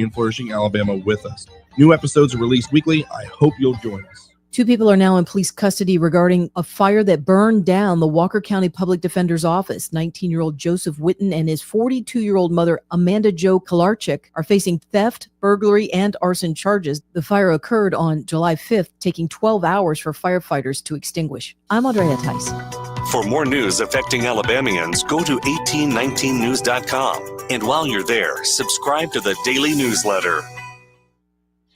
and flourishing Alabama with us. New episodes are released weekly. I hope you'll join us. 2 people are now in police custody regarding a fire that burned down the Walker County Public Defender's office. 19-year-old Joseph Witten and his 42-year-old mother, Amanda Jo Kolarczyk, are facing theft, burglary, and arson charges. The fire occurred on July 5th, taking 12 hours for firefighters to extinguish. I'm Andrea Tice. For more news affecting Alabamians, go to 1819news.com. And while you're there, subscribe to the daily newsletter.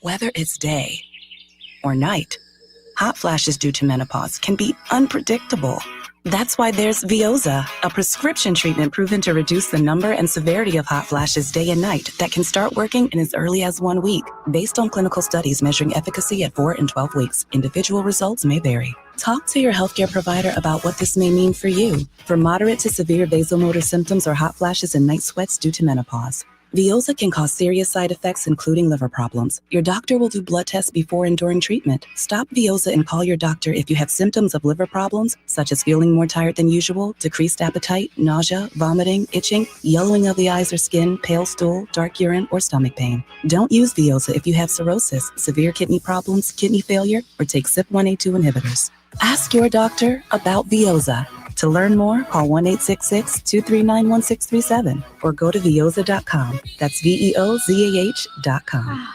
Whether it's day or night, hot flashes due to menopause can be unpredictable. That's why there's Veoza, a prescription treatment proven to reduce the number and severity of hot flashes day and night that can start working in as early as 1 week. Based on clinical studies measuring efficacy at 4 and 12 weeks, individual results may vary. Talk to your healthcare provider about what this may mean for you. For moderate to severe vasomotor symptoms or hot flashes and night sweats due to menopause, Veoza can cause serious side effects, including liver problems. Your doctor will do blood tests before and during treatment. Stop Veoza and call your doctor if you have symptoms of liver problems, such as feeling more tired than usual, decreased appetite, nausea, vomiting, itching, yellowing of the eyes or skin, pale stool, dark urine, or stomach pain. Don't use Veoza if you have cirrhosis, severe kidney problems, kidney failure, or take CYP1A2 inhibitors. Ask your doctor about Veoza. To learn more, call 1-866-239-1637 or go to veoza.com. That's VEOZAH.com.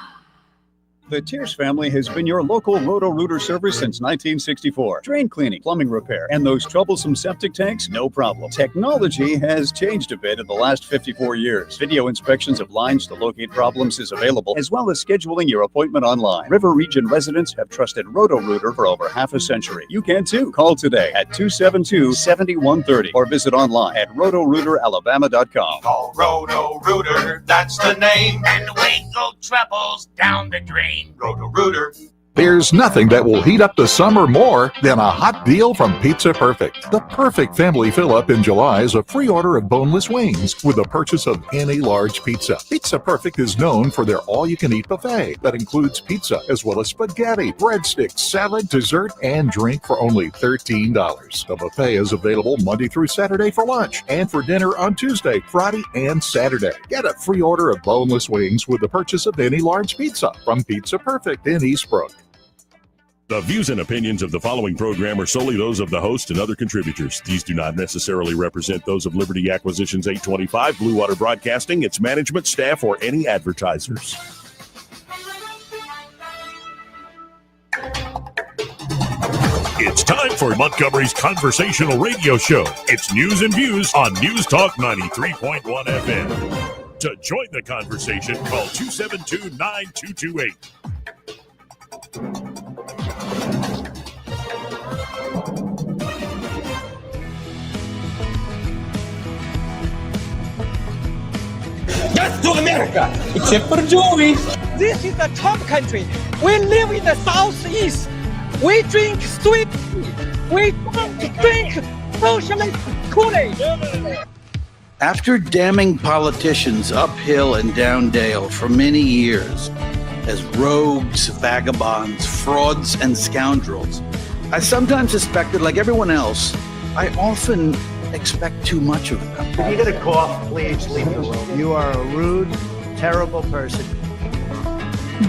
The Tears family has been your local Roto-Rooter service since 1964. Drain cleaning, plumbing repair, and those troublesome septic tanks, no problem. Technology has changed a bit in the last 54 years. Video inspections of lines to locate problems is available, as well as scheduling your appointment online. River Region residents have trusted Roto-Rooter for over half a century. You can too. Call today at 272-7130 or visit online at rotorooteralabama.com. Call Roto-Rooter, that's the name, and away go troubles down the drain. Roto-Rooter. There's nothing that will heat up the summer more than a hot deal from Pizza Perfect. The perfect family fill-up in July is a free order of boneless wings with the purchase of any large pizza. Pizza Perfect is known for their all-you-can-eat buffet that includes pizza as well as spaghetti, breadsticks, salad, dessert, and drink for only $13. The buffet is available Monday through Saturday for lunch and for dinner on Tuesday, Friday, and Saturday. Get a free order of boneless wings with the purchase of any large pizza from Pizza Perfect in Eastbrook. The views and opinions of the following program are solely those of the host and other contributors. These do not necessarily represent those of Liberty Acquisitions 825, Blue Water Broadcasting, its management, staff, or any advertisers. It's time for Montgomery's conversational radio show. It's News and Views on News Talk 93.1 FM. To join the conversation, call 272-9228. Death to America, except for Joey. This is the top country. We live in the southeast. We drink sweet tea. We don't drink socialist Kool-Aid. After damning politicians uphill and down dale for many years as rogues, vagabonds, frauds, and scoundrels, I sometimes suspected, like everyone else, I often expect too much of them. If you get a cough, please leave the room. You are a rude, terrible person.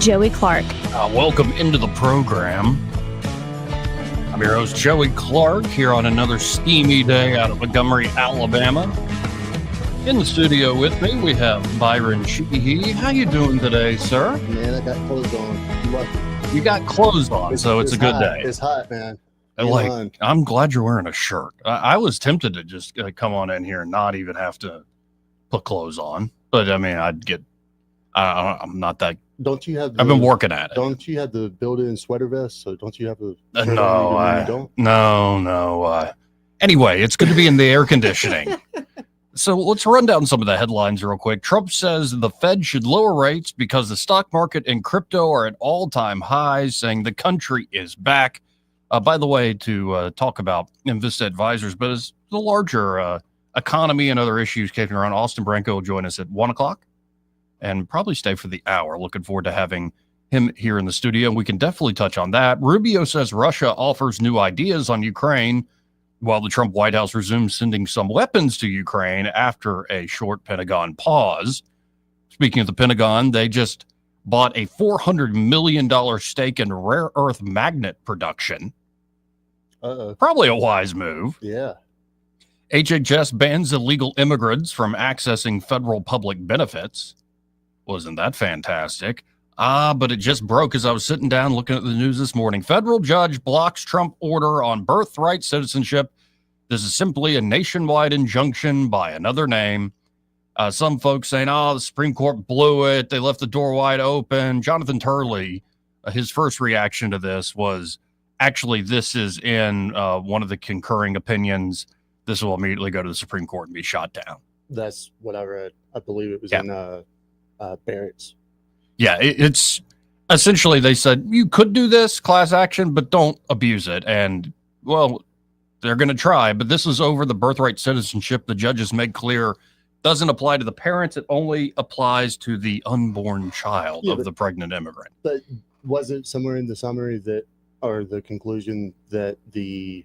Joey Clark. Welcome into the program. I'm your host, Joey Clark, here on another steamy day out of Montgomery, Alabama. In the studio with me, we have Byron Sheehy. How you doing today, sir? Man, I got clothes on. You got clothes on, so it's a good hot. day. It's hot, man. I'm glad you're wearing a shirt. I was tempted to just come on in here and not even have to put clothes on, but I mean, I'm not that. Don't you have? I've been working at it. Don't you have the built-in sweater vest? So don't you have a? No, I don't. No. Anyway, it's good to be in the air conditioning. So let's run down some of the headlines real quick. Trump says the Fed should lower rates because the stock market and crypto are at all-time highs, saying the country is back. By the way, to talk about Invista Advisors, but as the larger economy and other issues kicking around, Austin Branco will join us at 1 o'clock and probably stay for the hour. Looking forward to having him here in the studio. We can definitely touch on that. Rubio says Russia offers new ideas on Ukraine, while the Trump White House resumes sending some weapons to Ukraine after a short Pentagon pause. Speaking of the Pentagon, they just bought a $400 million stake in rare earth magnet production. Probably a wise move. Yeah. HHS bans illegal immigrants from accessing federal public benefits. Wasn't that fantastic? But it just broke as I was sitting down looking at the news this morning. Federal judge blocks Trump order on birthright citizenship. This is simply a nationwide injunction by another name. Some folks saying, the Supreme Court blew it. They left the door wide open. Jonathan Turley, his first reaction to this was, actually, this is in one of the concurring opinions. This will immediately go to the Supreme Court and be shot down. That's what I read. I believe it was in Barrett's. Yeah, it's essentially they said you could do this class action, but don't abuse it. And, well, they're going to try. But this is over the birthright citizenship. The judges made clear doesn't apply to the parents. It only applies to the unborn child of the pregnant immigrant. But was it somewhere in the summary that, or the conclusion that the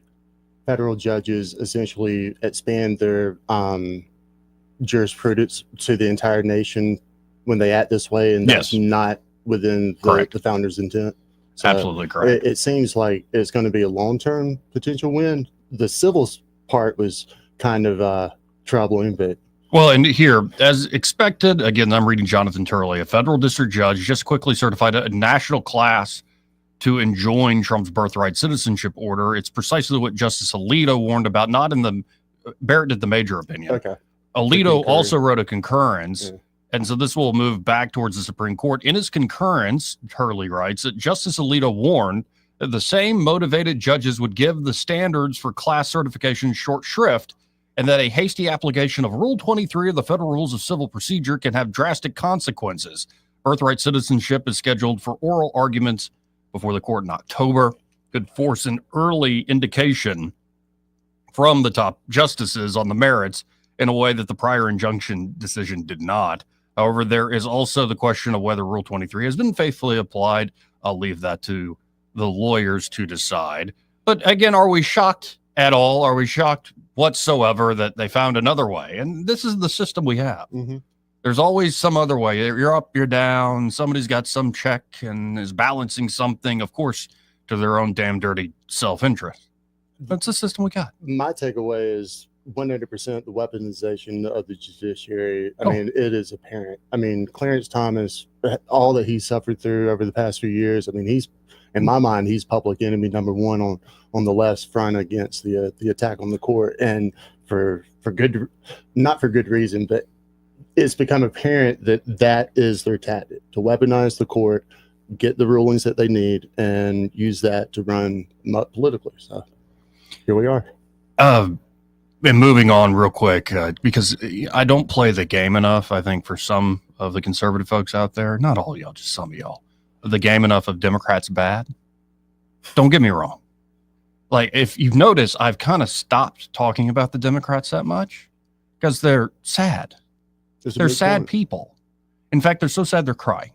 federal judges essentially expand their jurisprudence to the entire nation when they act this way, and that's not within the founders' intent? So absolutely correct. It seems like it's going to be a long-term potential win. The civil part was kind of troubling, but well, and here, as expected, again, I'm reading Jonathan Turley, a federal district judge just quickly certified a national class to enjoin Trump's birthright citizenship order. It's precisely what Justice Alito warned about, not in the, Barrett did the major opinion. Okay. Alito also wrote a concurrence, and so this will move back towards the Supreme Court. In his concurrence, Turley writes that Justice Alito warned that the same motivated judges would give the standards for class certification short shrift, and that a hasty application of Rule 23 of the Federal Rules of Civil Procedure can have drastic consequences. Birthright citizenship is scheduled for oral arguments before the court in October. Could force an early indication from the top justices on the merits in a way that the prior injunction decision did not. However, there is also the question of whether Rule 23 has been faithfully applied. I'll leave that to the lawyers to decide. But again, are we shocked at all? Are we shocked whatsoever that they found another way? And this is the system we have. There's always some other way. You're up, you're down. Somebody's got some check and is balancing something, of course, to their own damn dirty self-interest. That's the system we got. My takeaway is 100% the weaponization of the judiciary. I mean, it is apparent. I mean, Clarence Thomas, all that he suffered through over the past few years, I mean, he's, in my mind, he's public enemy number one on the left's front against the attack on the court, and for good, not for good reason, but it's become apparent that that is their tactic, to weaponize the court, get the rulings that they need, and use that to run politically. So here we are. And moving on real quick, because I don't play the game enough, I think, for some of the conservative folks out there, not all y'all, just some of y'all, the game enough of Democrats bad. Don't get me wrong. Like, if you've noticed, I've kind of stopped talking about the Democrats that much because they're sad. They're sad people. In fact, they're so sad they're crying.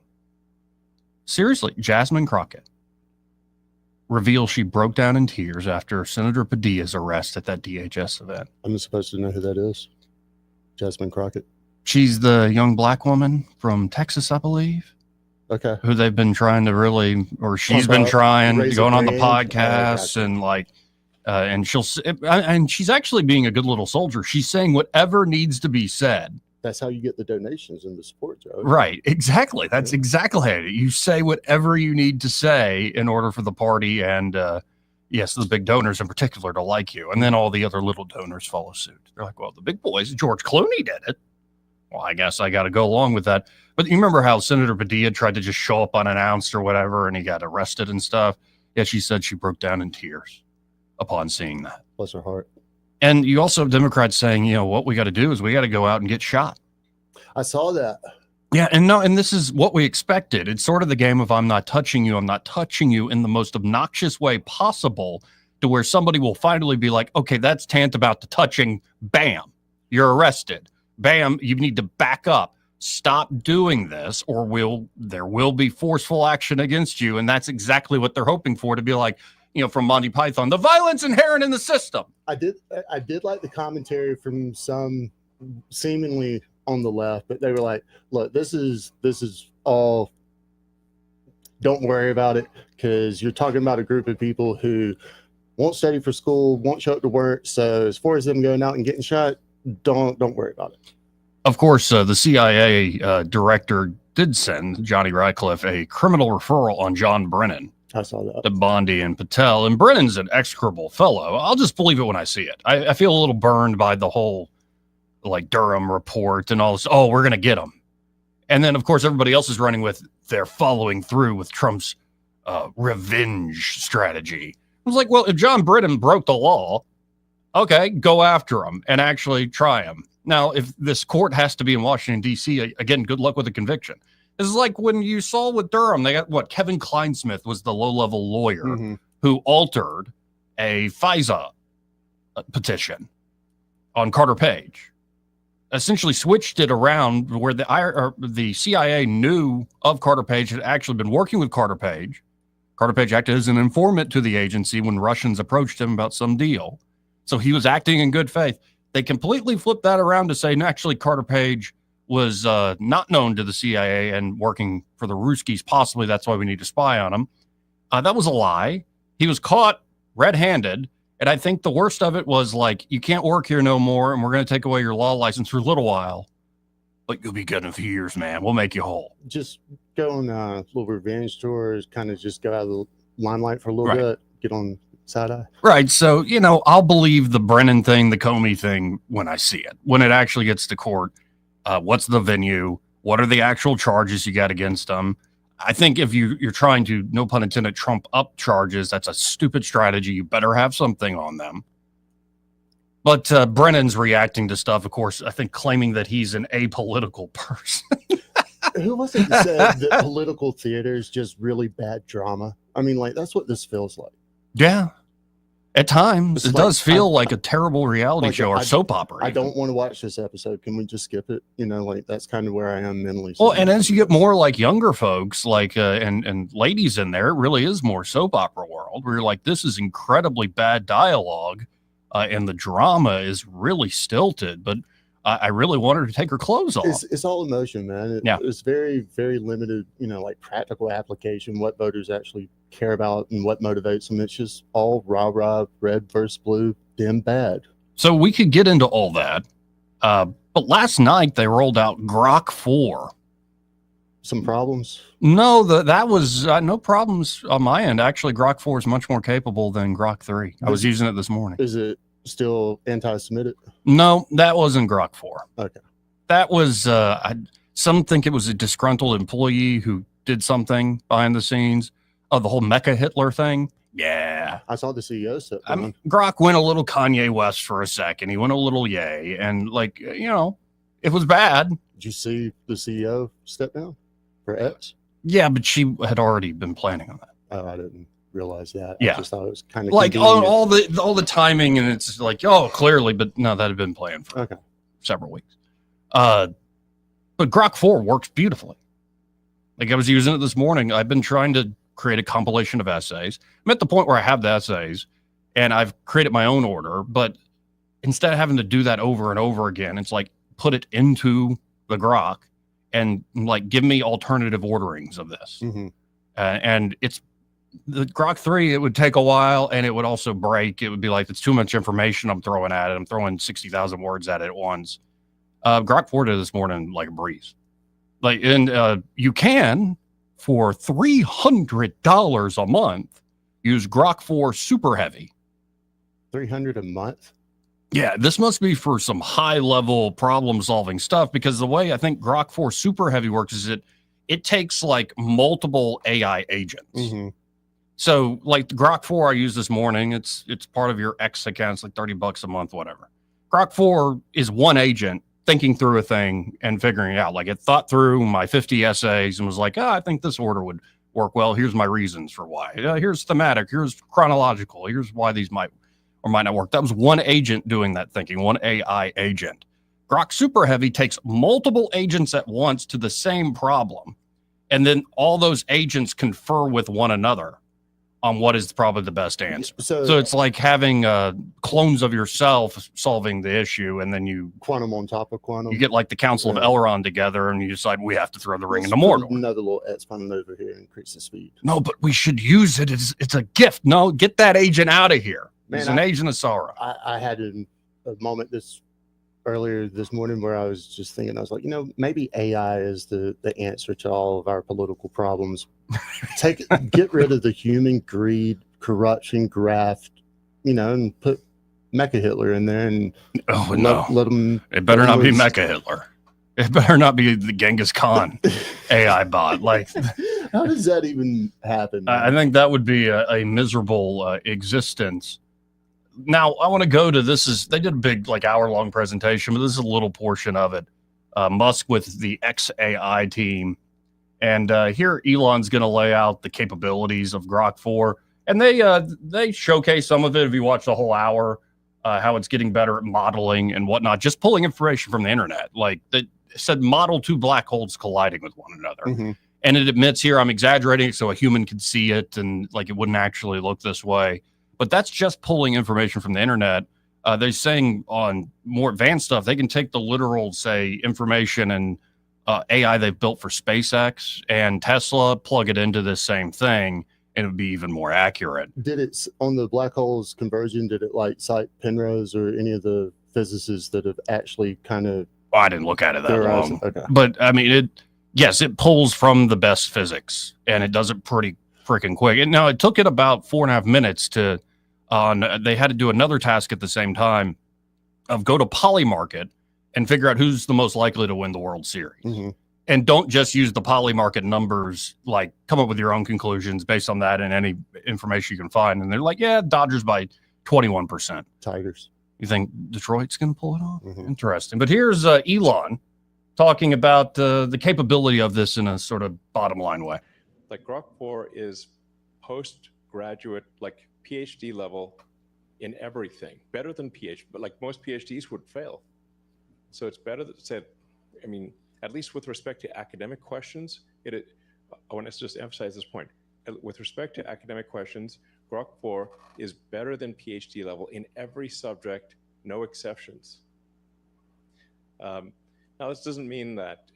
Seriously, Jasmine Crockett reveals she broke down in tears after Senator Padilla's arrest at that DHS event. I'm supposed to know who that is. Jasmine Crockett. She's the young black woman from Texas, I believe. Okay. Who they've been trying to really, or she's been trying, going on the podcast and like, and she's actually being a good little soldier. She's saying whatever needs to be said. That's how you get the donations and the support, Joe. Right. Exactly. That's exactly it. You say whatever you need to say in order for the party and, yes, the big donors in particular to like you. And then all the other little donors follow suit. They're like, well, the big boys, George Clooney did it. Well, I guess I got to go along with that. But you remember how Senator Padilla tried to just show up unannounced or whatever, and he got arrested and stuff? Yeah, she said she broke down in tears upon seeing that. Bless her heart. And you also have Democrats saying, you know, what we got to do is we got to go out and get shot. I saw that. Yeah, and this is what we expected. It's sort of the game of I'm not touching you in the most obnoxious way possible, to where somebody will finally be like, okay, that's tantamount to touching. Bam, you're arrested. Bam, you need to back up. Stop doing this, or there will be forceful action against you. And that's exactly what they're hoping for, to be like, you know, from Monty Python, the violence inherent in the system. I did like the commentary from some seemingly on the left, but they were like, look, this is all, don't worry about it, because you're talking about a group of people who won't study for school, won't show up to work. So as far as them going out and getting shot, don't worry about it. Of course, the CIA director did send Johnny Radcliffe a criminal referral on John Brennan. I saw that. To Bondi and Patel. And Brennan's an execrable fellow. I'll just believe it when I see it. I feel a little burned by the whole like Durham report and all this. Oh, we're going to get him. And then, of course, everybody else is running with they're following through with Trump's revenge strategy. I was like, well, if John Brennan broke the law, okay, go after him and actually try him. Now, if this court has to be in Washington, D.C., again, good luck with the conviction. This is like when you saw with Durham, they got Kevin Kleinsmith was the low-level lawyer who altered a FISA petition on Carter Page. Essentially switched it around where the CIA knew of Carter Page, had actually been working with Carter Page. Carter Page acted as an informant to the agency when Russians approached him about some deal. So he was acting in good faith. They completely flipped that around to say, no, actually, Carter Page was not known to the CIA and working for the Ruskies. Possibly that's why we need to spy on him. That was a lie. He was caught red-handed. And I think the worst of it was like, you can't work here no more, and we're going to take away your law license for a little while. But you'll be good in a few years, man. We'll make you whole. Just go on little revenge tours, kind of just go out of the limelight for a little bit, get on side eye. Right. So, I'll believe the Brennan thing, the Comey thing when I see it. When it actually gets to court, what's the venue? What are the actual charges you got against them? I think if you're trying to, no pun intended, trump up charges, that's a stupid strategy. You better have something on them. But Brennan's reacting to stuff, of course, I think claiming that he's an apolitical person. Who was it that said that political theater is just really bad drama? I mean, like, that's what this feels like. Yeah. At times, it does feel like a terrible reality show or soap opera. I don't want to watch this episode. Can we just skip it? Like, that's kind of where I am mentally. Well, and as you get more like younger folks, like and ladies in there, it really is more soap opera world where you're like, this is incredibly bad dialogue, and the drama is really stilted. But I really want her to take her clothes off. It's all emotion, man. It's very, very limited, like practical application, what voters actually care about and what motivates them. It's just all rah-rah, red versus blue, dim bad. So we could get into all that. But last night they rolled out Grok 4. Some problems? No, that was no problems on my end. Actually, Grok 4 is much more capable than Grok 3. I was using it this morning. Is it still anti-Semitic? No, that wasn't Grok 4. Okay. That was, some think it was a disgruntled employee who did something behind the scenes. Oh, the whole Mecha Hitler thing? Yeah. I saw the CEO sit down. Grok went a little Kanye West for a second. He went a little yay. And, it was bad. Did you see the CEO step down for X? Yeah, but she had already been planning on that. Oh, I didn't realize that. Yeah. I just thought it was kind of like all the timing, and it's like, oh, clearly, but no, that had been planned for several weeks. But Grok 4 works beautifully. Like I was using it this morning. I've been trying to create a compilation of essays. I'm at the point where I have the essays and I've created my own order, but instead of having to do that over and over again, it's like put it into the Grok and like give me alternative orderings of this. And it's the Grok 3, it would take a while and it would also break. It would be like, it's too much information I'm throwing at it. I'm throwing 60,000 words at it at once. Grok 4 did this morning like a breeze. Like, and you can, for $300 a month, use Grok 4 Super Heavy. $300 a month? Yeah, this must be for some high-level problem-solving stuff, because the way I think Grok 4 Super Heavy works is it takes, like, multiple AI agents. So, like, the Grok 4 I used this morning, it's part of your X account. It's like $30 a month, whatever. Grok 4 is one agent thinking through a thing and figuring it out. Like, it thought through my 50 essays and was like, I think this order would work well. Here's my reasons for why. Here's thematic. Here's chronological. Here's why these might or might not work. That was one agent doing that thinking, one AI agent. Grok Super Heavy takes multiple agents at once to the same problem, and then all those agents confer with one another on what is probably the best answer. So it's like having clones of yourself solving the issue, and then you quantum on top of quantum. You get like the Council of Elrond together, and you decide we have to throw the ring into Mordor. Another little expand over here, increase the speed. No, but we should use it. It's a gift. No, get that agent out of here. Man, He's an agent of Sauron. I had a moment earlier this morning where I was just thinking, I was like, maybe AI is the answer to all of our political problems. Get rid of the human greed, corruption, graft, and put Mecha Hitler in there and let them. It better not be Mecha Hitler. It better not be the Genghis Khan AI bot. Like, how does that even happen? I think that would be a miserable existence. Now, I want to go to they did a big hour-long presentation, but this is a little portion of it. Musk with the XAI team. And here Elon's going to lay out the capabilities of Grok 4. And they showcase some of it if you watch the whole hour, how it's getting better at modeling and whatnot, just pulling information from the internet. Like they said, model two black holes colliding with one another. Mm-hmm. And it admits here, I'm exaggerating so a human could see it and it wouldn't actually look this way. But that's just pulling information from the internet. They're saying on more advanced stuff, they can take the literal, say, information and AI they've built for SpaceX and Tesla, plug it into this same thing, and it would be even more accurate. Did it, on the black holes conversion, did it cite Penrose or any of the physicists that have actually kind of... Oh, I didn't look at it that long. Okay. But, I mean, it pulls from the best physics, and it does it pretty freaking quick. And now, it took it about 4.5 minutes to... they had to do another task at the same time of go to Polymarket and figure out who's the most likely to win the World Series. Mm-hmm. And don't just use the Polymarket numbers, come up with your own conclusions based on that and any information you can find. And they're like, yeah, Dodgers by 21%. Tigers. You think Detroit's going to pull it off? Mm-hmm. Interesting. But here's Elon talking about the capability of this in a sort of bottom line way. Grok 4 is postgraduate, PhD level in everything, better than PhD, but most PhDs would fail. So it's better that said, at least with respect to academic questions, I want to just emphasize this point. With respect to academic questions, Grok 4 is better than PhD level in every subject, no exceptions. Now, this doesn't mean that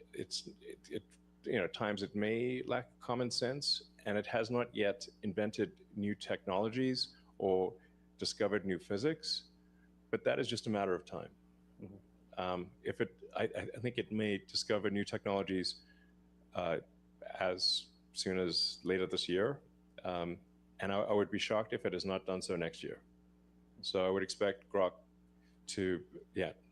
times it may lack common sense, and it has not yet invented new technologies or discovered new physics, but that is just a matter of time. Mm-hmm. I think it may discover new technologies as soon as later this year, and I would be shocked if it has not done so next year. So I would expect Grok to,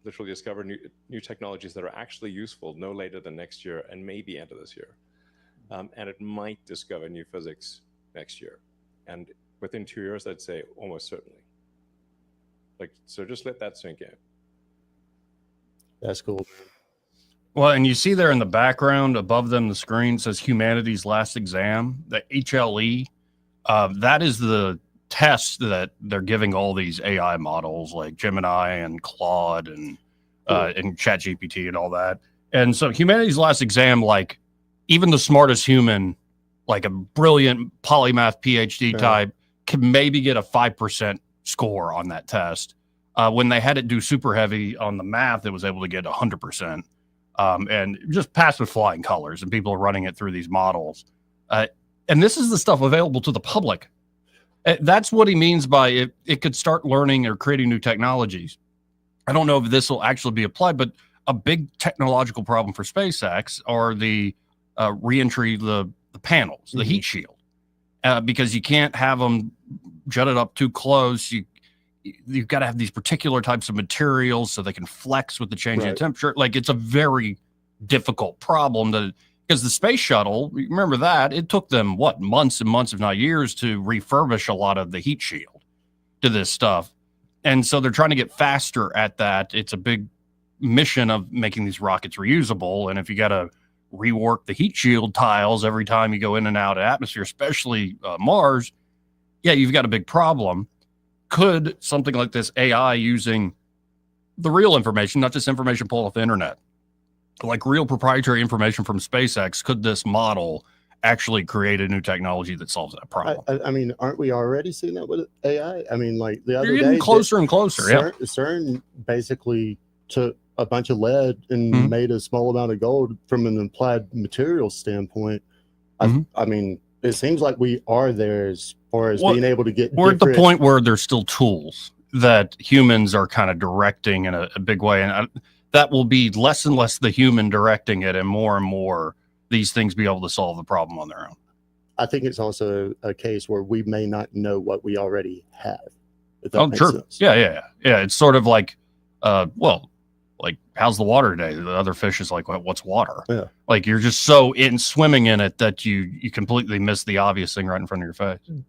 literally discover new technologies that are actually useful no later than next year and maybe end of this year. And it might discover new physics next year. And within 2 years, I'd say almost certainly. So just let that sink in. That's cool. Well, and you see there in the background above them, the screen says Humanity's Last Exam, the HLE. That is the test that they're giving all these AI models like Gemini and Claude and ChatGPT and all that. And so Humanity's Last Exam, even the smartest human, a brilliant polymath PhD type, can maybe get a 5% score on that test. When they had it do super heavy on the math, it was able to get 100%. And just pass with flying colors, and people are running it through these models. And this is the stuff available to the public. That's what he means by it could start learning or creating new technologies. I don't know if this will actually be applied, but a big technological problem for SpaceX are the reentry, the panels, the heat shield, because you can't have them jutted up too close. You've got to have these particular types of materials so they can flex with the change in temperature. It's a very difficult problem because the space shuttle, remember that, it took them months and months, if not years, to refurbish a lot of the heat shield to this stuff. And so they're trying to get faster at that. It's a big mission of making these rockets reusable. And if you got to rework the heat shield tiles every time you go in and out of atmosphere, especially Mars, you've got a big problem. Could something like this AI using the real information, not just information pulled off the internet, real proprietary information from SpaceX, could this model actually create a new technology that solves that problem. I mean, aren't we already seeing that with AI? I mean, like the other You're getting day, closer and closer. CERN basically took a bunch of lead and made a small amount of gold from an applied material standpoint. I mean, it seems like we are there as far as being able to get. We're at the point where there's still tools that humans are kind of directing in a big way, and that will be less and less the human directing it, and more these things be able to solve the problem on their own. I think it's also a case where we may not know what we already have. If that Oh, makes sure. sense. Yeah. It's sort of like, like how's the water today? The other fish is like, what's water? Yeah. Like you're just so swimming in it that you completely miss the obvious thing right in front of your face.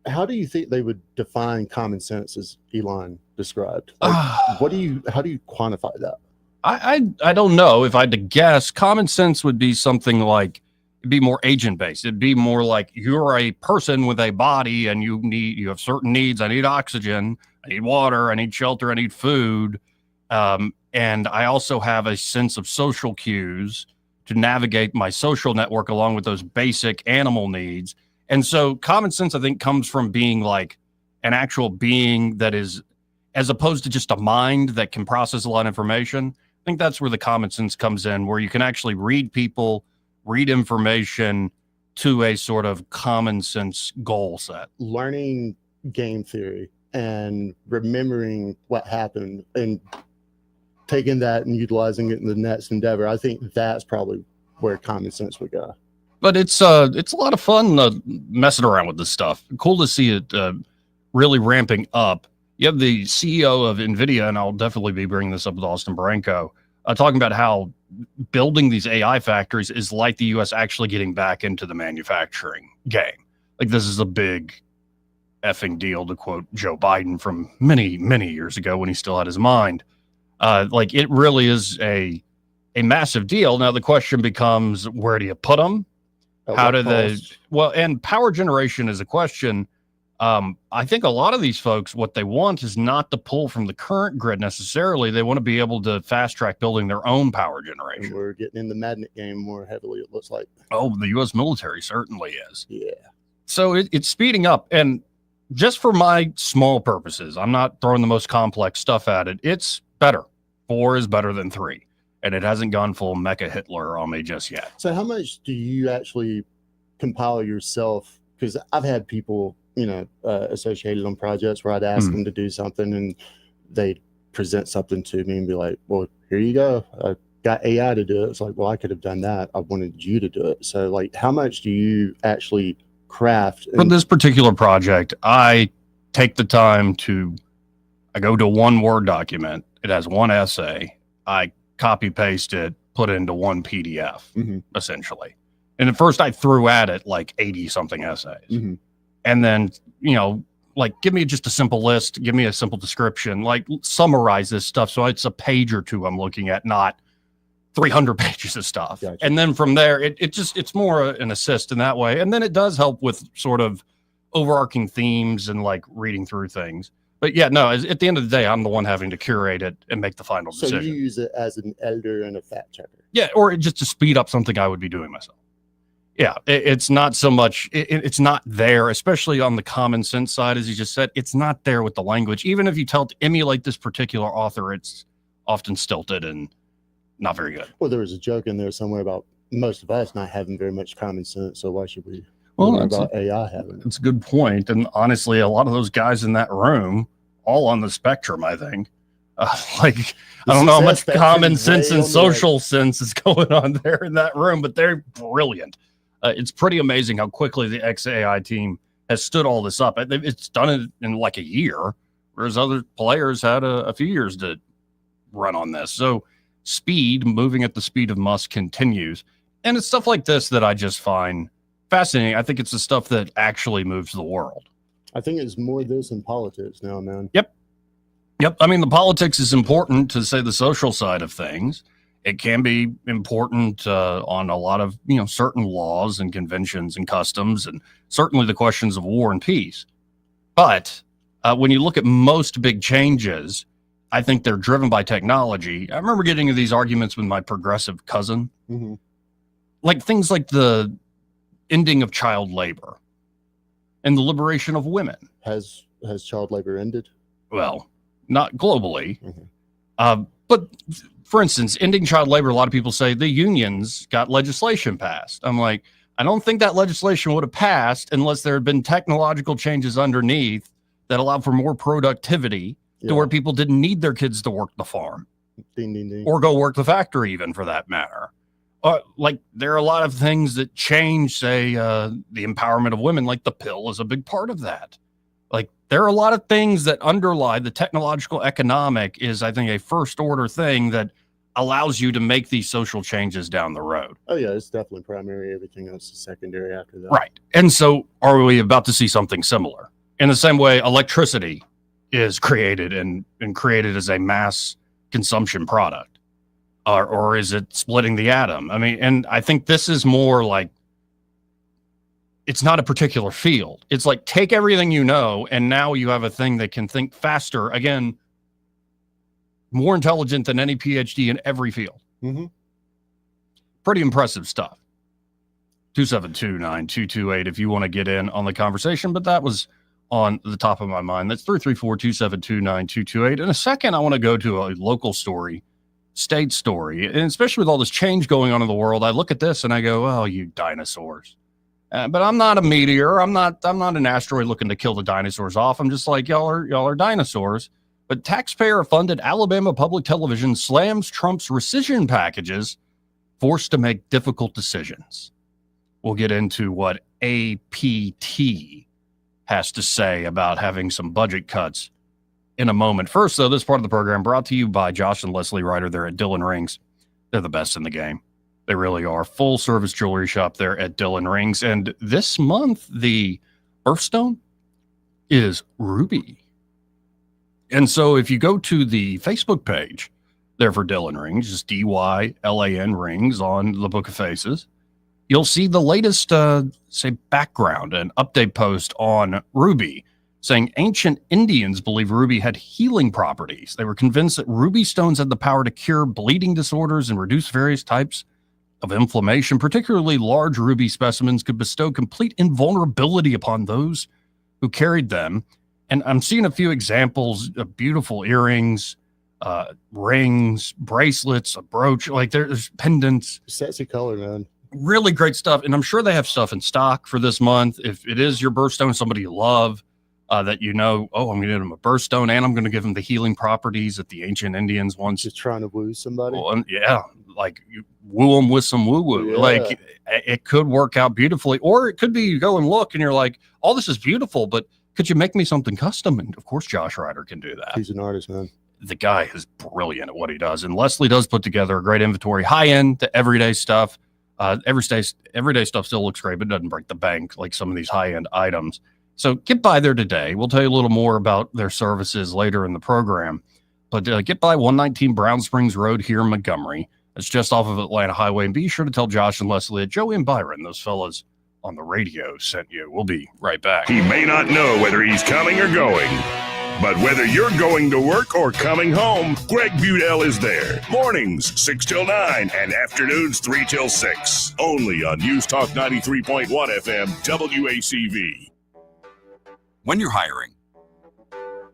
How do you think they would define common sense as Elon described? Like, how do you quantify that? I don't know. If I had to guess, common sense would be something like, it'd be more agent based. It'd be more like you're a person with a body and you have certain needs. I need oxygen, I need water, I need shelter, I need food. And I also have a sense of social cues to navigate my social network along with those basic animal needs. And so common sense, I think, comes from being like an actual being that is, as opposed to just a mind that can process a lot of information. I think that's where the common sense comes in, where you can actually read people, read information to a sort of common sense goal set. Learning game theory and remembering what happened and taking that and utilizing it in the next endeavor. I think that's probably where common sense would go. But it's a lot of fun messing around with this stuff. Cool to see it really ramping up. You have the CEO of NVIDIA, and I'll definitely be bringing this up with Austin Baranko, talking about how building these AI factories is like the U.S. actually getting back into the manufacturing game. Like this is a big effing deal, to quote Joe Biden from many, many years ago when he still had his mind. Like it really is a massive deal. Now the question becomes, where do you put them? How do they? Well, and power generation is a question. I think a lot of these folks, what they want is not to pull from the current grid necessarily. They want to be able to fast track building their own power generation. And we're getting in the magnet game more heavily, it looks like. Oh, the U.S. military certainly is. Yeah. So it's speeding up. And just for my small purposes, I'm not throwing the most complex stuff at it. It's better. 4 is better than 3. And it hasn't gone full Mecha Hitler on me just yet. So how much do you actually compile yourself? Because I've had people, associated on projects where I'd ask them to do something and they'd present something to me and be like, well, here you go. I got AI to do it. It's like, well, I could have done that. I wanted you to do it. So like, how much do you actually craft? For this particular project, I take the time I go to one Word document. It has one essay. I copy paste it, put it into one PDF, essentially. And at first I threw at it like 80 something essays. And then, like, give me just a simple list, give me a simple description, like summarize this stuff. So it's a page or two I'm looking at, not 300 pages of stuff. Gotcha. And then from there, it's more an assist in that way. And then it does help with sort of overarching themes and like reading through things. But yeah, no, at the end of the day, I'm the one having to curate it and make the final decision. So you use it as an editor and a fact checker. Yeah, or just to speed up something I would be doing myself. Yeah, it's not so much, it's not there, especially on the common sense side, as you just said. It's not there with the language. Even if you tell it to emulate this particular author, it's often stilted and not very good. Well, there was a joke in there somewhere about most of us not having very much common sense, so why should we worry about AI having it? It's a good point. And honestly, a lot of those guys in that room, all on the spectrum, I think. I don't know how much common sense and social sense is going on there in that room, but they're brilliant. It's pretty amazing how quickly the XAI team has stood all this up. It's done it in like a year, whereas other players had a few years to run on this. So moving at the speed of Musk continues. And it's stuff like this that I just find fascinating. I think it's the stuff that actually moves the world. I think it's more this in politics now, man. Yep. I mean, the politics is important to say the social side of things. It can be important on a lot of, certain laws and conventions and customs, and certainly the questions of war and peace. But when you look at most big changes, I think they're driven by technology. I remember getting into these arguments with my progressive cousin. Like things like ending of child labor and the liberation of women. Has child labor ended? Well, not globally. But for instance, ending child labor, a lot of people say the unions got legislation passed. I'm like, I don't think that legislation would have passed unless there had been technological changes underneath that allowed for more productivity to where people didn't need their kids to work the farm. Ding, ding, ding. Or go work the factory, even for that matter. Like there are a lot of things that change, say, the empowerment of women, like the pill is a big part of that. Like there are a lot of things that underlie the technological economic is, I think, a first order thing that allows you to make these social changes down the road. Oh yeah, it's definitely primary. Everything else is secondary after that. Right. And so are we about to see something similar? In the same way, electricity is created and created as a mass consumption product. Or is it splitting the atom? I mean, and I think this is more like, it's not a particular field. It's like, take everything you know, and now you have a thing that can think faster. Again, more intelligent than any PhD in every field. Pretty impressive stuff. 272-9228 if you want to get in on the conversation, but that was on the top of my mind. That's 334-272-9228. In a second, I want to go to a local story, state story, and especially with all this change going on in the world, I look at this and I go, oh, you dinosaurs. But I'm not a meteor. I'm not an asteroid looking to kill the dinosaurs off. I'm just like, y'all are dinosaurs. But taxpayer-funded Alabama public television slams Trump's rescission packages, forced to make difficult decisions. We'll get into what APT has to say about having some budget cuts in a moment. First, though, this part of the program brought to you by Josh and Leslie Ryder. They're at Dillon Rings. They're the best in the game. They really are. Full service jewelry shop there at Dillon Rings. And this month, the birthstone is Ruby. And so if you go to the Facebook page there for Dillon Rings, just DYLAN Rings on the Book of Faces, you'll see the latest, background and update post on Ruby, saying ancient Indians believe ruby had healing properties. They were convinced that ruby stones had the power to cure bleeding disorders and reduce various types of inflammation. Particularly large ruby specimens could bestow complete invulnerability upon those who carried them. And I'm seeing a few examples of beautiful earrings, rings, bracelets, a brooch, like there's pendants. Sexy color, man. Really great stuff. And I'm sure they have stuff in stock for this month. If it is your birthstone, somebody you love, that you know, I'm going to give them a birthstone and I'm going to give them the healing properties that the ancient Indians once. Just trying to woo somebody. Well, yeah, like you woo them with some woo-woo. Yeah. Like it could work out beautifully. Or it could be you go and look and you're like, all this is beautiful, but could you make me something custom? And of course, Josh Ryder can do that. He's an artist, man. The guy is brilliant at what he does. And Leslie does put together a great inventory, high-end to everyday stuff. Everyday stuff still looks great, but it doesn't break the bank like some of these high-end items. So get by there today. We'll tell you a little more about their services later in the program. But get by 119 Brown Springs Road here in Montgomery. It's just off of Atlanta Highway. And be sure to tell Josh and Leslie that Joey and Byron, those fellas on the radio, sent you. We'll be right back. He may not know whether he's coming or going, but whether you're going to work or coming home, Greg Budell is there. Mornings, 6 till 9, and afternoons, 3 till 6. Only on News Talk 93.1 FM, WACV. When you're hiring,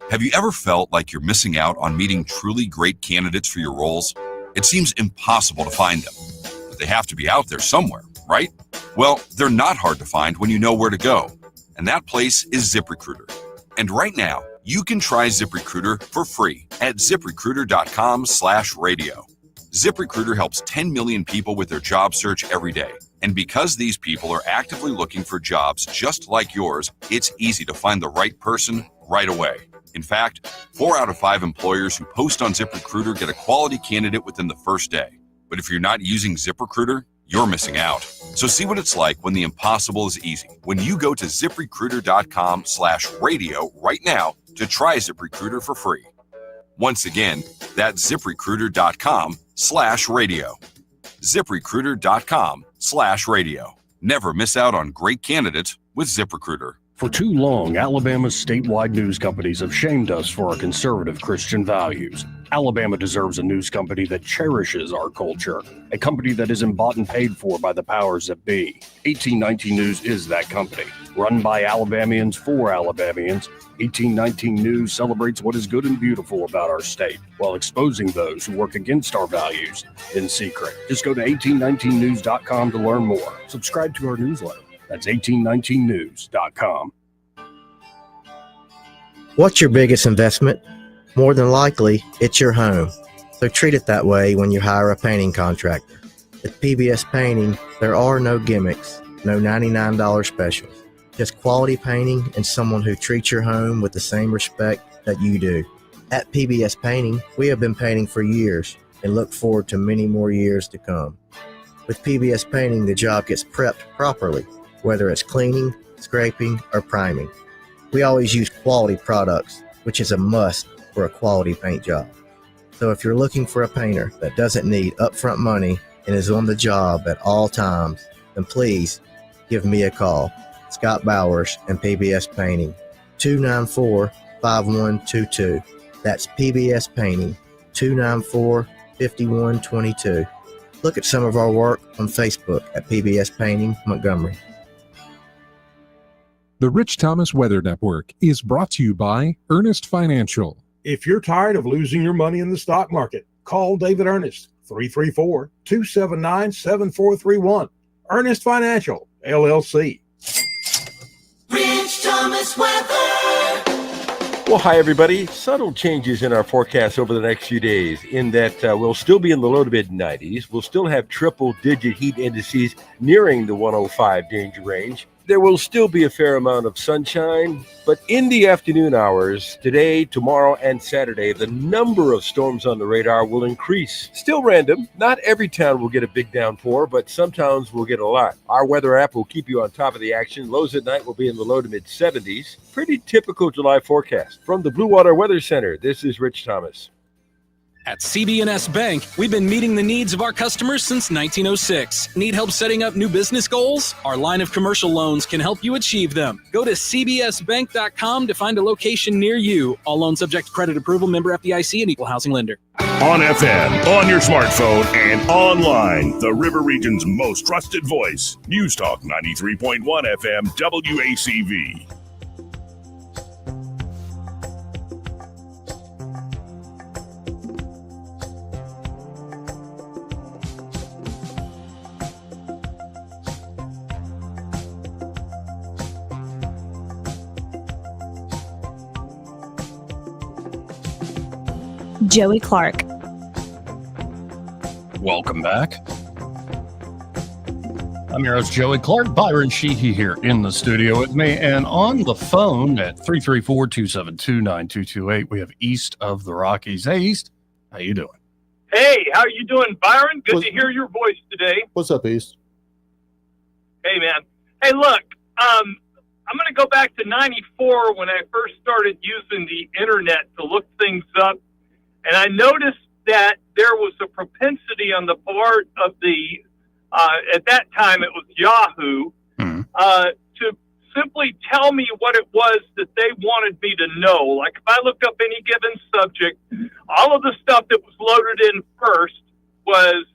have you ever felt like you're missing out on meeting truly great candidates for your roles? It seems impossible to find them, but they have to be out there somewhere, right? Well, they're not hard to find when you know where to go, and that place is ZipRecruiter. And right now, you can try ZipRecruiter for free at ZipRecruiter.com/radio. ZipRecruiter helps 10 million people with their job search every day. And because these people are actively looking for jobs just like yours, it's easy to find the right person right away. In fact, 4 out of 5 employers who post on ZipRecruiter get a quality candidate within the first day. But if you're not using ZipRecruiter, you're missing out. So see what it's like when the impossible is easy. When you go to ZipRecruiter.com/radio right now to try ZipRecruiter for free. Once again, that's ZipRecruiter.com/radio. ZipRecruiter.com/radio. Never miss out on great candidates with ZipRecruiter. For too long, Alabama's statewide news companies have shamed us for our conservative Christian values. Alabama deserves a news company that cherishes our culture, a company that isn't bought and paid for by the powers that be. 1819 News is that company. Run by Alabamians for Alabamians, 1819 News celebrates what is good and beautiful about our state, while exposing those who work against our values in secret. Just go to 1819news.com to learn more. Subscribe to our newsletter. That's 1819news.com. What's your biggest investment? More than likely, it's your home. So treat it that way when you hire a painting contractor. At PBS Painting, there are no gimmicks, no $99 specials. Just quality painting and someone who treats your home with the same respect that you do. At PBS Painting, we have been painting for years and look forward to many more years to come. With PBS Painting, the job gets prepped properly, whether it's cleaning, scraping, or priming. We always use quality products, which is a must for a quality paint job. So if you're looking for a painter that doesn't need upfront money and is on the job at all times, then please give me a call. Scott Bowers and PBS Painting, 294-5122. That's PBS Painting, 294-5122. Look at some of our work on Facebook at PBS Painting Montgomery. The Rich Thomas Weather Network is brought to you by Ernest Financial. If you're tired of losing your money in the stock market, call David Ernest, 334-279-7431. Ernest Financial, LLC. Rich Thomas Weather. Well, hi, everybody. Subtle changes in our forecast over the next few days in that we'll still be in the low to mid 90s. We'll still have triple-digit heat indices nearing the 105 danger range. There will still be a fair amount of sunshine, but in the afternoon hours, today, tomorrow, and Saturday, the number of storms on the radar will increase. Still random. Not every town will get a big downpour, but some towns will get a lot. Our weather app will keep you on top of the action. Lows at night will be in the low to mid 70s. Pretty typical July forecast. From the Blue Water Weather Center, this is Rich Thomas. At CB&S Bank, we've been meeting the needs of our customers since 1906. Need help setting up new business goals? Our line of commercial loans can help you achieve them. Go to cbsbank.com to find a location near you. All loans subject to credit approval, member FDIC, and equal housing lender. On FM, on your smartphone, and online, the River Region's most trusted voice. News Talk 93.1 FM WACV. Joey Clark. Welcome back. I'm your host, Joey Clark. Byron Sheehy here in the studio with me. And on the phone at 334-272-9228, we have East of the Rockies. Hey, East. How you doing? Hey, how you doing, Byron? Good to hear your voice today. What's up, East? Hey, man. Hey, look, I'm going to go back to 94 when I first started using the internet to look things up. And I noticed that there was a propensity on the part of the, at that time it was Yahoo, to simply tell me what it was that they wanted me to know. Like if I looked up any given subject, all of the stuff that was loaded in first was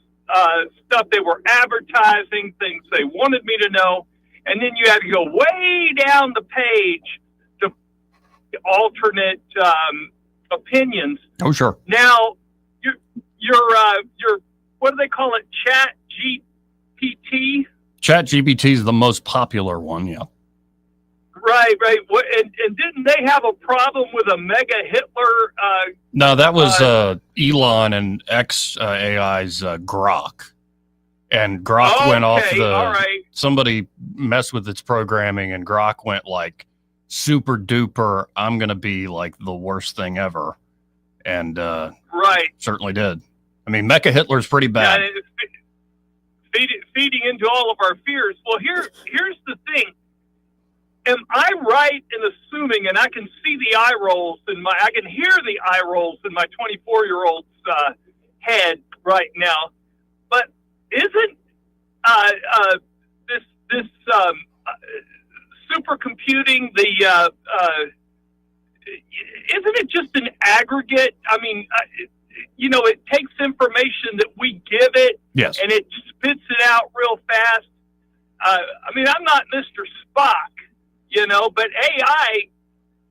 stuff they were advertising, things they wanted me to know. And then you had to go way down the page to alternate opinions. Oh, sure. Now, your what do they call it? Chat GPT? Chat GPT is the most popular one, yeah. Right. What, and didn't they have a problem with a mega Hitler? No, that was Elon and AI's Grok. And Grok went off somebody messed with its programming and Grok went like super duper, I'm going to be like the worst thing ever. And certainly did. I mean, Mecha Hitler's pretty bad. Yeah, feeding into all of our fears. Well, here's the thing. Am I right in assuming, and I can see the eye rolls I can hear the eye rolls in my 24-year-old's head right now, but isn't this supercomputing, isn't it just an aggregate? I mean, it takes information that we give it, yes, and it spits it out real fast. I mean, I'm not Mr. Spock, but AI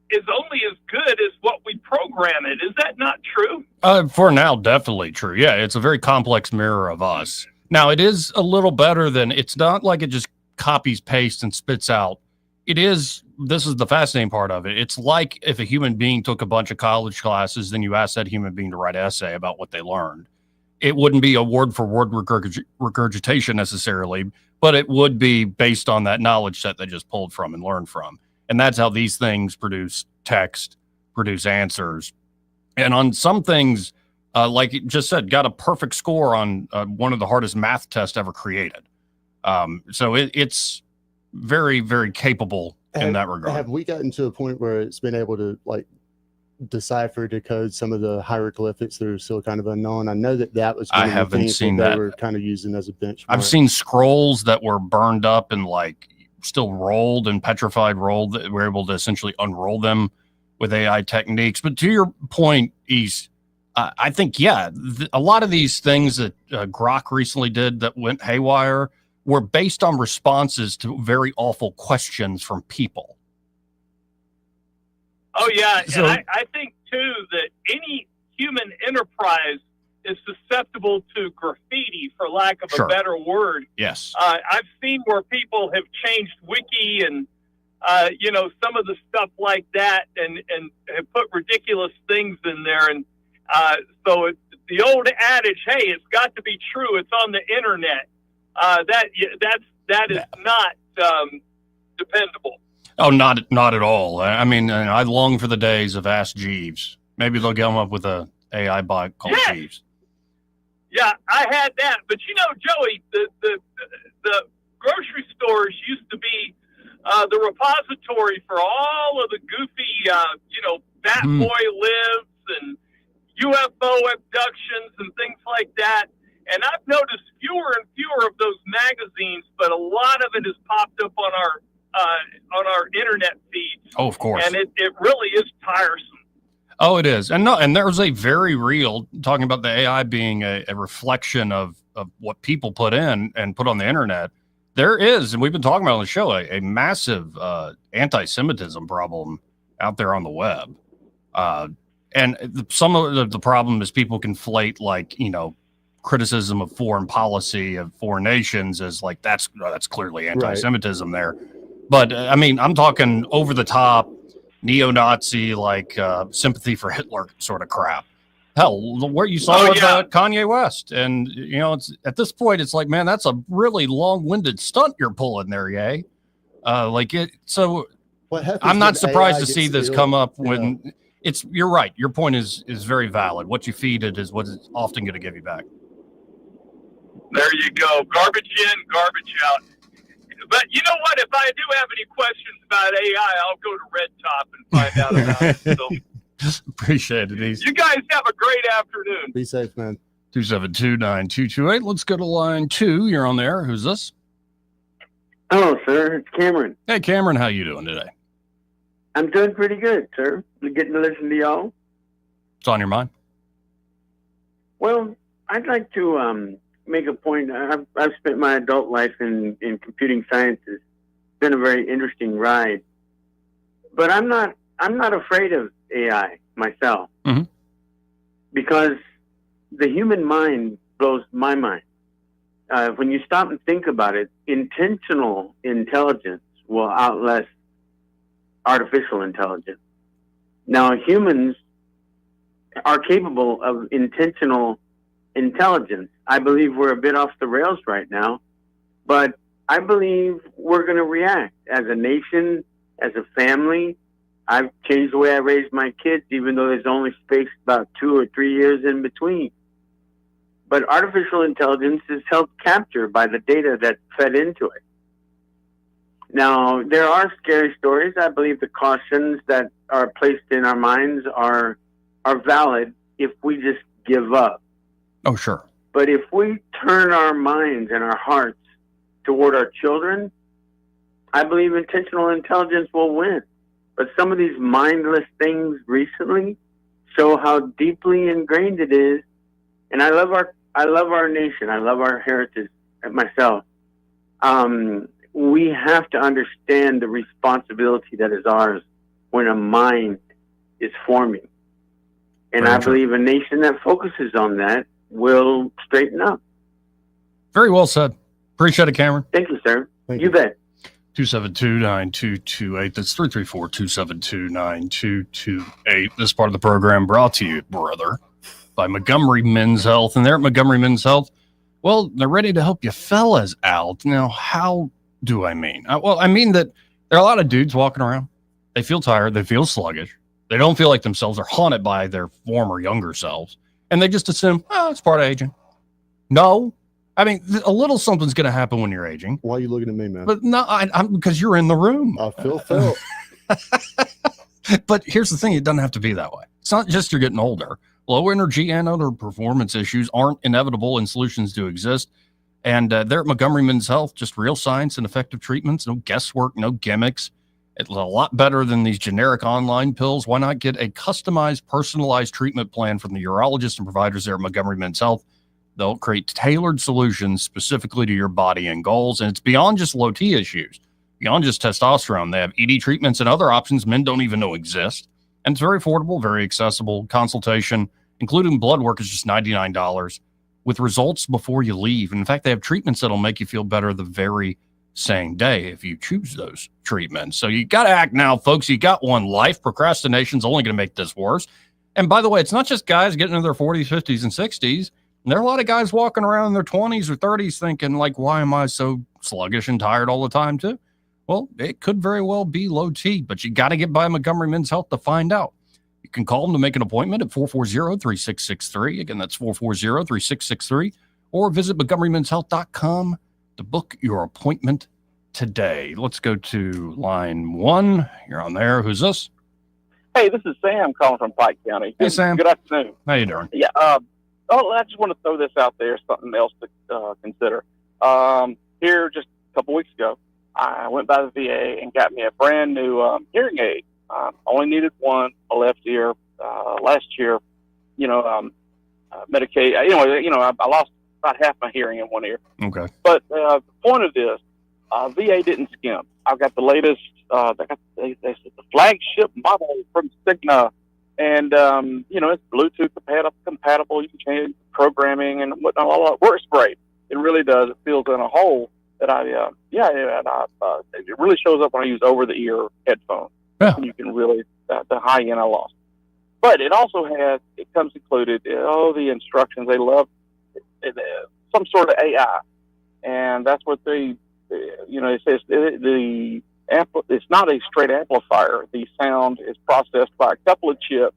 is only as good as what we program it. Is that not true? For now, definitely true. Yeah, it's a very complex mirror of us. Now, it is a little better than, it's not like it just copies, pastes, and spits out. This is the fascinating part of it. It's like if a human being took a bunch of college classes, then you ask that human being to write an essay about what they learned. It wouldn't be a word-for-word regurgitation necessarily, but it would be based on that knowledge set they just pulled from and learned from. And that's how these things produce text, produce answers. And on some things, like it just said, got a perfect score on one of the hardest math tests ever created. So it's very, very capable in that regard. Have we gotten to a point where it's been able to decipher, decode some of the hieroglyphics that are still kind of unknown? I know that was one I of the haven't things seen that that. they were kind of using as a benchmark. I've seen scrolls that were burned up and still rolled and petrified rolled that we're able to essentially unroll them with AI techniques. But to your point, East, I think, a lot of these things that Grok recently did that went haywire were based on responses to very awful questions from people. Oh, yeah. So, and I think, too, that any human enterprise is susceptible to graffiti, for lack of Sure. a better word. Yes. I've seen where people have changed wiki and, some of the stuff like that and have put ridiculous things in there. And so it's the old adage, hey, it's got to be true. It's on the internet. That is not dependable. Oh, not at all. I mean, I long for the days of Ask Jeeves. Maybe they'll come up with a AI bot called Jeeves. Yeah, I had that. But, Joey, the grocery stores used to be the repository for all of the goofy, Bat Boy Lives and UFO abductions and things like that. And I've noticed fewer and fewer of those magazines, but a lot of it has popped up on our internet feeds. Oh, of course. And it really is tiresome. Oh, it is. And there's a very real, talking about the AI being a reflection of what people put in and put on the internet. There is, and we've been talking about on the show, a massive anti-Semitism problem out there on the web. And some of the problem is people conflate criticism of foreign policy of foreign nations as that's clearly anti-Semitism there. But I mean, I'm talking over the top neo-Nazi, sympathy for Hitler sort of crap. Hell, where you saw with Kanye West. And, it's at this point, it's like, man, that's a really long-winded stunt you're pulling there, yay. So I'm not surprised to see this come up when you're right. Your point is very valid. What you feed it is what it's often going to give you back. There you go. Garbage in, garbage out. But you know what? If I do have any questions about AI, I'll go to Red Top and find out about it. So, appreciate it, East. You guys have a great afternoon. Be safe, man. 272-9228. Let's go to line 2. You're on there. Who's this? Hello, sir. It's Cameron. Hey, Cameron. How you doing today? I'm doing pretty good, sir. Getting to listen to y'all. What's on your mind? Well, I'd like to make a point. I've spent my adult life in computing sciences. It's been a very interesting ride. But I'm not afraid of AI myself. Mm-hmm. Because the human mind blows my mind. When you stop and think about it, intentional intelligence will outlast artificial intelligence. Now, humans are capable of intentional intelligence. I believe we're a bit off the rails right now, but I believe we're going to react as a nation, as a family. I've changed the way I raise my kids, even though there's only spaced about 2 or 3 years in between. But artificial intelligence is held captive by the data that's fed into it. Now, there are scary stories. I believe the cautions that are placed in our minds are valid if we just give up. Oh, sure. But if we turn our minds and our hearts toward our children, I believe intentional intelligence will win. But some of these mindless things recently show how deeply ingrained it is. And I love our nation. I love our heritage myself. We have to understand the responsibility that is ours when a mind is forming. And I believe a nation that focuses on that will straighten up. Very well said. Appreciate it, Cameron. Thank you, sir. You bet. 272-9228. That's 334-272-9228. This part of the program brought to you, brother, by Montgomery Men's Health. And they're at Montgomery Men's Health. Well, they're ready to help you fellas out. Now, how do I mean? Well, I mean that there are a lot of dudes walking around. They feel tired. They feel sluggish. They don't feel like themselves. They're haunted by their former younger selves. And they just assume, it's part of aging. No. I mean, a little something's going to happen when you're aging. Why are you looking at me, man? But no, I'm because you're in the room. I feel. But here's the thing. It doesn't have to be that way. It's not just you're getting older. Low energy and other performance issues aren't inevitable, and solutions do exist. And they're at Montgomery Men's Health, just real science and effective treatments, no guesswork, no gimmicks. It's a lot better than these generic online pills. Why not get a customized, personalized treatment plan from the urologists and providers there at Montgomery Men's Health? They'll create tailored solutions specifically to your body and goals. And it's beyond just low T issues, beyond just testosterone. They have ED treatments and other options men don't even know exist. And it's very affordable, very accessible. Consultation, including blood work, is just $99 with results before you leave. And in fact, they have treatments that'll make you feel better the very same day if you choose those treatments. So you got to act now, folks. You got one life. Procrastination's only going to make this worse. And by the way, it's not just guys getting into their 40s, 50s, and 60s. There are a lot of guys walking around in their 20s or 30s thinking, like, why am I so sluggish and tired all the time, too? Well, it could very well be low T, but you got to get by Montgomery Men's Health to find out. You can call them to make an appointment at 440-3663. Again, that's 440-3663. Or visit MontgomeryMen'sHealth.com to book your appointment today. Let's go to line 1. You're on there. Who's this? Hey, this is Sam calling from Pike County. Hey, Sam. Good afternoon. How you doing? Yeah. I just want to throw this out there, something else to consider. Here, just a couple weeks ago, I went by the VA and got me a brand new hearing aid. Only needed one, a left ear. Last year, Medicaid. I lost about half my hearing in one ear. Okay. But the point of this, VA didn't skimp. I've got the latest. They said the flagship model from Cigna. And, it's Bluetooth compatible. You can change programming and whatnot. It works great. It really does. It fills in a hole that it really shows up when I use over-the-ear headphones. Yeah. You can really, the high end I lost. But it also it comes included, the instructions. They love some sort of AI. And that's what it says it's not a straight amplifier. The sound is processed by a couple of chips,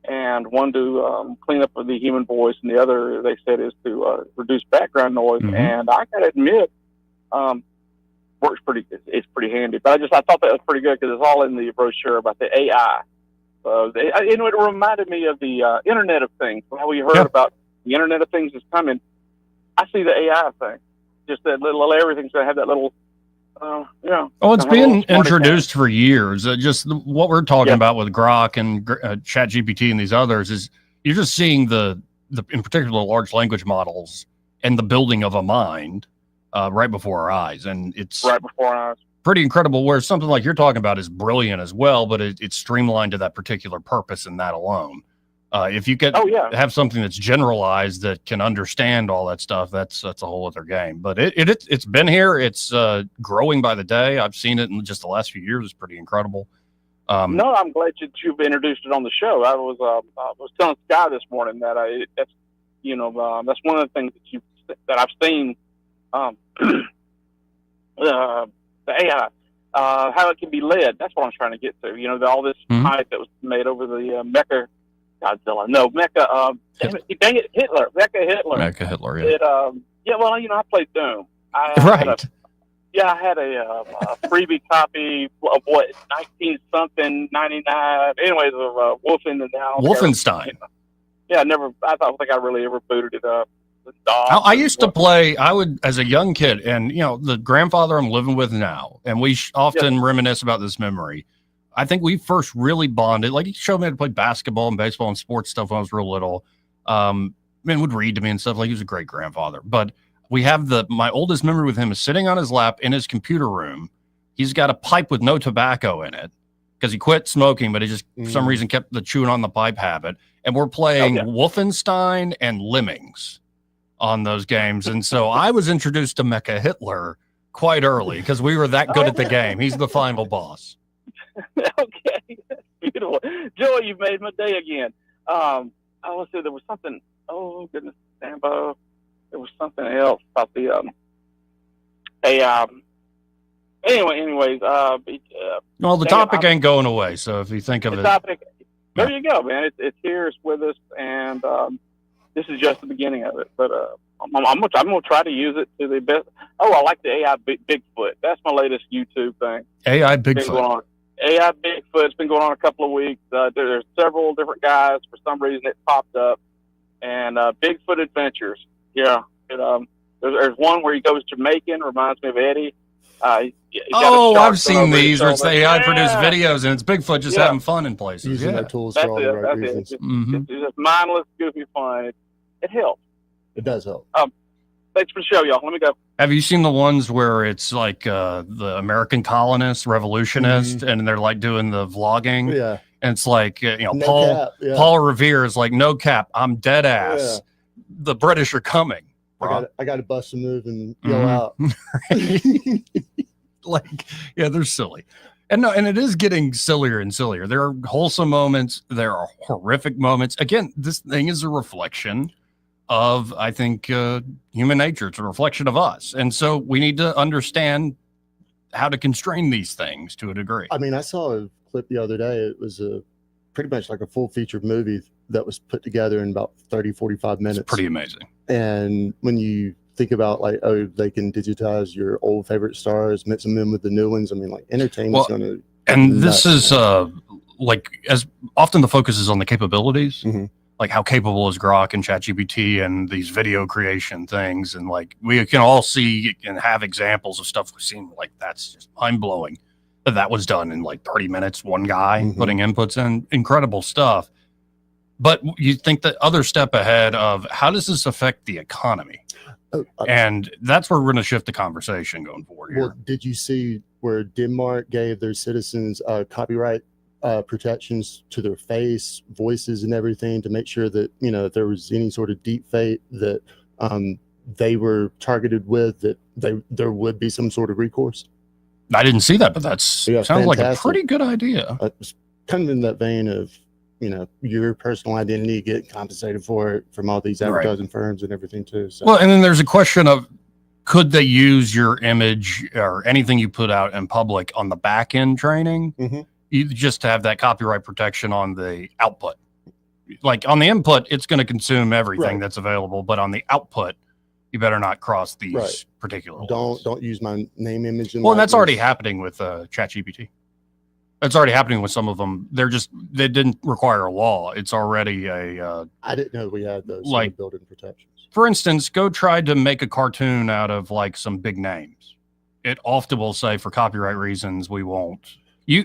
and one to clean up the human voice, and the other, they said, is to reduce background noise. Mm-hmm. And I gotta admit, works pretty. It's pretty handy. But I thought that was pretty good because it's all in the brochure about the AI. It reminded me of the Internet of Things. How we heard about the Internet of Things is coming. I see the AI thing. Just that little everything's gonna have that little. It's been introduced for years. Just what we're talking about with Grok and ChatGPT and these others is you're just seeing the in particular large language models and the building of a mind right before our eyes, and it's right before our eyes. Pretty incredible. Where something like you're talking about is brilliant as well, but it's streamlined to that particular purpose and that alone. If you could have something that's generalized that can understand all that stuff, that's a whole other game. But it's been here. It's growing by the day. I've seen it in just the last few years. It's pretty incredible. No, I'm glad you've introduced it on the show. I was telling Sky this morning that that's one of the things that I've seen. The AI, how it can be led. That's what I'm trying to get to. All this hype that was made over the Mecha. Godzilla. No, Mecha. Dang it, Hitler. Mecha Hitler. Mecha Hitler. Yeah. I played Doom. I had a freebie copy of 19-something, 99. Anyways, of Wolfenstein. Wolfenstein. Yeah, I don't think I really ever booted it up. and dogs. I used to play. I would, as a young kid, and the grandfather I'm living with now, and we often reminisce about this memory. I think we first really bonded. Like, he showed me how to play basketball and baseball and sports stuff when I was real little. Would read to me and stuff. Like, he was a great grandfather. But we have my oldest memory with him is sitting on his lap in his computer room. He's got a pipe with no tobacco in it because he quit smoking, but he just for some reason kept the chewing on the pipe habit. And we're playing Wolfenstein and Lemmings on those games. And so I was introduced to Mecha Hitler quite early because we were that good at the game. He's the final boss. Okay, beautiful. Joey, you've made my day again. Let's see, there was something. Oh goodness, Sambo. There was something else about the Anyways, well, the topic ain't going away. So if you think of it, topic, there you go, man. It's here, it's with us, and this is just the beginning of it. But I'm gonna try to use it to the best. Oh, I like the AI Bigfoot. That's my latest YouTube thing. AI Bigfoot. AI Bigfoot. It's been going on a couple of weeks. There's several different guys. For some reason, it popped up. And Bigfoot Adventures. Yeah. There's one where he goes Jamaican. Reminds me of Eddie. I've seen these where it's the AI produced videos and it's Bigfoot just having fun in places. Using their tools for all the right reasons. It's just mindless, goofy fun. It helps. It does help. Thanks for the show, y'all. Let me go. Have you seen the ones where it's like the American colonists, revolutionists, and they're like doing the vlogging? Yeah. And it's like, No cap, Paul Revere is like, no cap, I'm dead ass. Yeah. The British are coming. I got to bust a move and yell out. They're silly. And it is getting sillier and sillier. There are wholesome moments. There are horrific moments. Again, this thing is a reflection of, I think, human nature. It's a reflection of us. And so we need to understand how to constrain these things to a degree. I mean, I saw a clip the other day. It was pretty much like a full featured movie that was put together in about 30, 45 minutes. It's pretty amazing. And when you think about they can digitize your old favorite stars, mix them in with the new ones. I mean, like, entertainment's going to. And this is as often the focus is on the capabilities. Like, how capable is Grok and ChatGPT and these video creation things. And like, we can all see and have examples of stuff we've seen. Like, that's just mind blowing that was done in like 30 minutes. One guy putting inputs in, incredible stuff. But you think the other step ahead of how does this affect the economy? And that's where we're going to shift the conversation going forward here. Well, did you see where Denmark gave their citizens copyright protections to their face, voices, and everything to make sure that, if there was any sort of deep fake that they were targeted with, that there would be some sort of recourse? I didn't see that, but that sounds like a pretty good idea. It's kind of in that vein of, your personal identity get compensated for it from all these advertising firms and everything too. So. Well, and then there's a question of, could they use your image or anything you put out in public on the back end training? You just have that copyright protection on the output. Like, on the input, it's going to consume everything that's available, but on the output, you better not cross these particular lines. Don't use my name, image, and and that's already happening with ChatGPT. That's already happening with some of them. They didn't require a law. It's already a. I didn't know we had those built-in protections. For instance, go try to make a cartoon out of like some big names. It often will say, for copyright reasons, we won't.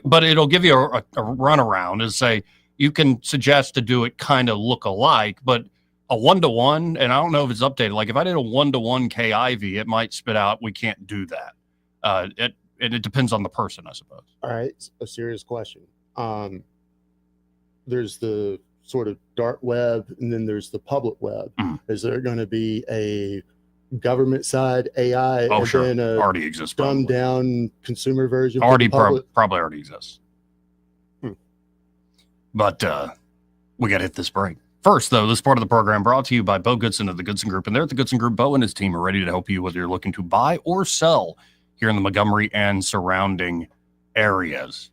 But it'll give you a runaround and say you can suggest to do it kind of look alike, but a 1-to-1, and I don't know if it's updated. Like, if I did a 1-to-1 KIV, it might spit out, we can't do that. It depends on the person, I suppose. All right, a serious question. There's the sort of dark web, and then there's the public web. Is there going to be a government side AI and then a already exists, dumbed down consumer version? Probably already exists. But we got to hit this break. First, though, this part of the program brought to you by Bo Goodson of the Goodson Group. And there at the Goodson Group, Bo and his team are ready to help you whether you're looking to buy or sell here in the Montgomery and surrounding areas.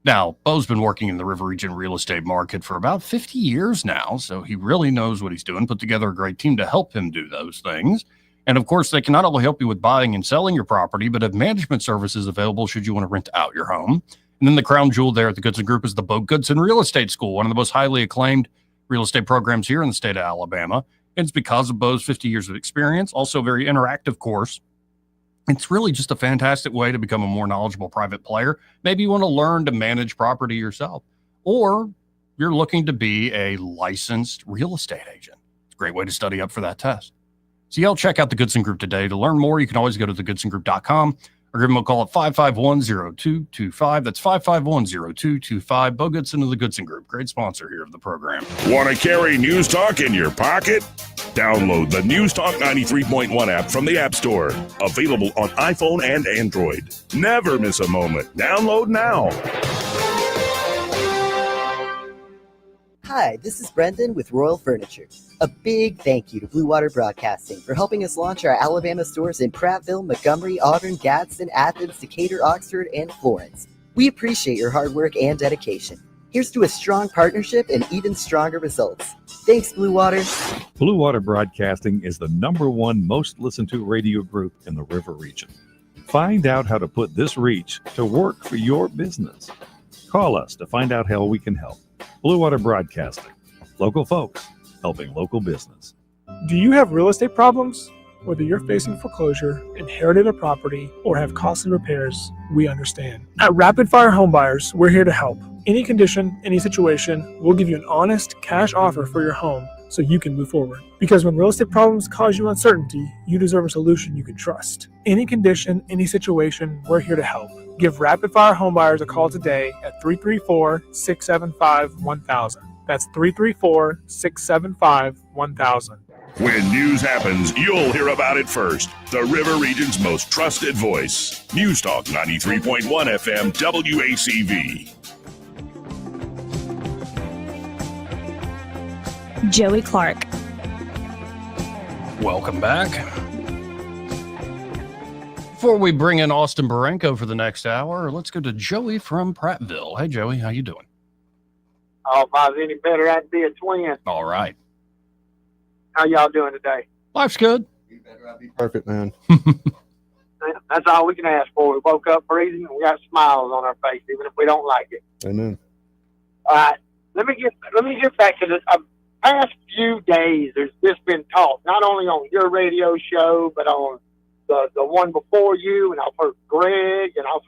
Now, Bo's been working in the River Region real estate market for about 50 years now, so he really knows what he's doing, put together a great team to help him do those things. And of course, they can not only help you with buying and selling your property, but have management services available should you want to rent out your home. And then the crown jewel there at the Goodson Group is the Bo Goodson Real Estate School, one of the most highly acclaimed real estate programs here in the state of Alabama. It's because of Bo's 50 years of experience, also a very interactive course. It's really just a fantastic way to become a more knowledgeable private player. Maybe you want to learn to manage property yourself, or you're looking to be a licensed real estate agent. It's a great way to study up for that test. So y'all check out the Goodson Group today. To learn more, you can always go to thegoodson.group.com or give them a call at 551-0225. That's 551-0225. Bo Goodson of the Goodson Group, great sponsor here of the program. Want to carry News Talk in your pocket? Download the News Talk 93.1 app from the App Store. Available on iPhone and Android. Never miss a moment. Download now. Hi, this is Brendan with Royal Furniture. A big thank you to Blue Water Broadcasting for helping us launch our Alabama stores in Prattville, Montgomery, Auburn, Gadsden, Athens, Decatur, Oxford, and Florence. We appreciate your hard work and dedication. Here's to a strong partnership and even stronger results. Thanks, Blue Water. Blue Water Broadcasting is the #1 most listened to radio group in the River region. Find out how to put this reach to work for your business. Call us to find out how we can help. Blue Water Broadcasting. Local folks helping local business. Do you have real estate problems? Whether you're facing foreclosure, inherited a property, or have costly repairs, we understand. At Rapid Fire Homebuyers, we're here to help. Any condition, any situation, we'll give you an honest cash offer for your home so you can move forward. Because when real estate problems cause you uncertainty, you deserve a solution you can trust. Any condition, any situation, we're here to help. Give Rapid Fire Homebuyers a call today at 334-675-1000. That's 334-675-1000. When news happens, you'll hear about it first. The River Region's most trusted voice. News Talk 93.1 FM WACV. Joey Clark. Welcome back. Before we bring in Austin Barenko for the next hour, let's go to Joey from Prattville. Hey, Joey, how you doing? Oh, if I was any better, I'd be a twin. All right. How y'all doing today? Life's good. Perfect, man. That's all we can ask for. We woke up breathing and we got smiles on our face, even if we don't like it. Amen. All right. Let me get back to this. Past few days, there's just been talk, not only on your radio show, but on the one before you, and I've heard Greg, and I've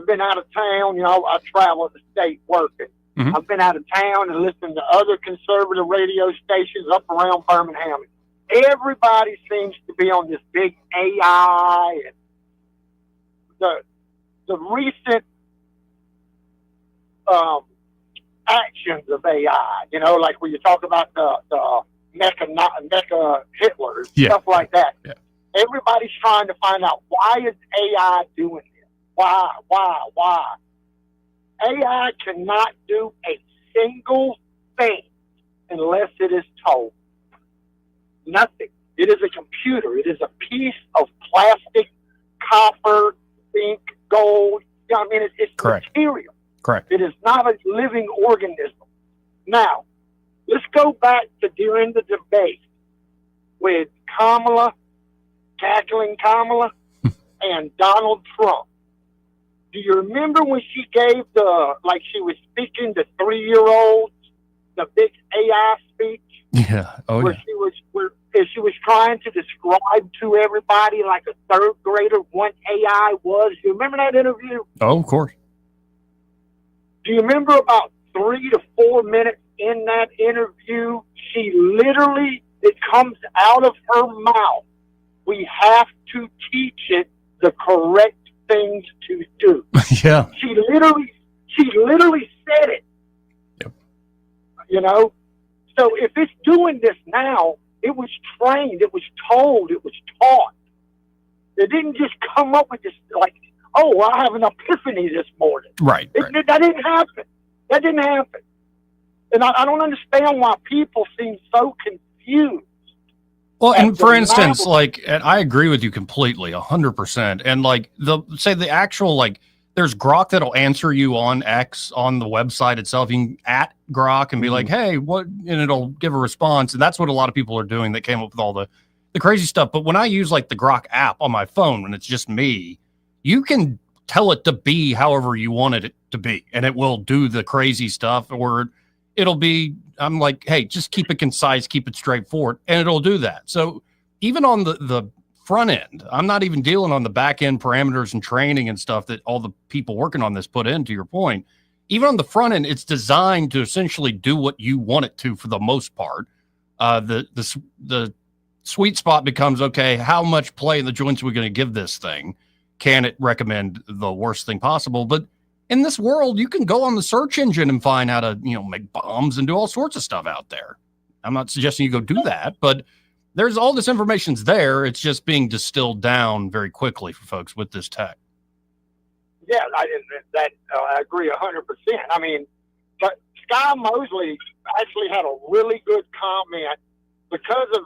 been out of town. You know, I travel the state working. Mm-hmm. I've been out of town and listened to other conservative radio stations up around Birmingham. Everybody seems to be on this big AI and the recent actions of AI. You know, like when you talk about the mecha Hitlers, stuff like that. Yeah. Everybody's trying to find out, why is AI doing this? Why? AI cannot do a single thing unless it is told. Nothing. It is a computer. It is a piece of plastic, copper, zinc, gold. I mean, it's Correct. material. Correct. It is not a living organism. Now, let's go back to during the debate with cackling Kamala, and Donald Trump. Do you remember when she gave she was speaking to 3-year-olds, the big AI speech? Yeah. Oh, where yeah. she was trying to describe to everybody like a third grader what AI was. You remember that interview? Oh, of course. Do you remember about 3 to 4 minutes in that interview, she literally, it comes out of her mouth, we have to teach it the correct things to do. Yeah. She literally said it. Yep. You know? So if it's doing this now, it was trained, it was told, it was taught. It didn't just come up with this like, oh, I have an epiphany this morning. Right. That didn't happen. That didn't happen. And I don't understand why people seem so confused. Well, and for instance, and I agree with you completely, 100%. And the actual, there's Grok that'll answer you on X on the website itself. You can at Grok and be like, hey, what, and it'll give a response. And that's what a lot of people are doing that came up with all the crazy stuff. But when I use the Grok app on my phone, when it's just me, you can tell it to be however you wanted it to be. And it will do the crazy stuff, or it'll be I'm like, hey, just keep it concise, keep it straightforward, and it'll do that. So even on the front end, I'm not even dealing on the back end parameters and training and stuff that all the people working on this put in, to your point. Even on the front end, it's designed to essentially do what you want it to for the most part. The sweet spot becomes, okay, how much play in the joints are we going to give this thing? Can it recommend the worst thing possible? But in this world, you can go on the search engine and find how to, make bombs and do all sorts of stuff out there. I'm not suggesting you go do that, but there's all this information's there. It's just being distilled down very quickly for folks with this tech. Yeah, I agree 100%. I mean, but Sky Mosley actually had a really good comment because of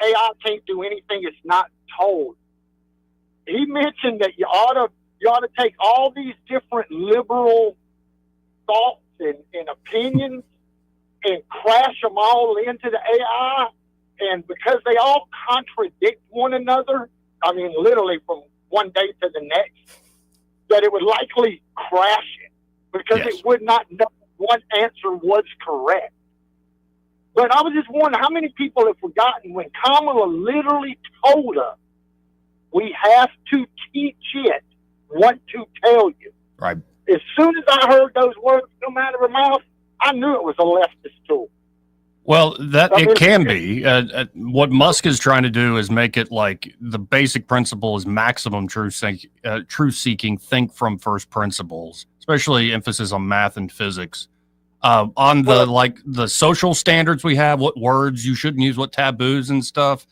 AI can't do anything it's not told. He mentioned that you ought to take all these different liberal thoughts and opinions and crash them all into the AI, and because they all contradict one another, I mean, literally from one day to the next, that it would likely crash it because it would not know what answer was correct. But I was just wondering how many people have forgotten when Kamala literally told us we have to teach it what to tell you. Right. As soon as I heard those words come out of her mouth, I knew it was a leftist tool. Well, it can be. What Musk is trying to do is make it like the basic principle is maximum truth seeking, think from first principles, especially emphasis on math and physics. On the social standards we have, what words you shouldn't use, what taboos and stuff.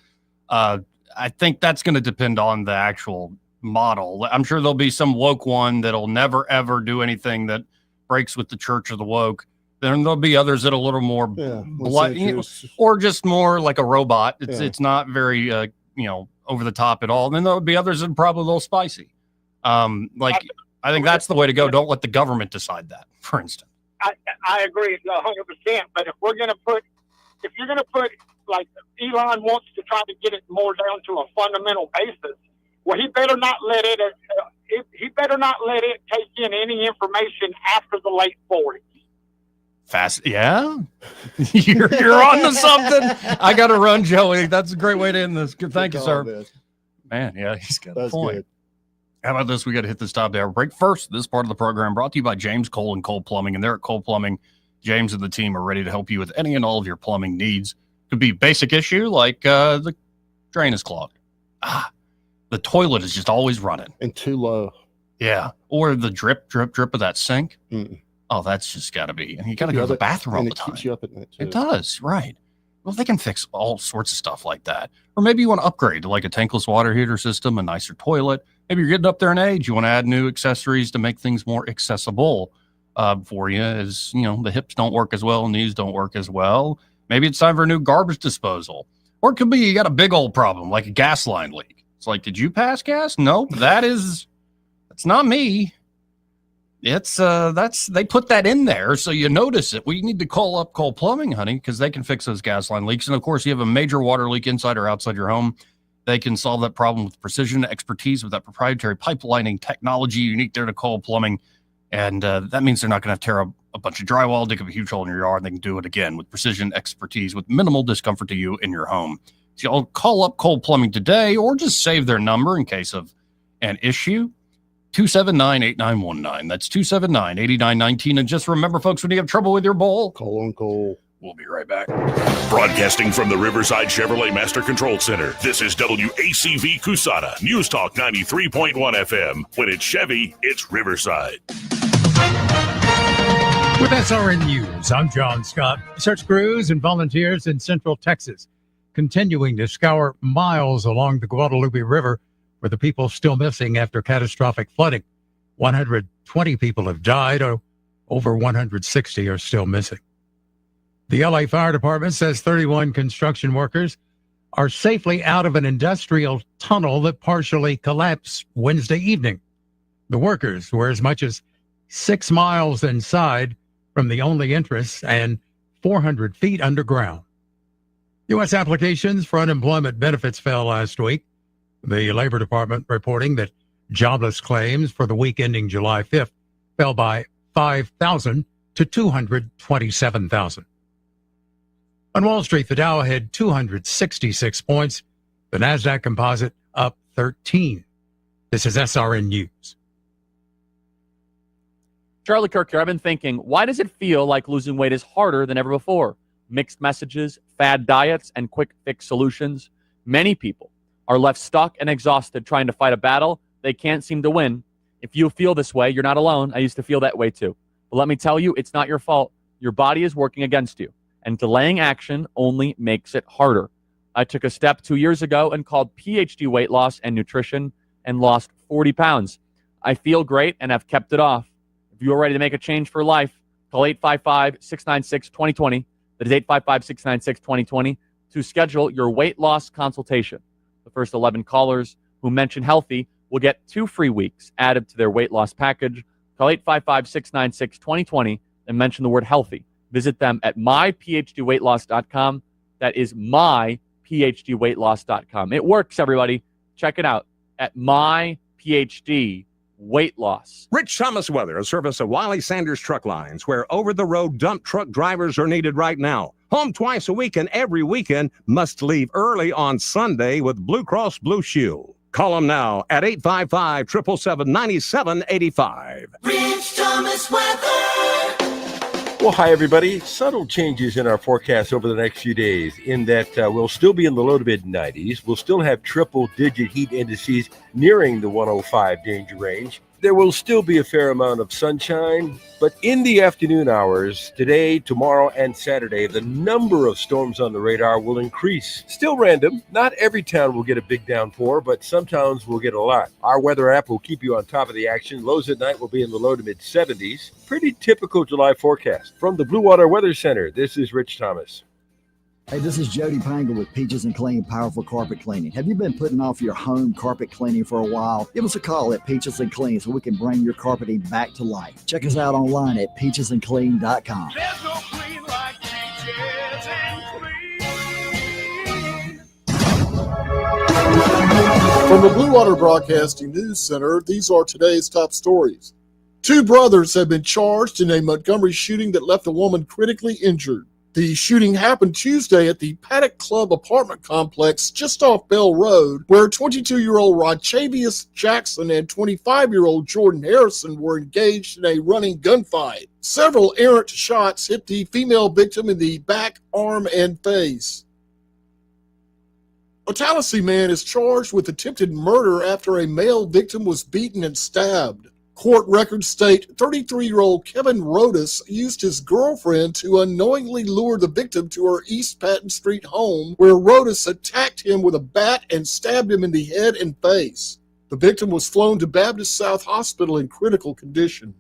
I think that's going to depend on the actual model. I'm sure there'll be some woke one that'll never, ever do anything that breaks with the church of the woke. Then there'll be others that are a little more or just more like a robot. It's not very, over the top at all. And then there'll be others that are probably a little spicy. I think that's the way to go. Don't let the government decide that, for instance. I agree 100%. But if you're going to put like Elon wants to try to get it more down to a fundamental basis, well, he better not let it take in any information after the late 40s. Fast, yeah. You're on to something. I got to run, Joey. That's a great way to end this. Thank you, sir. Man, yeah, he's got a point. Good. How about this? We got to hit the stop there. Break first. This part of the program brought to you by James Cole and Cole Plumbing, and they're at Cole Plumbing. James and the team are ready to help you with any and all of your plumbing needs. Could be a basic issue like the drain is clogged. The toilet is just always running and too low. Yeah, or the drip of that sink. Oh, that's just got to be. And you got to go to the bathroom all the time. It keeps you up at night, too. It does, right. Well, they can fix all sorts of stuff like that. Or maybe you want to upgrade to like a tankless water heater system, a nicer toilet. Maybe you're getting up there in age. You want to add new accessories to make things more accessible for you as, the hips don't work as well, knees don't work as well. Maybe it's time for a new garbage disposal. Or it could be you got a big old problem like a gas line leak. It's like, did you pass gas? Nope, that's not me. It's they put that in there so you notice it. We need to call up Cole Plumbing, honey, because they can fix those gas line leaks. And of course, you have a major water leak inside or outside your home. They can solve that problem with precision, expertise, with that proprietary pipelining technology unique there to Cole Plumbing. And that means they're not going to tear up a bunch of drywall, dig up a huge hole in your yard. They can do it again with precision, expertise, with minimal discomfort to you in your home. So y'all call up Cole Plumbing today or just save their number in case of an issue. 279-8919. That's 279-8919. And just remember, folks, when you have trouble with your bowl, call on Cole. We'll be right back. Broadcasting from the Riverside Chevrolet Master Control Center, this is WACV Cusana, News Talk 93.1 FM. When it's Chevy, it's Riverside. With SRN News, I'm John Scott. Search crews and volunteers in Central Texas continuing to scour miles along the Guadalupe River for the people still missing after catastrophic flooding. 120 people have died, or over 160 are still missing. The LA Fire Department says 31 construction workers are safely out of an industrial tunnel that partially collapsed Wednesday evening. The workers were as much as 6 miles inside from the only entrance and 400 feet underground. U.S. applications for unemployment benefits fell last week. The Labor Department reporting that jobless claims for the week ending July 5th fell by 5,000 to 227,000. On Wall Street, the Dow had 266 points. The NASDAQ Composite up 13. This is SRN News. Charlie Kirk here. I've been thinking, why does it feel like losing weight is harder than ever before? Mixed messages, fad diets, and quick fix solutions. Many people are left stuck and exhausted trying to fight a battle they can't seem to win. If you feel this way, you're not alone. I used to feel that way too. But let me tell you, it's not your fault. Your body is working against you, and delaying action only makes it harder. I took a step 2 years ago and called PhD Weight Loss and Nutrition and lost 40 pounds. I feel great and have kept it off. If you are ready to make a change for life, call 855-696-2020. That is 855-696-2020 to schedule your weight loss consultation. The first 11 callers who mention healthy will get 2 free weeks added to their weight loss package. Call 855-696-2020 and mention the word healthy. Visit them at myphdweightloss.com. That is myphdweightloss.com. It works, everybody. Check it out at myphdweightloss. Rich Thomas weather, a service of Wiley Sanders Truck Lines, where over-the-road dump truck drivers are needed right now. Home twice a week and every weekend, must leave early on Sunday with Blue Cross Blue Shield. Call them now at 855-777-9785. Rich Thomas weather. Well, hi, everybody. Subtle changes in our forecast over the next few days in that we'll still be in the low to mid-90s. We'll still have triple-digit heat indices nearing the 105 danger range. There will still be a fair amount of sunshine, but in the afternoon hours, today, tomorrow, and Saturday, the number of storms on the radar will increase. Still random. Not every town will get a big downpour, but some towns will get a lot. Our weather app will keep you on top of the action. Lows at night will be in the low to mid-70s. Pretty typical July forecast. From the Blue Water Weather Center, this is Rich Thomas. Hey, this is Jody Pangle with Peaches and Clean Powerful Carpet Cleaning. Have you been putting off your home carpet cleaning for a while? Give us a call at Peaches and Clean so we can bring your carpeting back to life. Check us out online at peachesandclean.com. There's no clean like Peaches and Clean. From the Blue Water Broadcasting News Center, these are today's top stories. 2 brothers have been charged in a Montgomery shooting that left a woman critically injured. The shooting happened Tuesday at the Paddock Club apartment complex just off Bell Road, where 22-year-old Rodchavius Jackson and 25-year-old Jordan Harrison were engaged in a running gunfight. Several errant shots hit the female victim in the back, arm, and face. A Tallahassee man is charged with attempted murder after a male victim was beaten and stabbed. Court records state 33-year-old Kevin Rodas used his girlfriend to unknowingly lure the victim to her East Patton Street home, where Rodas attacked him with a bat and stabbed him in the head and face. The victim was flown to Baptist South Hospital in critical condition.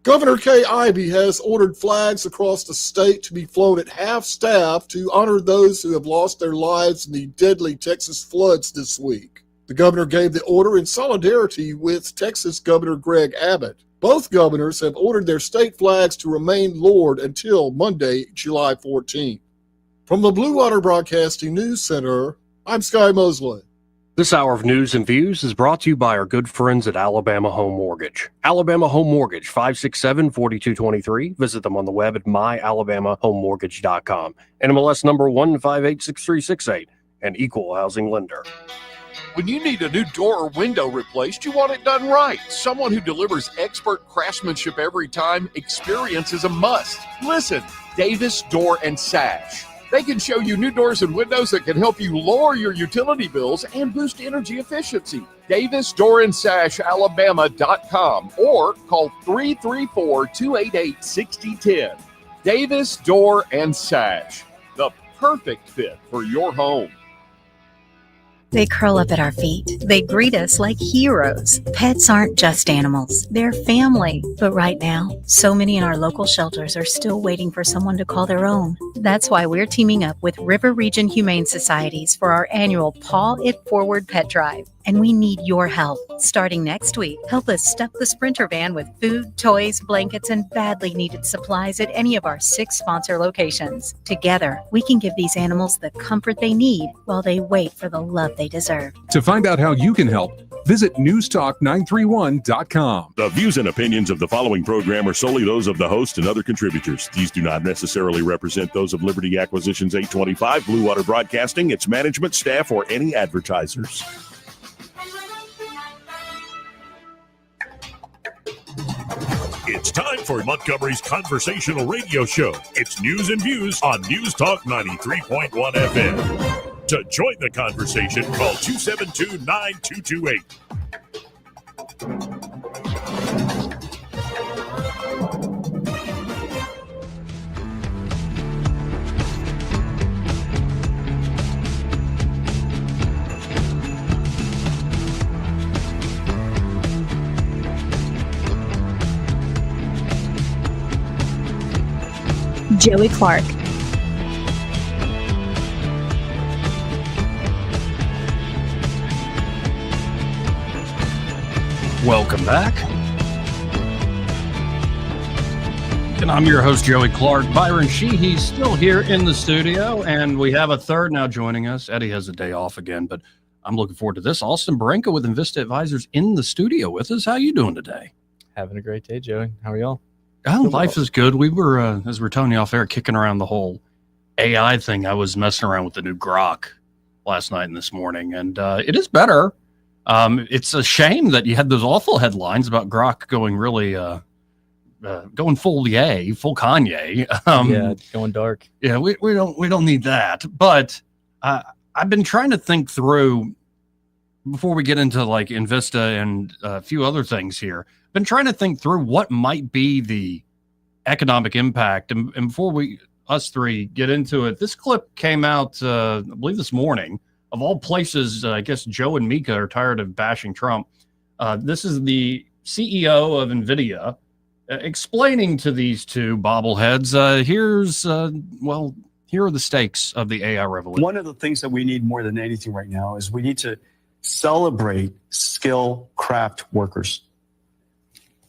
Governor Kay Ivey has ordered flags across the state to be flown at half-staff to honor those who have lost their lives in the deadly Texas floods this week. The governor gave the order in solidarity with Texas Governor Greg Abbott. Both governors have ordered their state flags to remain lowered until Monday, July 14th. From the Blue Water Broadcasting News Center, I'm Sky Mosley. This hour of news and views is brought to you by our good friends at Alabama Home Mortgage. Alabama Home Mortgage, 567-4223. Visit them on the web at myalabamahomemortgage.com. NMLS number 1586368, an equal housing lender. When you need a new door or window replaced, you want it done right. Someone who delivers expert craftsmanship every time. Experience is a must. Listen, Davis Door and Sash. They can show you new doors and windows that can help you lower your utility bills and boost energy efficiency. Davis Door and Sash, Alabama.com or call 334-288-6010. Davis Door and Sash, the perfect fit for your home. They curl up at our feet. They greet us like heroes. Pets aren't just animals. They're family. But right now, so many in our local shelters are still waiting for someone to call their own. That's why we're teaming up with River Region Humane Societies for our annual Paw It Forward Pet Drive. And we need your help. Starting next week, help us stuff the Sprinter van with food, toys, blankets, and badly needed supplies at any of our 6 sponsor locations. Together, we can give these animals the comfort they need while they wait for the love they deserve. To find out how you can help, Visit newstalk931.com. The views and opinions of the following program are solely those of the host and other contributors. These do not necessarily represent those of Liberty Acquisitions 825, Blue Water Broadcasting, its management, staff, or any advertisers. It's time for Montgomery's conversational radio show. It's news and views on News Talk 93.1 FM. To join the conversation, call 272-9228. Joey Clark. Welcome back. And I'm your host, Joey Clark. Byron Sheehy's still here in the studio, and we have a third now joining us. Eddie has a day off again, but I'm looking forward to this. Austin Branco with Invista Advisors in the studio with us. How you doing today? Having a great day, Joey. How are y'all? Life is good. We were, as we're telling you off air, kicking around the whole AI thing. I was messing around with the new Grok last night and this morning, and it is better. It's a shame that you had those awful headlines about Grok going really, going full Kanye. Yeah, going dark. Yeah, we don't need that. But I've been trying to think through before we get into like Invista and a few other things here. Been trying to think through what might be the economic impact, and before us three get into it, this clip came out, I believe this morning. Of all places, I guess Joe and Mika are tired of bashing Trump. This is the CEO of NVIDIA explaining to these two bobbleheads, here are the stakes of the AI revolution. One of the things that we need more than anything right now is we need to celebrate skill craft workers.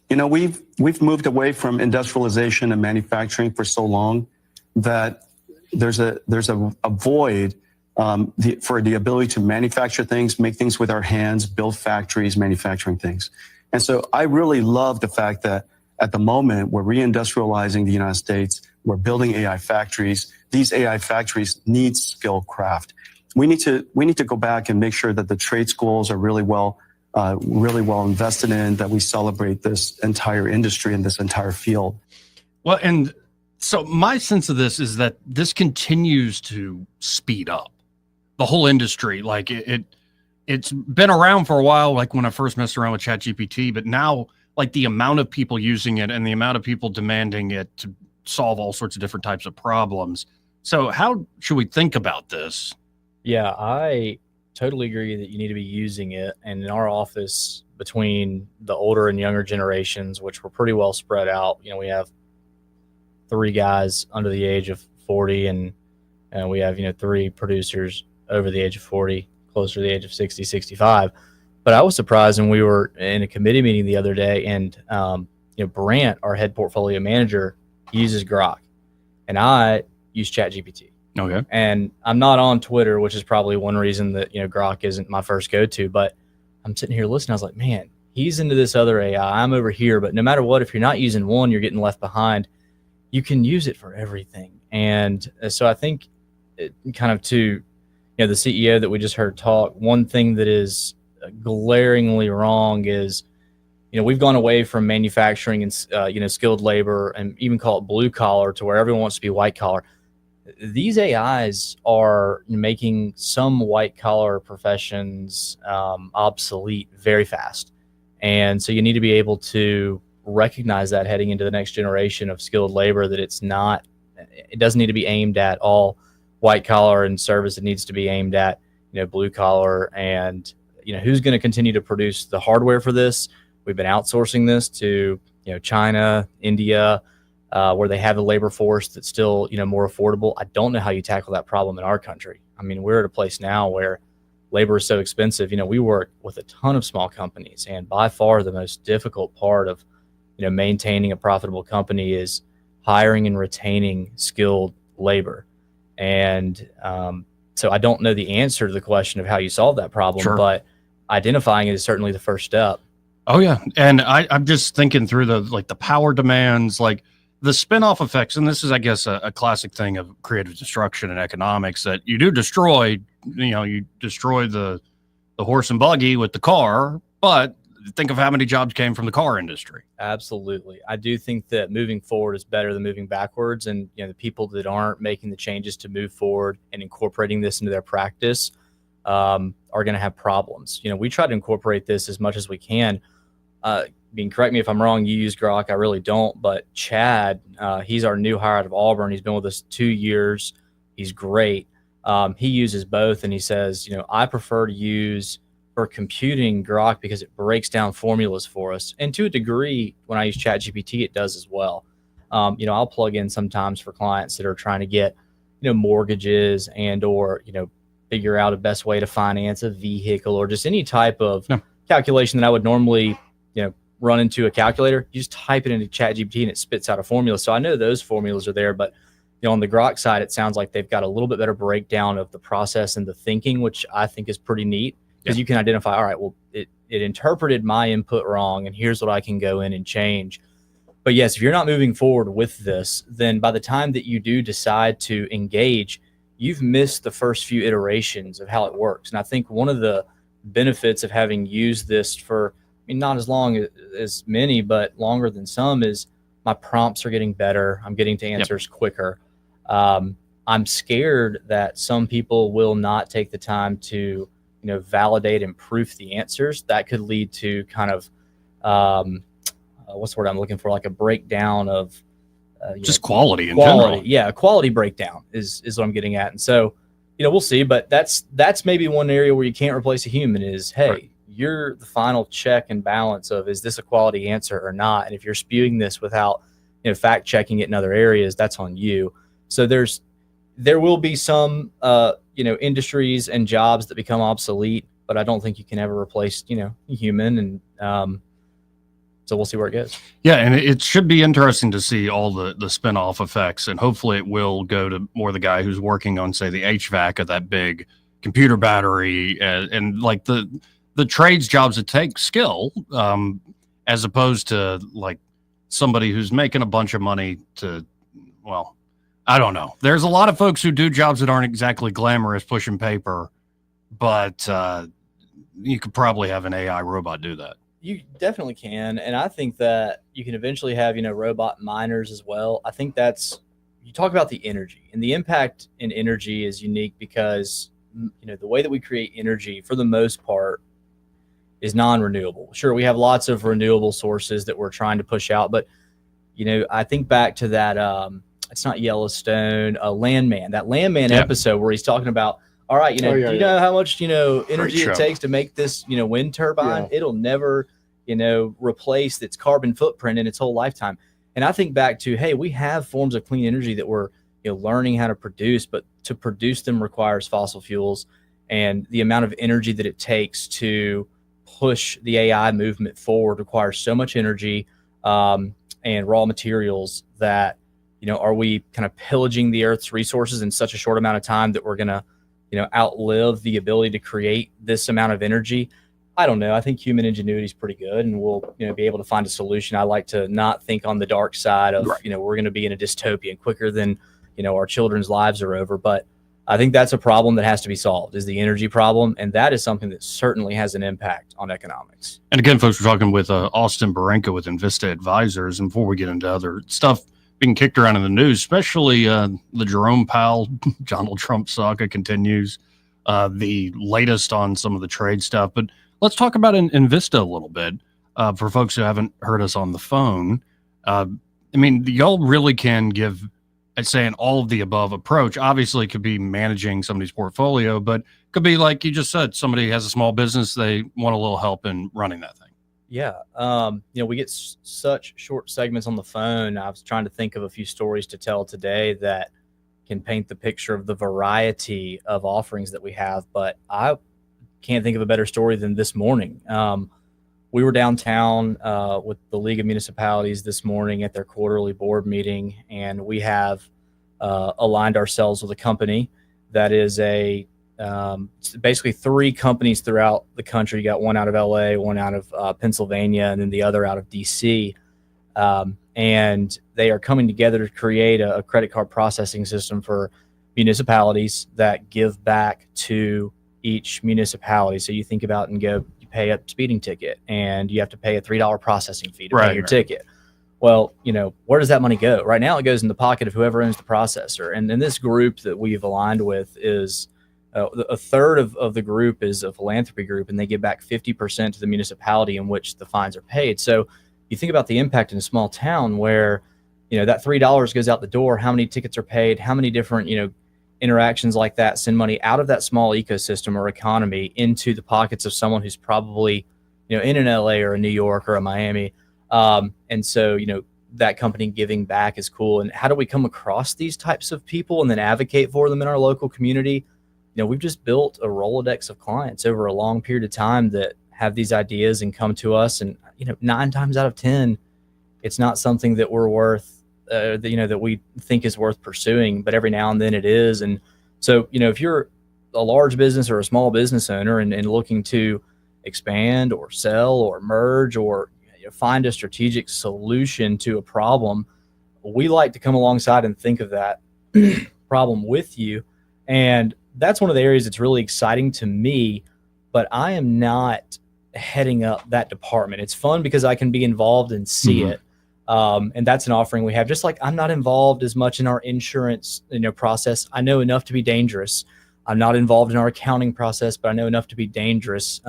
You know, we've moved away from industrialization and manufacturing for so long that there's a void for the ability to manufacture things, make things with our hands, build factories, manufacturing things. And so I really love the fact that at the moment we're reindustrializing the United States, we're building AI factories. These AI factories need skilled craft. We need to go back and make sure that the trade schools are really well invested in, that we celebrate this entire industry and this entire field. Well, and so my sense of this is that this continues to speed up the whole industry. Like it's been around for a while, like when I first messed around with ChatGPT, but now like the amount of people using it and the amount of people demanding it to solve all sorts of different types of problems. So how should we think about this? Yeah, I totally agree that you need to be using it. And in our office, between the older and younger generations, which were pretty well spread out, you know, we have 3 guys under the age of 40, and we have, 3 producers over the age of 40, closer to the age of 60, 65. But I was surprised when we were in a committee meeting the other day, and Brant, our head portfolio manager, uses Grok, and I use ChatGPT. Okay. And I'm not on Twitter, which is probably one reason that, Grok isn't my first go-to, but I'm sitting here listening. I was like, man, he's into this other AI. I'm over here. But no matter what, if you're not using one, you're getting left behind. You can use it for everything. And so I think kind of to, the CEO that we just heard talk, one thing that is glaringly wrong is, we've gone away from manufacturing and, skilled labor, and even call it blue collar, to where everyone wants to be white collar. These AIs are making some white collar professions obsolete very fast. And so you need to be able to recognize that heading into the next generation of skilled labor, that it doesn't need to be aimed at all white collar and service. It needs to be aimed at, blue collar, and, who's going to continue to produce the hardware for this. We've been outsourcing this to, China, India, where they have a labor force that's still, more affordable. I don't know how you tackle that problem in our country. I mean, we're at a place now where labor is so expensive. We work with a ton of small companies, and by far the most difficult part of, maintaining a profitable company is hiring and retaining skilled labor. And so I don't know the answer to the question of how you solve that problem, Sure. But identifying it is certainly the first step. Oh yeah, and I'm just thinking through the power demands, like the spin-off effects, and this is, I guess, a classic thing of creative destruction in economics, that you do destroy. You destroy the horse and buggy with the car, but think of how many jobs came from the car industry. Absolutely. I do think that moving forward is better than moving backwards. And, the people that aren't making the changes to move forward and incorporating this into their practice are going to have problems. We try to incorporate this as much as we can. Correct me if I'm wrong, you use Grok. I really don't. But Chad, he's our new hire out of Auburn. He's been with us 2 years. He's great. He uses both. And he says, I prefer to use for computing Grok because it breaks down formulas for us. And to a degree, when I use ChatGPT, it does as well. I'll plug in sometimes for clients that are trying to get, mortgages or figure out a best way to finance a vehicle or just any type of calculation that I would normally, run into a calculator. You just type it into ChatGPT and it spits out a formula. So I know those formulas are there, but on the Grok side, it sounds like they've got a little bit better breakdown of the process and the thinking, which I think is pretty neat. Because you can identify, all right, well, it interpreted my input wrong, and here's what I can go in and change. But yes, if you're not moving forward with this, then by the time that you do decide to engage, you've missed the first few iterations of how it works. And I think one of the benefits of having used this for, not as long as many, but longer than some, is my prompts are getting better. I'm getting to answers quicker. I'm scared that some people will not take the time to validate and proof the answers. That could lead to kind of what's the word I'm looking for, like a breakdown of just quality in general. Yeah, quality breakdown is what I'm getting at. And so, we'll see. But that's maybe one area where you can't replace a human is, hey, right, you're the final check and balance of, is this a quality answer or not? And if you're spewing this without fact checking it in other areas, that's on you. So there will be some industries and jobs that become obsolete, but I don't think you can ever replace a human. And so we'll see where it goes. Yeah, and it should be interesting to see all the spin-off effects, and hopefully it will go to more the guy who's working on, say, the HVAC of that big computer battery, and like the trades jobs that take skill, as opposed to like somebody who's making a bunch of money to, well, I don't know. There's a lot of folks who do jobs that aren't exactly glamorous, pushing paper, but you could probably have an AI robot do that. You definitely can. And I think that you can eventually have, robot miners as well. I think you talk about the energy, and the impact in energy is unique because, the way that we create energy for the most part is non-renewable. Sure, we have lots of renewable sources that we're trying to push out, but, I think back to that, it's not Yellowstone, Landman, that Landman episode where he's talking about, all right, do you know how much, energy it takes to make this, wind turbine? Yeah. It'll never, replace its carbon footprint in its whole lifetime. And I think back to, hey, we have forms of clean energy that we're, learning how to produce, but to produce them requires fossil fuels, and the amount of energy that it takes to push the AI movement forward requires so much energy and raw materials that, are we kind of pillaging the Earth's resources in such a short amount of time that we're going to, outlive the ability to create this amount of energy? I don't know. I think human ingenuity is pretty good, and we'll, be able to find a solution. I like to not think on the dark side of, right, we're going to be in a dystopia quicker than, our children's lives are over. But I think that's a problem that has to be solved, is the energy problem. And that is something that certainly has an impact on economics. And again, folks, we're talking with Austin Barenka with Invista Advisors. And before we get into other stuff being kicked around in the news, especially the Jerome Powell, Donald Trump saga continues, the latest on some of the trade stuff. But let's talk about Invista a little bit for folks who haven't heard us on the phone. Y'all really can give, I'd say, an all of the above approach. Obviously, it could be managing somebody's portfolio, but it could be like you just said, somebody has a small business, they want a little help in running that thing. Yeah. We get such short segments on the phone. I was trying to think of a few stories to tell today that can paint the picture of the variety of offerings that we have, but I can't think of a better story than this morning. We were downtown with the League of Municipalities this morning at their quarterly board meeting, and we have aligned ourselves with a company that is a It's basically 3 companies throughout the country. You got one out of LA, one out of Pennsylvania, and then the other out of DC. And they are coming together to create a credit card processing system for municipalities that give back to each municipality. So you think about and go, you pay a speeding ticket and you have to pay a $3 processing fee to pay your ticket. Well, where does that money go? Right now it goes in the pocket of whoever owns the processor. And this group that we've aligned with is a third of the group is a philanthropy group, and they give back 50% to the municipality in which the fines are paid. So you think about the impact in a small town where, that $3 goes out the door, how many tickets are paid, how many different, interactions like that send money out of that small ecosystem or economy into the pockets of someone who's probably, in an LA or a New York or a Miami. And so, that company giving back is cool. And how do we come across these types of people and then advocate for them in our local community? We've just built a Rolodex of clients over a long period of time that have these ideas and come to us. And, 9 times out of 10, it's not something that we're worth, that we think is worth pursuing, but every now and then it is. And so, if you're a large business or a small business owner and looking to expand or sell or merge or find a strategic solution to a problem, we like to come alongside and think of that problem with you. And that's one of the areas that's really exciting to me, but I am not heading up that department. It's fun because I can be involved and see it. And that's an offering we have. Just like I'm not involved as much in our insurance, process. I know enough to be dangerous. I'm not involved in our accounting process, but I know enough to be dangerous.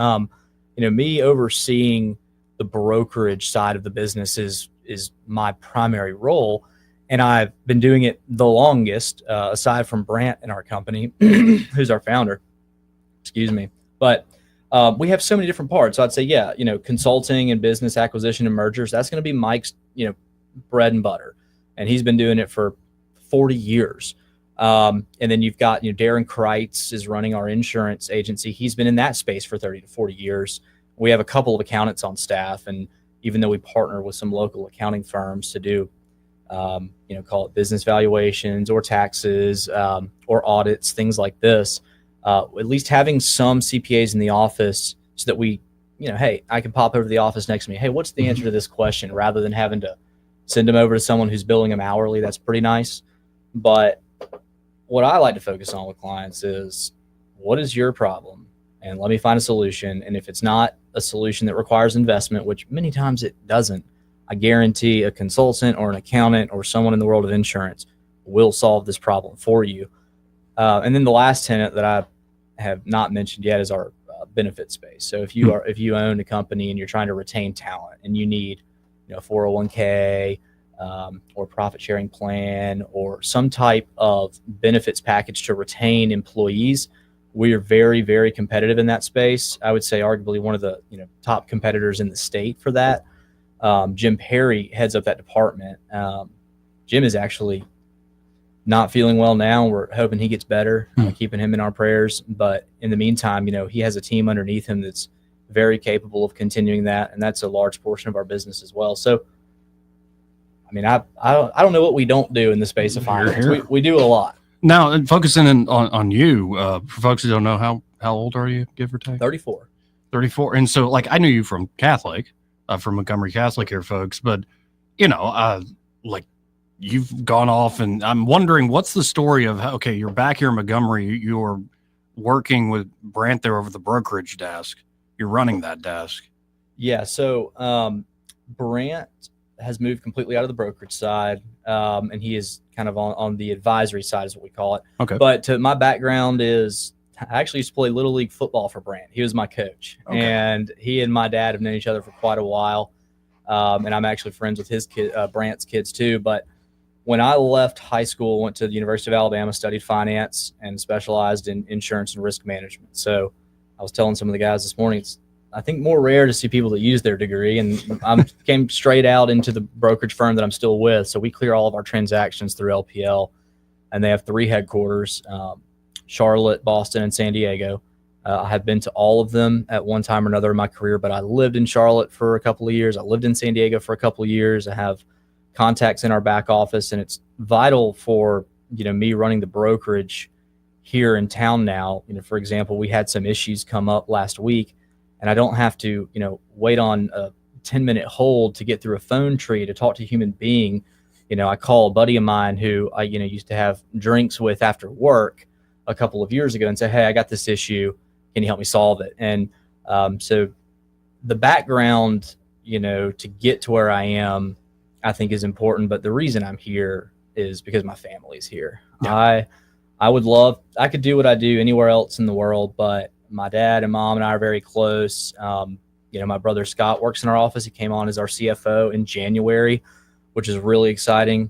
Me overseeing the brokerage side of the business is my primary role. And I've been doing it the longest, aside from Brant in our company, who's our founder. Excuse me. But we have so many different parts. So I'd say, consulting and business acquisition and mergers, that's going to be Mike's, bread and butter. And he's been doing it for 40 years. And then you've got, Darren Kreitz is running our insurance agency. He's been in that space for 30 to 40 years. We have a couple of accountants on staff. And even though we partner with some local accounting firms to do, call it business valuations or taxes, or audits, things like this, at least having some CPAs in the office so that we, hey, I can pop over to the office next to me. Hey, what's the answer to this question? Rather than having to send them over to someone who's billing them hourly. That's pretty nice. But what I like to focus on with clients is, what is your problem? And let me find a solution. And if it's not a solution that requires investment, which many times it doesn't, I guarantee a consultant or an accountant or someone in the world of insurance will solve this problem for you. And then the last tenet that I have not mentioned yet is our benefit space. So if you own a company and you're trying to retain talent and you need, 401k or profit sharing plan or some type of benefits package to retain employees, we are very, very competitive in that space. I would say arguably one of the top competitors in the state for that. Jim Perry heads up that department. Jim is actually not feeling well now. We're hoping he gets better, keeping him in our prayers. But in the meantime, he has a team underneath him that's very capable of continuing that. And that's a large portion of our business as well. So, I mean, I don't know what we don't do in the space of finance. We do a lot. Now, and focusing on you, for folks who don't know, how old are you, give or take? 34. 34. And so, I knew you from Catholic, from Montgomery Catholic here, folks. But, you've gone off, and I'm wondering, what's the story of how, okay, you're back here in Montgomery, you're working with Brant there over the brokerage desk. You're running that desk. Yeah. So Brant has moved completely out of the brokerage side, and he is kind of on the advisory side is what we call it. Okay. But my background is, I actually used to play Little League football for Brant. He was my coach. Okay. And he and my dad have known each other for quite a while. And I'm actually friends with his kid, Brant's kids too. But when I left high school, went to the University of Alabama, studied finance, and specialized in insurance and risk management. So I was telling some of the guys this morning, it's, I think, more rare to see people that use their degree. And I came straight out into the brokerage firm that I'm still with. So we clear all of our transactions through LPL. And they have 3 headquarters, Charlotte, Boston, and San Diego. I have been to all of them at one time or another in my career, but I lived in Charlotte for a couple of years. I lived in San Diego for a couple of years. I have contacts in our back office, and it's vital for me running the brokerage here in town now. For example, we had some issues come up last week, and I don't have to, wait on a 10-minute hold to get through a phone tree to talk to a human being. I call a buddy of mine who I, used to have drinks with after work a couple of years ago and say, hey, I got this issue. Can you help me solve it? And so the background, to get to where I am, I think is important. But the reason I'm here is because my family's here. Yeah. I could do what I do anywhere else in the world, but my dad and mom and I are very close. My brother Scott works in our office. He came on as our CFO in January, which is really exciting.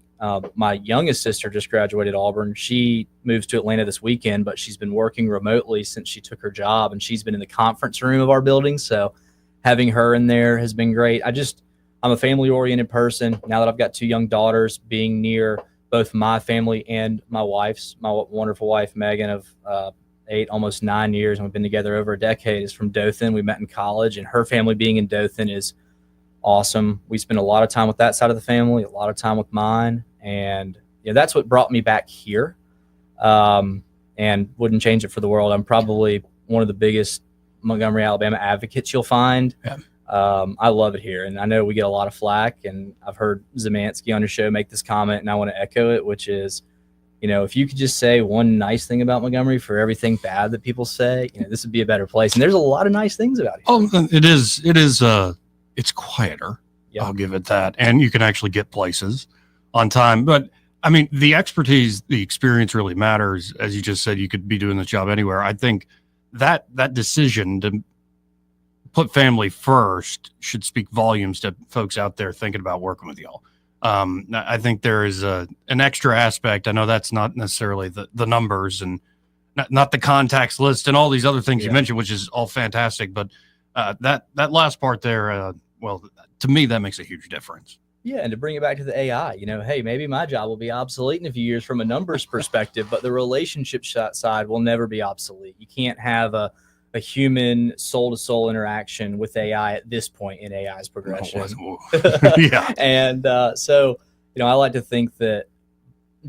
My youngest sister just graduated Auburn. She moves to Atlanta this weekend, but she's been working remotely since she took her job, and she's been in the conference room of our building. So having her in there has been great. I'm a family-oriented person. Now that I've got 2 young daughters, being near both my family and my wife's, my wonderful wife, Megan, of 8, almost 9 years, and we've been together over a decade, is from Dothan. We met in college, and her family being in Dothan is awesome. We spend a lot of time with that side of the family, a lot of time with mine, and that's what brought me back here, and wouldn't change it for the world. I'm probably one of the biggest Montgomery, Alabama advocates you'll find. Yeah. I love it here, and I know we get a lot of flack, and I've heard Zemansky on your show make this comment, and I want to echo it, which is, if you could just say one nice thing about Montgomery for everything bad that people say, this would be a better place. And there's a lot of nice things about it. Oh, it is. It's quieter. Yep. I'll give it that. And you can actually get places on time. But I mean, the expertise, the experience really matters. As you just said, you could be doing this job anywhere. I think that decision to put family first should speak volumes to folks out there thinking about working with y'all. I think there is an extra aspect. I know that's not necessarily the numbers and not the contacts list and all these other things you mentioned, which is all fantastic. But that last part there, well, to me, that makes a huge difference. Yeah, and to bring it back to the AI, hey, maybe my job will be obsolete in a few years from a numbers perspective, but the relationship side will never be obsolete. You can't have a human soul-to-soul interaction with AI at this point in AI's progression. Yeah. And so, I like to think that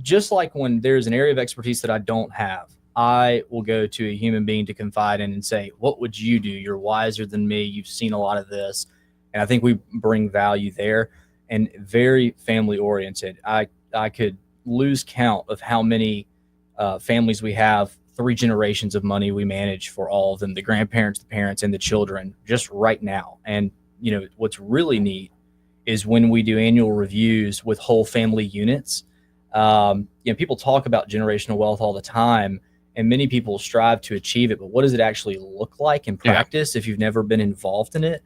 just like when there's an area of expertise that I don't have, I will go to a human being to confide in and say, what would you do? You're wiser than me. You've seen a lot of this. And I think we bring value there, and very family-oriented. I could lose count of how many families we have, 3 generations of money we manage for all of them, the grandparents, the parents, and the children, just right now. And, what's really neat is when we do annual reviews with whole family units, people talk about generational wealth all the time, and many people strive to achieve it. But what does it actually look like in practice if you've never been involved in it?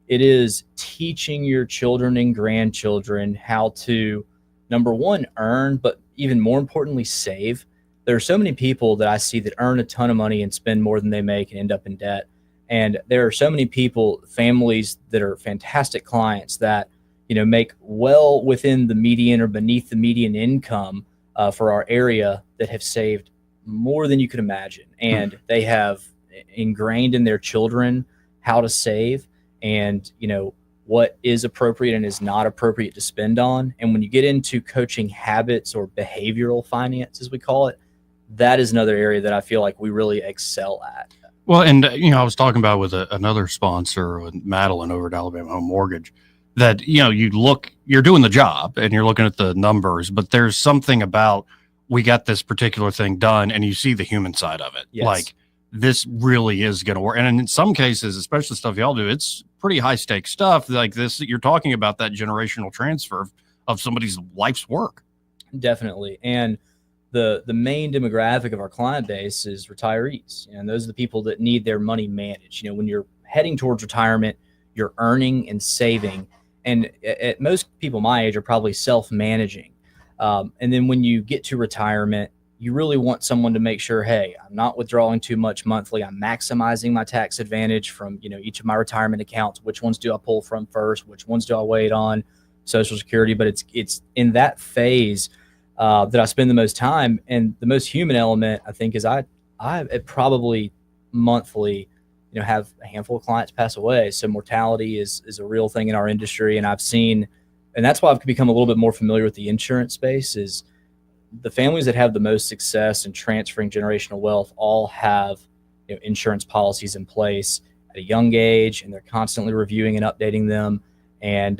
It is teaching your children and grandchildren how to, number one, earn, but even more importantly, save. There are so many people that I see that earn a ton of money and spend more than they make and end up in debt. And there are so many people, families that are fantastic clients that, make well within the median or beneath the median income for our area, that have saved more than you could imagine. And they have ingrained in their children how to save and, what is appropriate and is not appropriate to spend on. And when you get into coaching habits or behavioral finance, as we call it, that is another area that I feel like we really excel at. Well, and, I was talking about with another sponsor, Madeline over at Alabama Home Mortgage, that, you're doing the job and you're looking at the numbers, but there's something about, we got this particular thing done, and you see the human side of it. Yes. Like, this really is going to work. And in some cases, especially stuff y'all do, it's pretty high stakes stuff like this. You're talking about that generational transfer of somebody's life's work. Definitely. And the main demographic of our client base is retirees. And those are the people that need their money managed. When you're heading towards retirement, you're earning and saving. And at most people my age are probably self-managing. And then when you get to retirement, you really want someone to make sure, hey, I'm not withdrawing too much monthly. I'm maximizing my tax advantage from, each of my retirement accounts. Which ones do I pull from first? Which ones do I wait on? Social Security. But it's in that phase that I spend the most time. And the most human element, I think, is I probably monthly, have a handful of clients pass away. So mortality is a real thing in our industry. And I've seen, and that's why I've become a little bit more familiar with the insurance space, is the families that have the most success in transferring generational wealth all have insurance policies in place at a young age, and they're constantly reviewing and updating them. And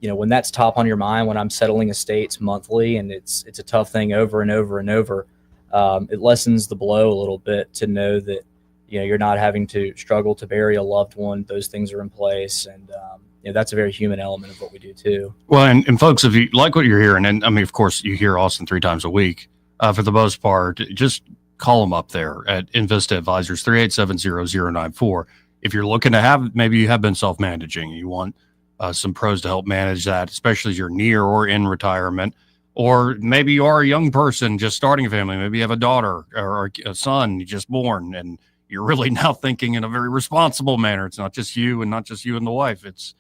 when that's top on your mind, when I'm settling estates monthly, and it's a tough thing over and over and over, it lessens the blow a little bit to know that you're not having to struggle to bury a loved one. Those things are in place, and that's a very human element of what we do too. Well, and folks, if you like what you're hearing, and I mean, of course, you hear Austin 3 times a week, for the most part, just call them up there at Invista Advisors, 387-0094. If you're looking to have, maybe you have been self-managing, you want some pros to help manage that, especially as you're near or in retirement, or maybe you are a young person just starting a family. Maybe you have a daughter or a son you just born, and you're really now thinking in a very responsible manner. It's not just you and not just you and the wife. It's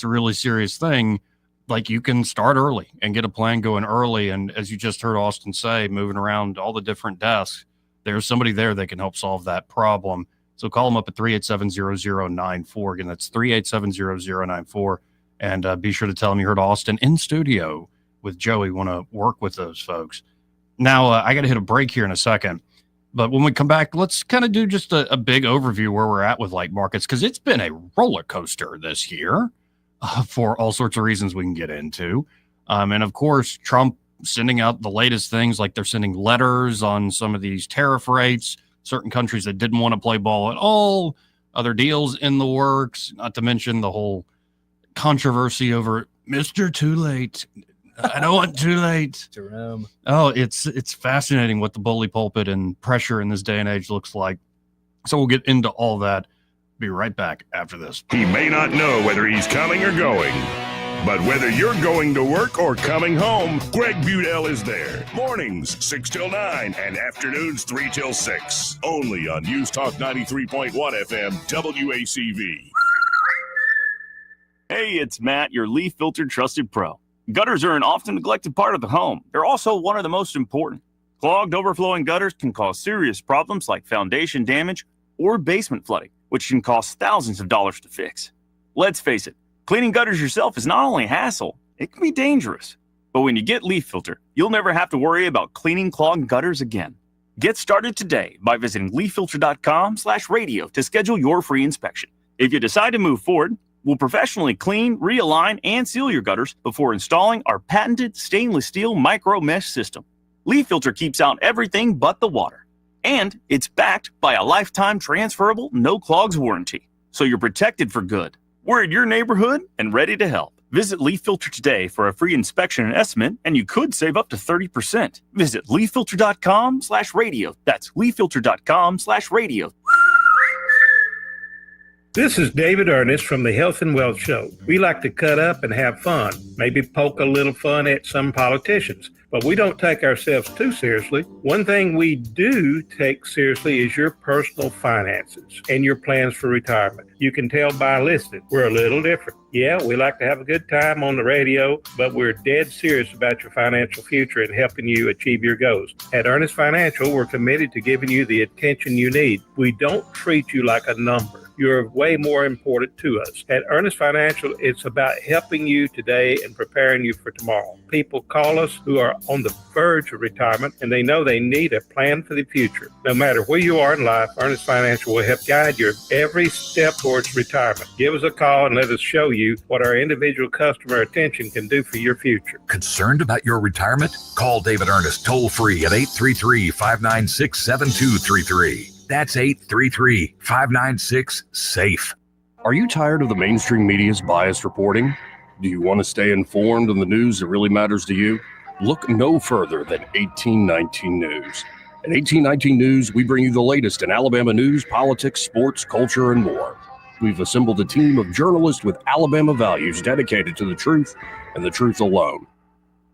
a really serious thing. Like, you can start early and get a plan going early. And as you just heard Austin say, moving around all the different desks, there's somebody there that can help solve that problem. So call them up at 387-0094. Again, that's 387-0094. And be sure to tell them you heard Austin in studio with Joey. Want to work with those folks. Now, I got to hit a break here in a second. But when we come back, let's kind of do just a big overview where we're at with like markets, because it's been a roller coaster this year for all sorts of reasons we can get into. And of course, Trump sending out the latest things, like they're sending letters on some of these tariff rates, certain countries that didn't want to play ball at all, other deals in the works, not to mention the whole controversy over Mr. Too Late. I don't want too late. Jerome. Oh, it's fascinating what the bully pulpit and pressure in this day and age looks like. So we'll get into all that. Be right back after this. He may not know whether he's coming or going, but whether you're going to work or coming home, Greg Budell is there. Mornings 6 till 9 and afternoons 3 till 6. Only on News Talk 93.1 FM WACV. Hey, it's Matt, your leaf filter trusted pro. Gutters are an often neglected part of the home. They're also one of the most important. Clogged, overflowing gutters can cause serious problems like foundation damage or basement flooding, which can cost thousands of dollars to fix. Let's face it, cleaning gutters yourself is not only a hassle, it can be dangerous. But when you get Leaf Filter, you'll never have to worry about cleaning clogged gutters again. Get started today by visiting leaffilter.com/radio to schedule your free inspection. If you decide to move forward, we'll professionally clean, realign, and seal your gutters before installing our patented stainless steel micro mesh system. Leaf Filter keeps out everything but the water. And it's backed by a lifetime transferable no clogs warranty. So you're protected for good. We're in your neighborhood and ready to help. Visit Leaf Filter today for a free inspection and estimate, and you could save up to 30%. Visit leaffilter.com/radio. That's leaffilter.com/radio. This is David Ernest from the Health and Wealth Show. We like to cut up and have fun, maybe poke a little fun at some politicians, but we don't take ourselves too seriously. One thing we do take seriously is your personal finances and your plans for retirement. You can tell by listening, we're a little different. Yeah, we like to have a good time on the radio, but we're dead serious about your financial future and helping you achieve your goals. At Ernest Financial, we're committed to giving you the attention you need. We don't treat you like a number. You're way more important to us. At Ernest Financial, it's about helping you today and preparing you for tomorrow. People call us who are on the verge of retirement, and they know they need a plan for the future. No matter where you are in life, Ernest Financial will help guide your every step towards retirement. Give us a call and let us show you what our individual customer attention can do for your future. Concerned about your retirement? Call David Ernest toll-free at 833-596-7233. That's 833-596-SAFE. Are you tired of the mainstream media's biased reporting? Do you want to stay informed on the news that really matters to you? Look no further than 1819 News. At 1819 News, we bring you the latest in Alabama news, politics, sports, culture, and more. We've assembled a team of journalists with Alabama values dedicated to the truth and the truth alone.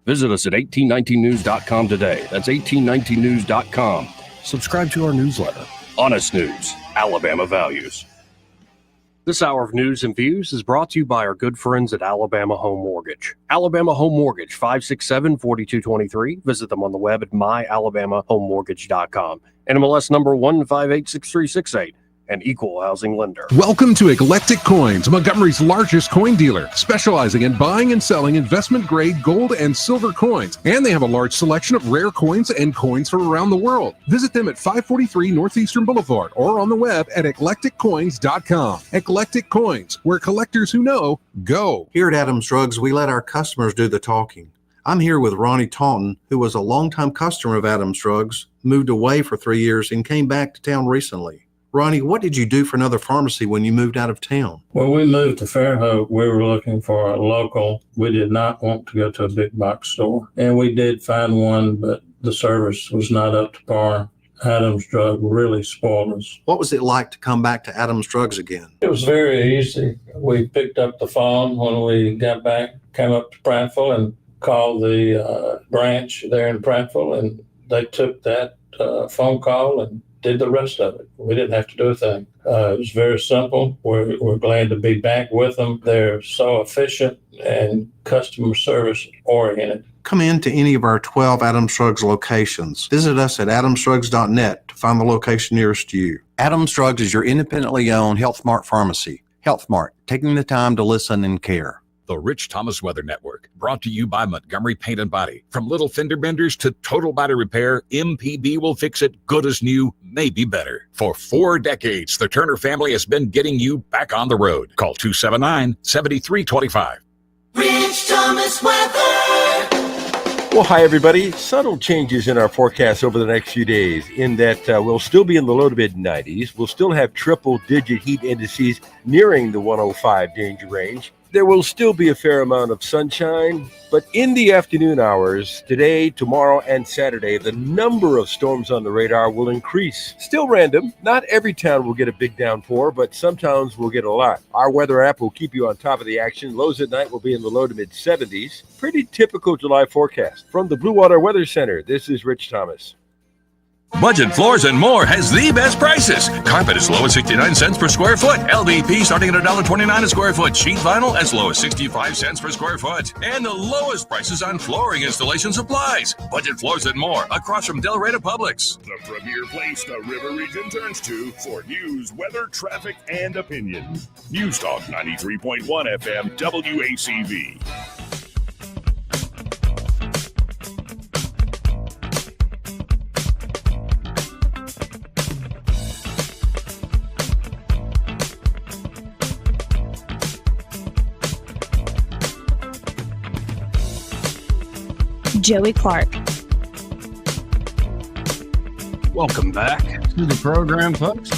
Visit us at 1819news.com today. That's 1819news.com. Subscribe to our newsletter. Honest News, Alabama Values. This hour of news and views is brought to you by our good friends at Alabama Home Mortgage. Alabama Home Mortgage, 567-4223. Visit them on the web at myalabamahomemortgage.com. NMLS number 1586368. an equal housing lender. Welcome to Eclectic Coins, Montgomery's largest coin dealer, specializing in buying and selling investment-grade gold and silver coins. And they have a large selection of rare coins and coins from around the world. Visit them at 543 Northeastern Boulevard or on the web at eclecticcoins.com. Eclectic Coins, where collectors who know go. Here at Adams Drugs, we let our customers do the talking. I'm here with Ronnie Taunton, who was a longtime customer of Adams Drugs, moved away for 3 years, and came back to town recently. Ronnie, what did you do for another pharmacy when you moved out of town? When we moved to Fairhope, we were looking for a local. We did not want to go to a big box store. And we did find one, but the service was not up to par. Adams Drug really spoiled us. What was it like to come back to Adams Drugs again? It was very easy. We picked up the phone when we got back, came up to Prattville and called the branch there in Prattville, and they took that phone call and did the rest of it. We didn't have to do a thing. It was very simple. We're glad to be back with them. They're so efficient and customer service oriented. Come in to any of our 12 Adams Drugs locations. Visit us at adamsdrugs.net to find the location nearest you. Adams Drugs is your independently owned Health Mart pharmacy. Health Mart, taking the time to listen and care. The Rich Thomas Weather Network, brought to you by Montgomery Paint and Body. From little fender benders to total body repair, MPB will fix it good as new, maybe better. For 4 decades, the Turner family has been getting you back on the road. Call 279-7325. Rich Thomas Weather. Well, hi, everybody. Subtle changes in our forecast over the next few days in that we'll still be in the low to mid 90s. We'll still have triple-digit heat indices nearing the 105 danger range. There will still be a fair amount of sunshine, but in the afternoon hours, today, tomorrow, and Saturday, the number of storms on the radar will increase. Still random. Not every town will get a big downpour, but some towns will get a lot. Our weather app will keep you on top of the action. Lows at night will be in the low to mid 70s. Pretty typical July forecast. From the Blue Water Weather Center, this is Rich Thomas. Budget Floors and More has the best prices. Carpet as low as 69 cents per square foot. LVP starting at $1.29 a square foot. Sheet vinyl as low as 65 cents per square foot. And the lowest prices on flooring installation supplies. Budget Floors and More across from Del Rey to Publix. The premier place the River Region turns to for news, weather, traffic, and opinion. News Talk 93.1 FM WACV. Joey Clark. Welcome back to the program, folks.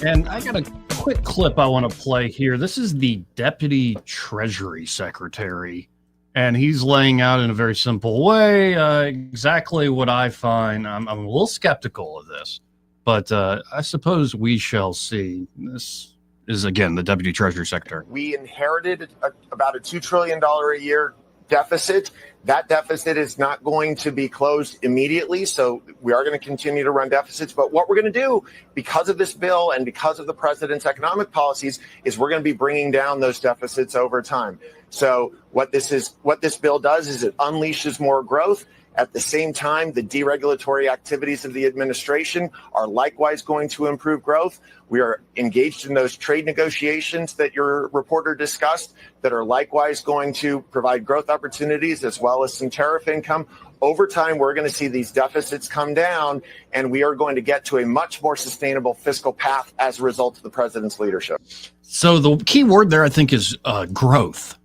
And I got a quick clip I want to play here. This is the Deputy Treasury Secretary, and he's laying out in a very simple way exactly what I find. I'm a little skeptical of this, but I suppose we shall see. This is, again, the Deputy Treasury Secretary. We inherited about a $2 trillion a year deficit. That deficit is not going to be closed immediately, so we are going to continue to run deficits. But what we're going to do, because of this bill and because of the president's economic policies, is we're going to be bringing down those deficits over time. So what this bill does is it unleashes more growth. At the same time, the deregulatory activities of the administration are likewise going to improve growth. We are engaged in those trade negotiations that your reporter discussed that are likewise going to provide growth opportunities as well as some tariff income. Over time, we're going to see these deficits come down, and we are going to get to a much more sustainable fiscal path as a result of the president's leadership. So the key word there, I think, is growth.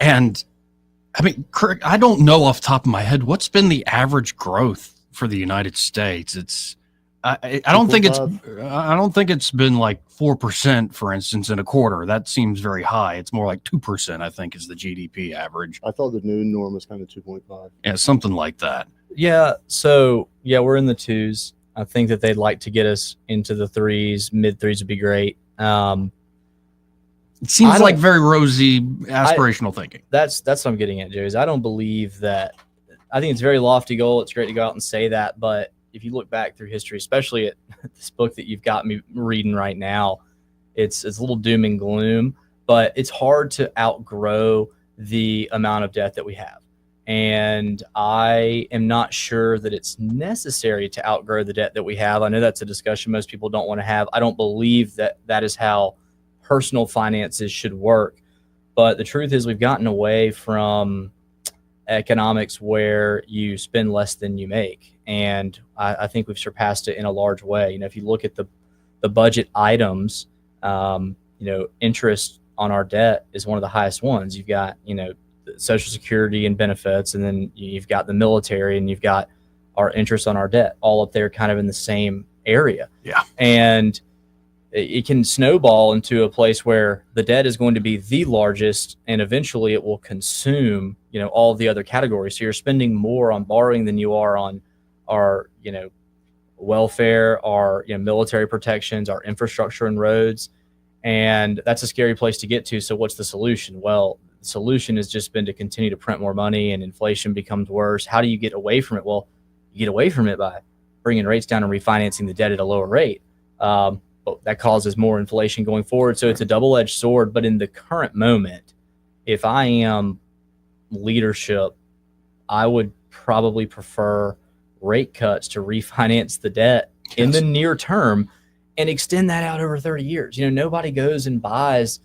And I mean, I don't know off the top of my head what's been the average growth for the United States. It's I don't think it's been like 4%, for instance, in a quarter. That seems very high. It's more like 2%, I think, is the GDP average. I thought the new norm was kind of 2.5. Yeah, something like that. Yeah. So yeah, we're in the 2s. I think that they'd like to get us into the 3s. Mid 3s would be great. It seems like very rosy aspirational thinking. That's what I'm getting at, Joe. Is I don't believe that. I think it's a very lofty goal. It's great to go out and say that, but if you look back through history, especially at this book that you've got me reading right now, it's a little doom and gloom. But it's hard to outgrow the amount of debt that we have. And I am not sure that it's necessary to outgrow the debt that we have. I know that's a discussion most people don't want to have. I don't believe that that is how personal finances should work. But the truth is we've gotten away from economics where you spend less than you make. And I think we've surpassed it in a large way. If you look at the budget items, interest on our debt is one of the highest ones. You've got, Social Security and benefits, and then you've got the military, and you've got our interest on our debt all up there kind of in the same area. Yeah. And it can snowball into a place where the debt is going to be the largest, and eventually it will consume, all the other categories. So you're spending more on borrowing than you are on our, welfare, our military protections, our infrastructure and roads. And that's a scary place to get to. So what's the solution? Well, the solution has just been to continue to print more money, and inflation becomes worse. How do you get away from it? Well, you get away from it by bringing rates down and refinancing the debt at a lower rate. But that causes more inflation going forward. So it's a double-edged sword. But in the current moment, if I am leadership, I would probably prefer rate cuts to refinance the debt in the near term and extend that out over 30 years. Nobody goes and buys,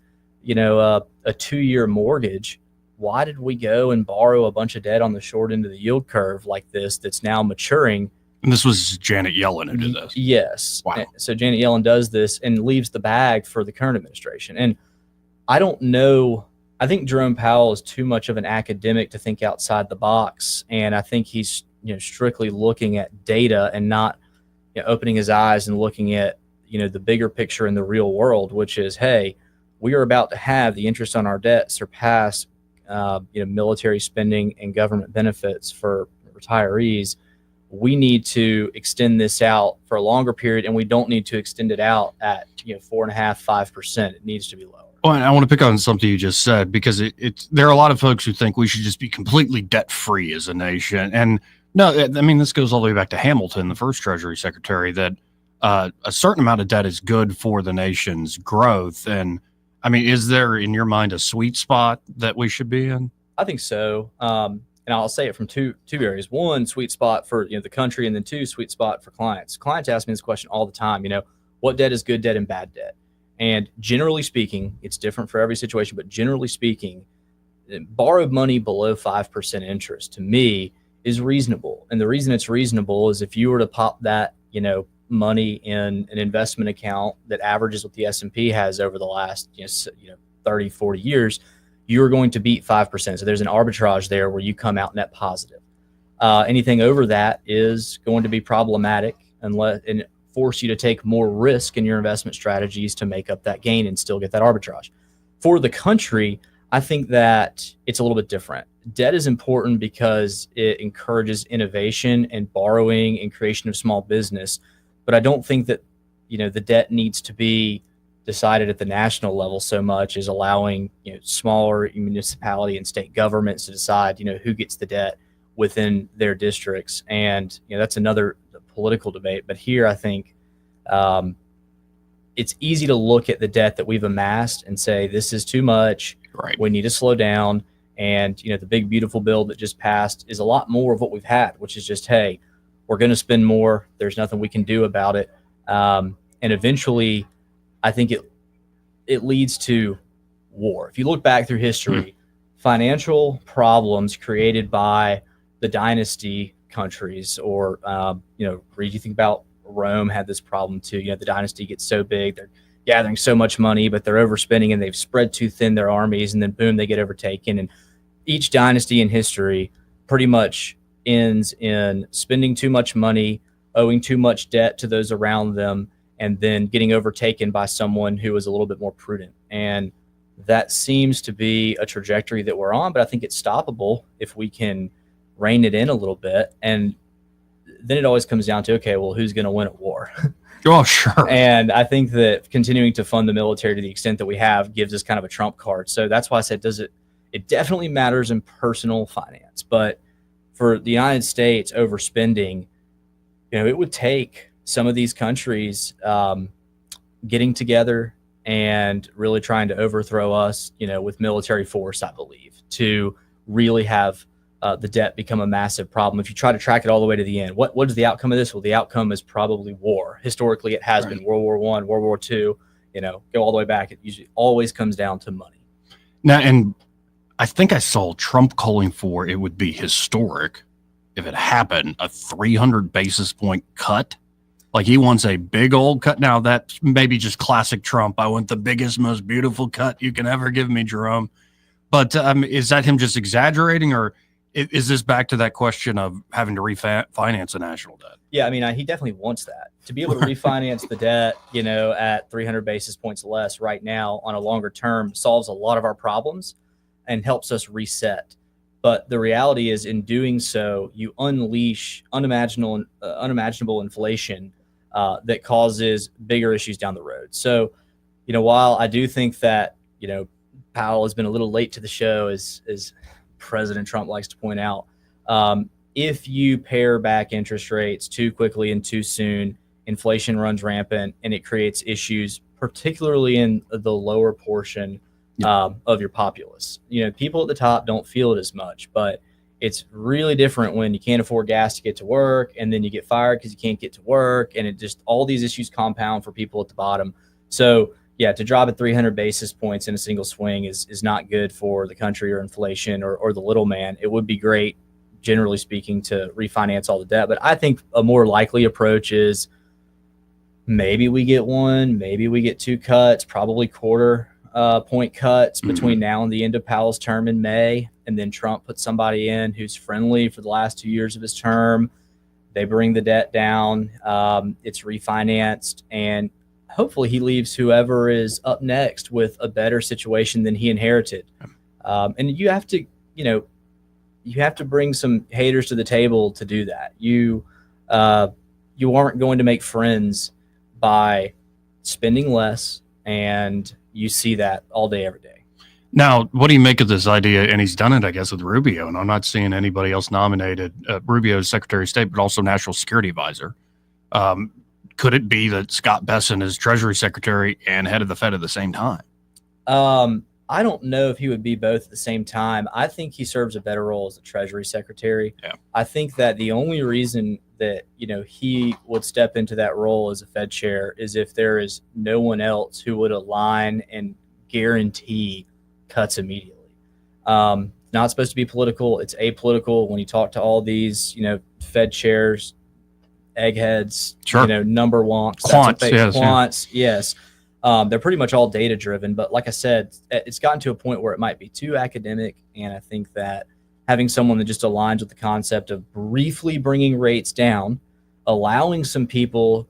a 2-year mortgage. Why did we go and borrow a bunch of debt on the short end of the yield curve like this that's now maturing? And this was Janet Yellen who did this. Yes. Wow. So Janet Yellen does this and leaves the bag for the current administration. And I don't know. I think Jerome Powell is too much of an academic to think outside the box. And I think he's, strictly looking at data and not opening his eyes and looking at, the bigger picture in the real world, which is, hey, we are about to have the interest on our debt surpass, military spending and government benefits for retirees. We need to extend this out for a longer period, and we don't need to extend it out at 4.5%, 5%. It needs to be lower. Oh, and I want to pick on something you just said, because there are a lot of folks who think we should just be completely debt free as a nation. And no, I mean, this goes all the way back to Hamilton, the first Treasury Secretary, that a certain amount of debt is good for the nation's growth. And I mean, is there in your mind a sweet spot that we should be in? I think so. And I'll say it from two areas. One, sweet spot for the country, and then two, sweet spot for clients. Clients ask me this question all the time. What debt is good debt and bad debt? And generally speaking, it's different for every situation, but generally speaking, borrowed money below 5% interest to me is reasonable. And the reason it's reasonable is if you were to pop that, money in an investment account that averages what the S&P has over the last 30, 40 years, you're going to beat 5%. So there's an arbitrage there where you come out net positive. Anything over that is going to be problematic and force you to take more risk in your investment strategies to make up that gain and still get that arbitrage. For the country, I think that it's a little bit different. Debt is important because it encourages innovation and borrowing and creation of small business. But I don't think that, the debt needs to be decided at the national level so much as allowing, smaller municipality and state governments to decide, who gets the debt within their districts. And, that's another political debate. But here, I think it's easy to look at the debt that we've amassed and say, this is too much. Right. We need to slow down. And, the big, beautiful bill that just passed is a lot more of what we've had, which is just, hey, we're going to spend more. There's nothing we can do about it. And eventually, I think it leads to war. If you look back through history, financial problems created by the dynasty countries or, you think about Rome had this problem too. The dynasty gets so big, they're gathering so much money, but they're overspending and they've spread too thin their armies, and then boom, they get overtaken. And each dynasty in history pretty much ends in spending too much money, owing too much debt to those around them, and then getting overtaken by someone who is a little bit more prudent. And that seems to be a trajectory that we're on, but I think it's stoppable if we can rein it in a little bit. And then it always comes down to, okay, well, who's going to win at war? Oh, sure. And I think that continuing to fund the military to the extent that we have gives us kind of a trump card. So that's why I said, it definitely matters in personal finance, but for the United States overspending, it would take some of these countries getting together and really trying to overthrow us, with military force, I believe, to really have the debt become a massive problem. If you try to track it all the way to the end, what is the outcome of this? Well, the outcome is probably war. Historically, it has been World War I, World War II. Go all the way back. It usually always comes down to money. Now, and I think I saw Trump calling for it would be historic if it happened, a 300 basis point cut. Like he wants a big old cut. Now that's maybe just classic Trump. I want the biggest, most beautiful cut you can ever give me, Jerome. But is that him just exaggerating, or is this back to that question of having to refinance a national debt? Yeah, I mean, he definitely wants that. To be able to refinance the debt, at 300 basis points less right now on a longer term solves a lot of our problems and helps us reset. But the reality is, in doing so, you unleash unimaginable inflation that causes bigger issues down the road. So, while I do think that, Powell has been a little late to the show, as President Trump likes to point out, if you pare back interest rates too quickly and too soon, inflation runs rampant and it creates issues, particularly in the lower portion of your populace. People at the top don't feel it as much, but it's really different when you can't afford gas to get to work, and then you get fired because you can't get to work, and it just, all these issues compound for people at the bottom. So yeah, to drop at 300 basis points in a single swing is not good for the country or inflation or the little man. It would be great, generally speaking, to refinance all the debt, but I think a more likely approach is maybe we get one, maybe we get two cuts, probably quarter point cuts between now and the end of Powell's term in May. And then Trump puts somebody in who's friendly for the last 2 years of his term. They bring the debt down. It's refinanced, and hopefully he leaves whoever is up next with a better situation than he inherited. And you have to bring some haters to the table to do that. You aren't going to make friends by spending less, and you see that all day, every day. Now, what do you make of this idea? And he's done it, I guess, with Rubio, and I'm not seeing anybody else nominated. Rubio is Secretary of State, but also National Security Advisor. Could it be that Scott Bessent is Treasury Secretary and head of the Fed at the same time? I don't know if he would be both at the same time. I think he serves a better role as a Treasury Secretary. Yeah. I think that the only reason that, he would step into that role as a Fed chair is if there is no one else who would align and guarantee cuts immediately. Not supposed to be political. It's apolitical. When you talk to all these, Fed chairs, eggheads, sure, number wonks, quants, yes. They're pretty much all data driven, but like I said, it's gotten to a point where it might be too academic. And I think that having someone that just aligns with the concept of briefly bringing rates down, allowing some people,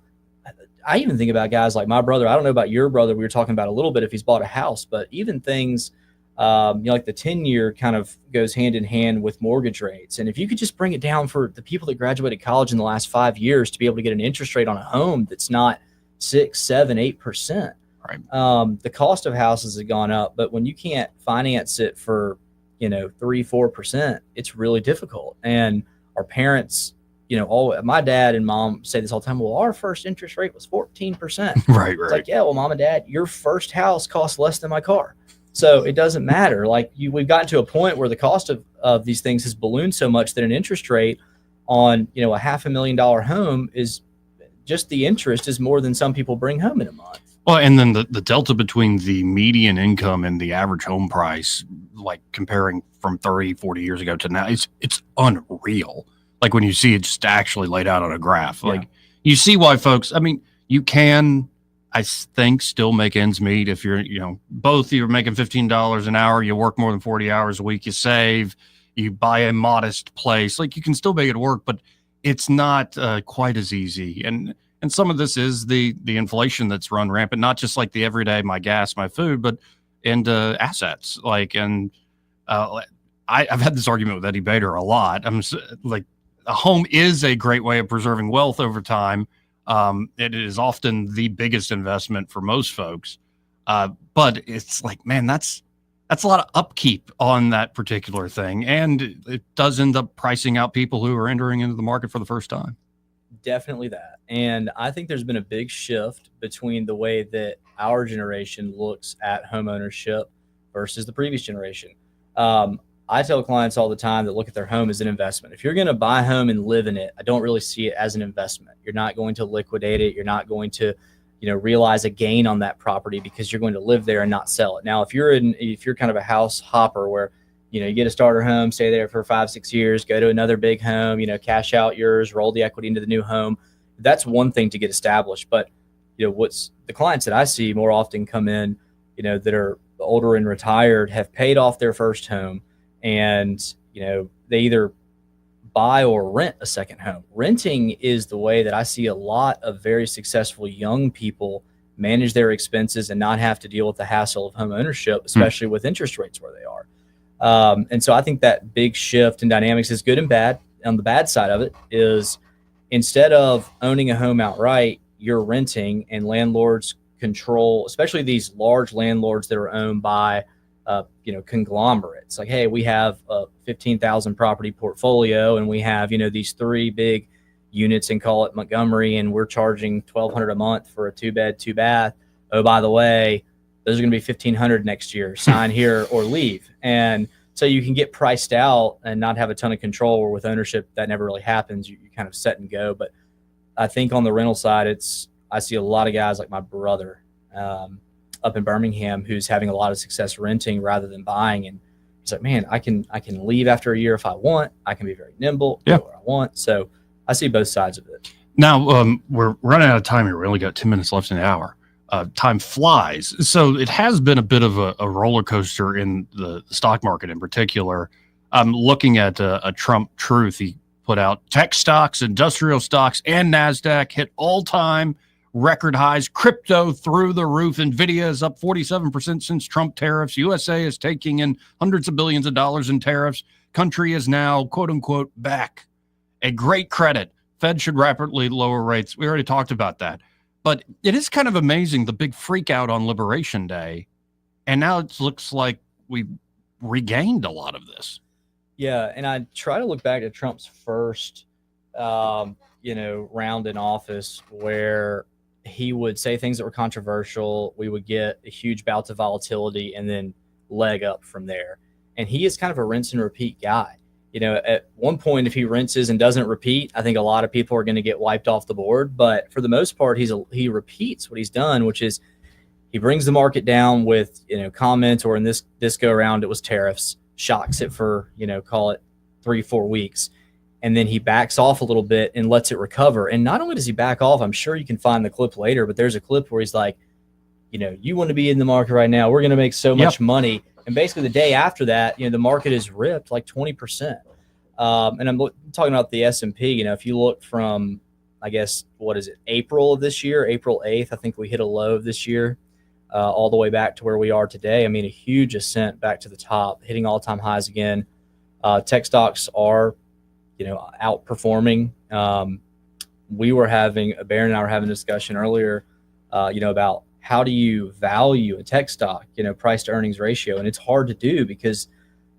I even think about guys like my brother. I don't know about your brother. We were talking about a little bit if he's bought a house, but even things, like the 10-year kind of goes hand in hand with mortgage rates. And if you could just bring it down for the people that graduated college in the last 5 years to be able to get an interest rate on a home that's not 6, 7, 8%. Right. The cost of houses has gone up, but when you can't finance it for, 3-4%, it's really difficult. And our parents, my dad and mom say this all the time. Well, our first interest rate was 14%. Right. It's like, yeah, well, mom and dad, your first house costs less than my car. So it doesn't matter. Like we've gotten to a point where the cost of these things has ballooned so much that an interest rate on, a $500,000 home is just the interest is more than some people bring home in a month. Well, and then the delta between the median income and the average home price, like comparing from 30, 40 years ago to now, it's unreal. Like when you see it just actually laid out on a graph, like you see why folks, I mean, you can, I think, still make ends meet if you're, both you're making $15 an hour, you work more than 40 hours a week, you save, you buy a modest place, like you can still make it work, but it's not quite as easy. And some of this is the inflation that's run rampant, not just like the everyday, my gas, my food, but into assets. Like, and I've had this argument with Eddie Bader a lot. I'm like, a home is a great way of preserving wealth over time. It is often the biggest investment for most folks. But it's like, man, that's a lot of upkeep on that particular thing. And it does end up pricing out people who are entering into the market for the first time. Definitely that. And I think there's been a big shift between the way that our generation looks at home ownership versus the previous generation. I tell clients all the time that look at their home as an investment. If you're going to buy a home and live in it, I don't really see it as an investment. You're not going to liquidate it. You're not going to, realize a gain on that property because you're going to live there and not sell it. Now, if you're kind of a house hopper where, you get a starter home, stay there for 5-6 years, go to another big home, cash out yours, roll the equity into the new home. That's one thing to get established. But, what's the clients that I see more often come in, that are older and retired, have paid off their first home, and they either buy or rent a second home. Renting is the way that I see a lot of very successful young people manage their expenses and not have to deal with the hassle of home ownership, especially with interest rates where they are. And so I think that big shift in dynamics is good and bad. On the bad side of it is, instead of owning a home outright, you're renting, and landlords control, especially these large landlords that are owned by conglomerates. Like, hey, we have a 15,000 property portfolio, and we have, these 3 big units and call it Montgomery, and we're charging $1,200 a month for a 2-bed, 2-bath. Oh, by the way, those are going to be $1,500 next year. Sign here or leave. And so you can get priced out and not have a ton of control, or with ownership, that never really happens. You kind of set and go. But I think on the rental side, I see a lot of guys like my brother, up in Birmingham, who's having a lot of success renting rather than buying. And he's like, man, I can leave after a year if I want. I can be very nimble, go where I want. So I see both sides of it. Now, we're running out of time here. We only got 10 minutes left in the hour. Time flies. So it has been a bit of a roller coaster in the stock market in particular. I'm looking at a Trump Truth. He put out tech stocks, industrial stocks, and NASDAQ hit all-time record highs. Crypto through the roof. Nvidia is up 47% since Trump tariffs. USA is taking in hundreds of billions of dollars in tariffs. Country is now, quote unquote, back. A great credit. Fed should rapidly lower rates. We already talked about that. But it is kind of amazing, the big freak out on Liberation Day. And now it looks like we've regained a lot of this. Yeah. And I try to look back at Trump's first, round in office, where he would say things that were controversial. We would get a huge bouts of volatility and then leg up from there. And he is kind of a rinse and repeat guy. At one point, if he rinses and doesn't repeat, I think a lot of people are going to get wiped off the board. But for the most part, he repeats what he's done, which is he brings the market down with, comments, or in this go around, it was tariffs, shocks it for, call it 3-4 weeks. And then he backs off a little bit and lets it recover. And not only does he back off, I'm sure you can find the clip later, but there's a clip where he's like, you want to be in the market right now. We're going to make so much money. And basically the day after that, the market is ripped like 20%. And I'm talking about the S&P. If you look from, I guess, April of this year, April 8th, I think we hit a low of this year, all the way back to where we are today. I mean, a huge ascent back to the top, hitting all-time highs again. Tech stocks are, outperforming. Baron and I were having a discussion earlier, about how do you value a tech stock, price to earnings ratio. And it's hard to do because,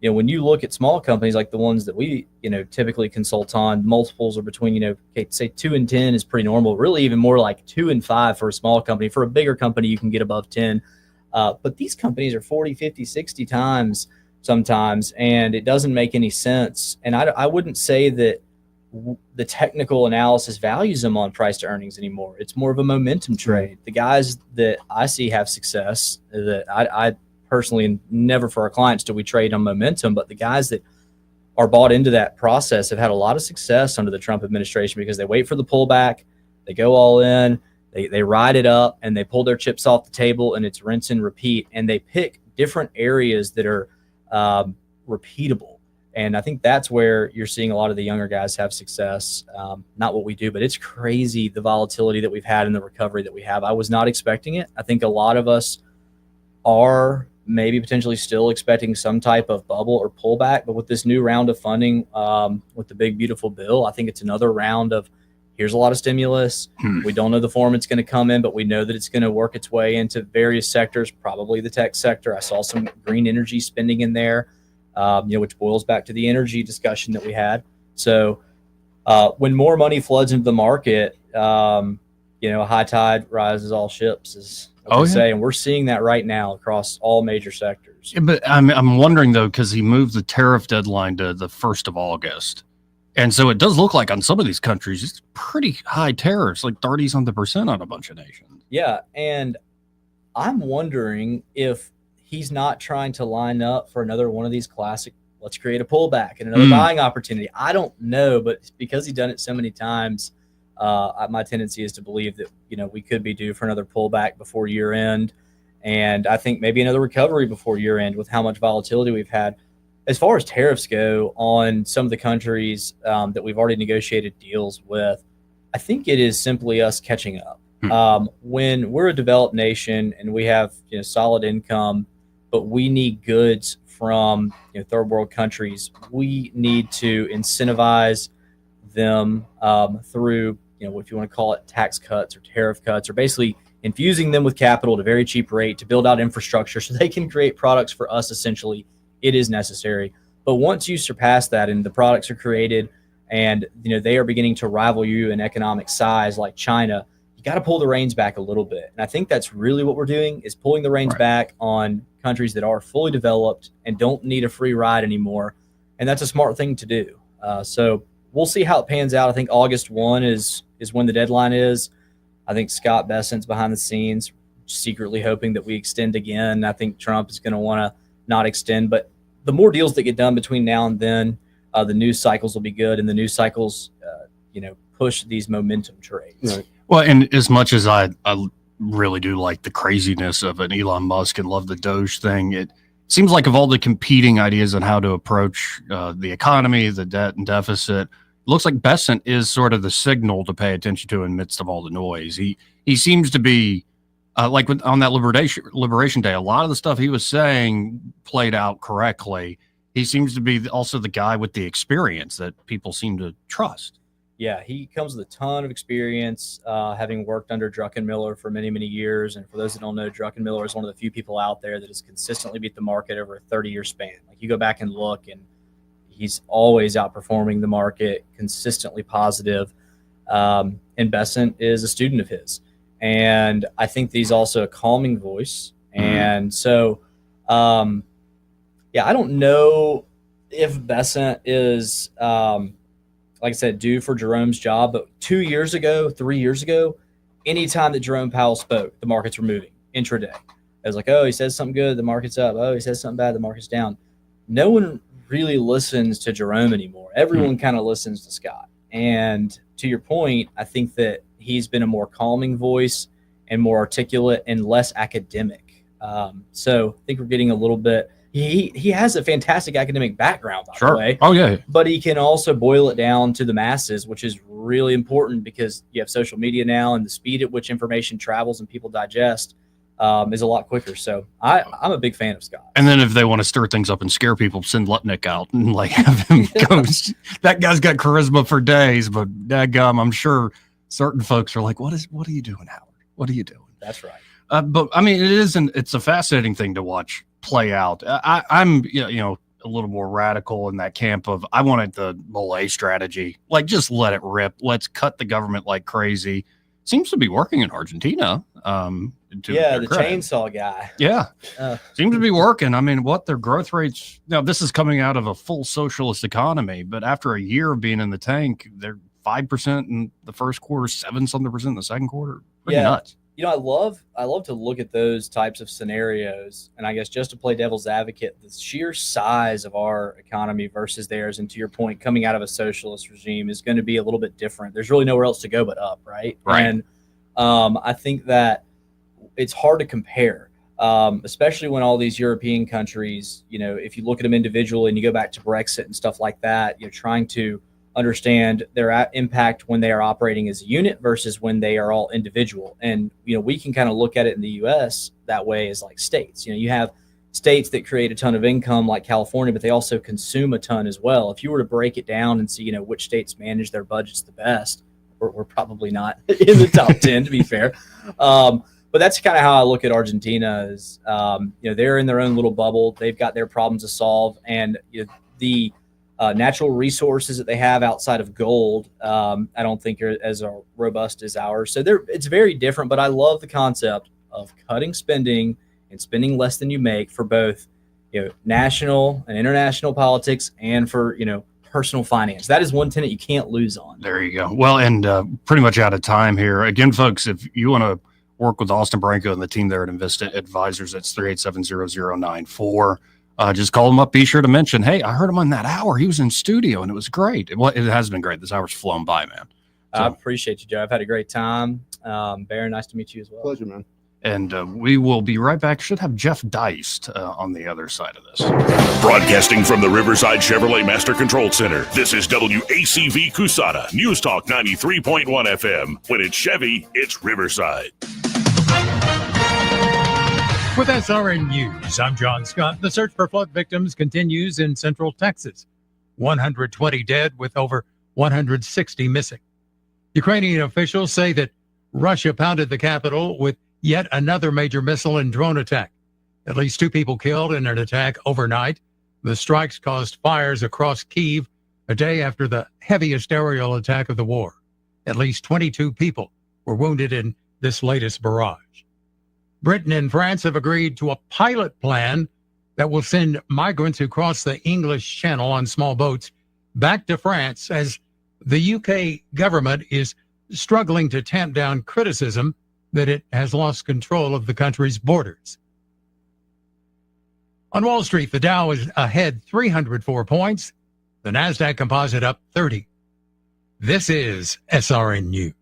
when you look at small companies like the ones that we, typically consult on, multiples are between, say 2 and 10 is pretty normal, really even more like 2 and 5 for a small company. For a bigger company, you can get above 10. But these companies are 40, 50, 60 times sometimes, and it doesn't make any sense. And I wouldn't say that the technical analysis values them on price to earnings anymore. It's more of a momentum trade. The guys that I see have success, that I personally, never for our clients do we trade on momentum, but the guys that are bought into that process have had a lot of success under the Trump administration because they wait for the pullback, they go all in, they ride it up, and they pull their chips off the table, and it's rinse and repeat. And they pick different areas that are repeatable. And I think that's where you're seeing a lot of the younger guys have success. Not what we do, but it's crazy the volatility that we've had and the recovery that we have. I was not expecting it. I think a lot of us are maybe potentially still expecting some type of bubble or pullback. But with this new round of funding, with the big, beautiful bill, I think it's another round of here's a lot of stimulus. We don't know the form it's going to come in, but we know that it's going to work its way into various sectors, probably the tech sector. I saw some green energy spending in there, which boils back to the energy discussion that we had. So when more money floods into the market, a high tide rises all ships, is what they say, and we're seeing that right now across all major sectors. Yeah, but I'm wondering though, because he moved the tariff deadline to the 1st of August, and so it does look like on some of these countries it's pretty high tariffs, like 30-something% on a bunch of nations. Yeah, and I'm wondering if he's not trying to line up for another one of these classic, let's create a pullback and another buying opportunity. I don't know, but because he's done it so many times, my tendency is to believe that, we could be due for another pullback before year end. And I think maybe another recovery before year end with how much volatility we've had. As far as tariffs go on some of the countries that we've already negotiated deals with, I think it is simply us catching up. When we're a developed nation and we have solid income, but we need goods from third world countries, we need to incentivize them through if you want to call it tax cuts or tariff cuts, or basically infusing them with capital at a very cheap rate to build out infrastructure so they can create products for us. Essentially, it is necessary. But once you surpass that and the products are created and they are beginning to rival you in economic size like China, you got to pull the reins back a little bit. And I think that's really what we're doing, is pulling the reins back on countries that are fully developed and don't need a free ride anymore. And that's a smart thing to do. So we'll see how it pans out. I think August 1 is when the deadline is. I think Scott Bessent's behind the scenes secretly hoping that we extend again. I think Trump is going to want to not extend, but the more deals that get done between now and then, the news cycles will be good, and the news cycles, push these momentum trades. Right. Well, and as much as I really do like the craziness of an Elon Musk and love the Doge thing, it seems like of all the competing ideas on how to approach the economy, the debt and deficit, it looks like Bessent is sort of the signal to pay attention to in the midst of all the noise. He seems to be on that Liberation Day, a lot of the stuff he was saying played out correctly. He seems to be also the guy with the experience that people seem to trust. Yeah, he comes with a ton of experience, having worked under Druckenmiller for many, many years. And for those that don't know, Druckenmiller is one of the few people out there that has consistently beat the market over a 30-year span. Like, you go back and look, and he's always outperforming the market, consistently positive. And Bessent is a student of his. And I think that he's also a calming voice. And so, I don't know if Bessent is, like I said, due for Jerome's job. But 3 years ago, anytime that Jerome Powell spoke, the markets were moving intraday. It was like, oh, he says something good, the market's up. Oh, he says something bad, the market's down. No one really listens to Jerome anymore. Everyone kind of listens to Scott. And to your point, I think that he's been a more calming voice and more articulate and less academic. So I think we're getting a little bit. He has a fantastic academic background, by the way. Oh, yeah. But he can also boil it down to the masses, which is really important because you have social media now, and the speed at which information travels and people digest is a lot quicker. So I'm a big fan of Scott. And then if they want to stir things up and scare people, send Lutnick out and have him go. That guy's got charisma for days, but daggum, I'm sure certain folks are like, what are you doing, Howard? What are you doing? That's right. But I mean, it's a fascinating thing to watch play out. I'm a little more radical in that camp of, I wanted the Malay strategy, like just let it rip. Let's cut the government like crazy. Seems to be working in Argentina. The chainsaw guy. Yeah, seems to be working. I mean, their growth rates now? This is coming out of a full socialist economy, but after a year of being in the tank, they're 5% in the first quarter, 7% in the second quarter. Pretty nuts. I love to look at those types of scenarios, and I guess just to play devil's advocate, the sheer size of our economy versus theirs, and to your point, coming out of a socialist regime is going to be a little bit different. There's really nowhere else to go but up, right? And I think that it's hard to compare, especially when all these European countries, if you look at them individually and you go back to Brexit and stuff like that, you're trying to understand their impact when they are operating as a unit versus when they are all individual. And, we can kind of look at it in the U.S. that way as like states. You have states that create a ton of income like California, but they also consume a ton as well. If you were to break it down and see, which states manage their budgets the best, we're probably not in the top 10, to be fair. But that's kind of how I look at Argentina is, they're in their own little bubble. They've got their problems to solve. And the natural resources that they have outside of gold, I don't think are as robust as ours. So it's very different, but I love the concept of cutting spending and spending less than you make for both, national and international politics and for, personal finance. That is one tenet you can't lose on. There you go. Well, and pretty much out of time here. Again, folks, if you want to work with Austin Branco and the team there at Invista Advisors, it's 387-0094. Just call him up. Be sure to mention, hey, I heard him on that hour. He was in studio, and it was great. It has been great. This hour's flown by, man. So, I appreciate you, Joe. I've had a great time. Bear, nice to meet you as well. Pleasure, man. And we will be right back. Should have Jeff Deist on the other side of this. Broadcasting from the Riverside Chevrolet Master Control Center, this is WACV Cusada, News Talk 93.1 FM. When it's Chevy, it's Riverside. With SRN News, I'm John Scott. The search for flood victims continues in central Texas. 120 dead with over 160 missing. Ukrainian officials say that Russia pounded the capital with yet another major missile and drone attack. At least 2 people killed in an attack overnight. The strikes caused fires across Kyiv a day after the heaviest aerial attack of the war. At least 22 people were wounded in this latest barrage. Britain and France have agreed to a pilot plan that will send migrants who cross the English Channel on small boats back to France, as the UK government is struggling to tamp down criticism that it has lost control of the country's borders. On Wall Street, the Dow is ahead 304 points. The NASDAQ Composite up 30. This is SRN News.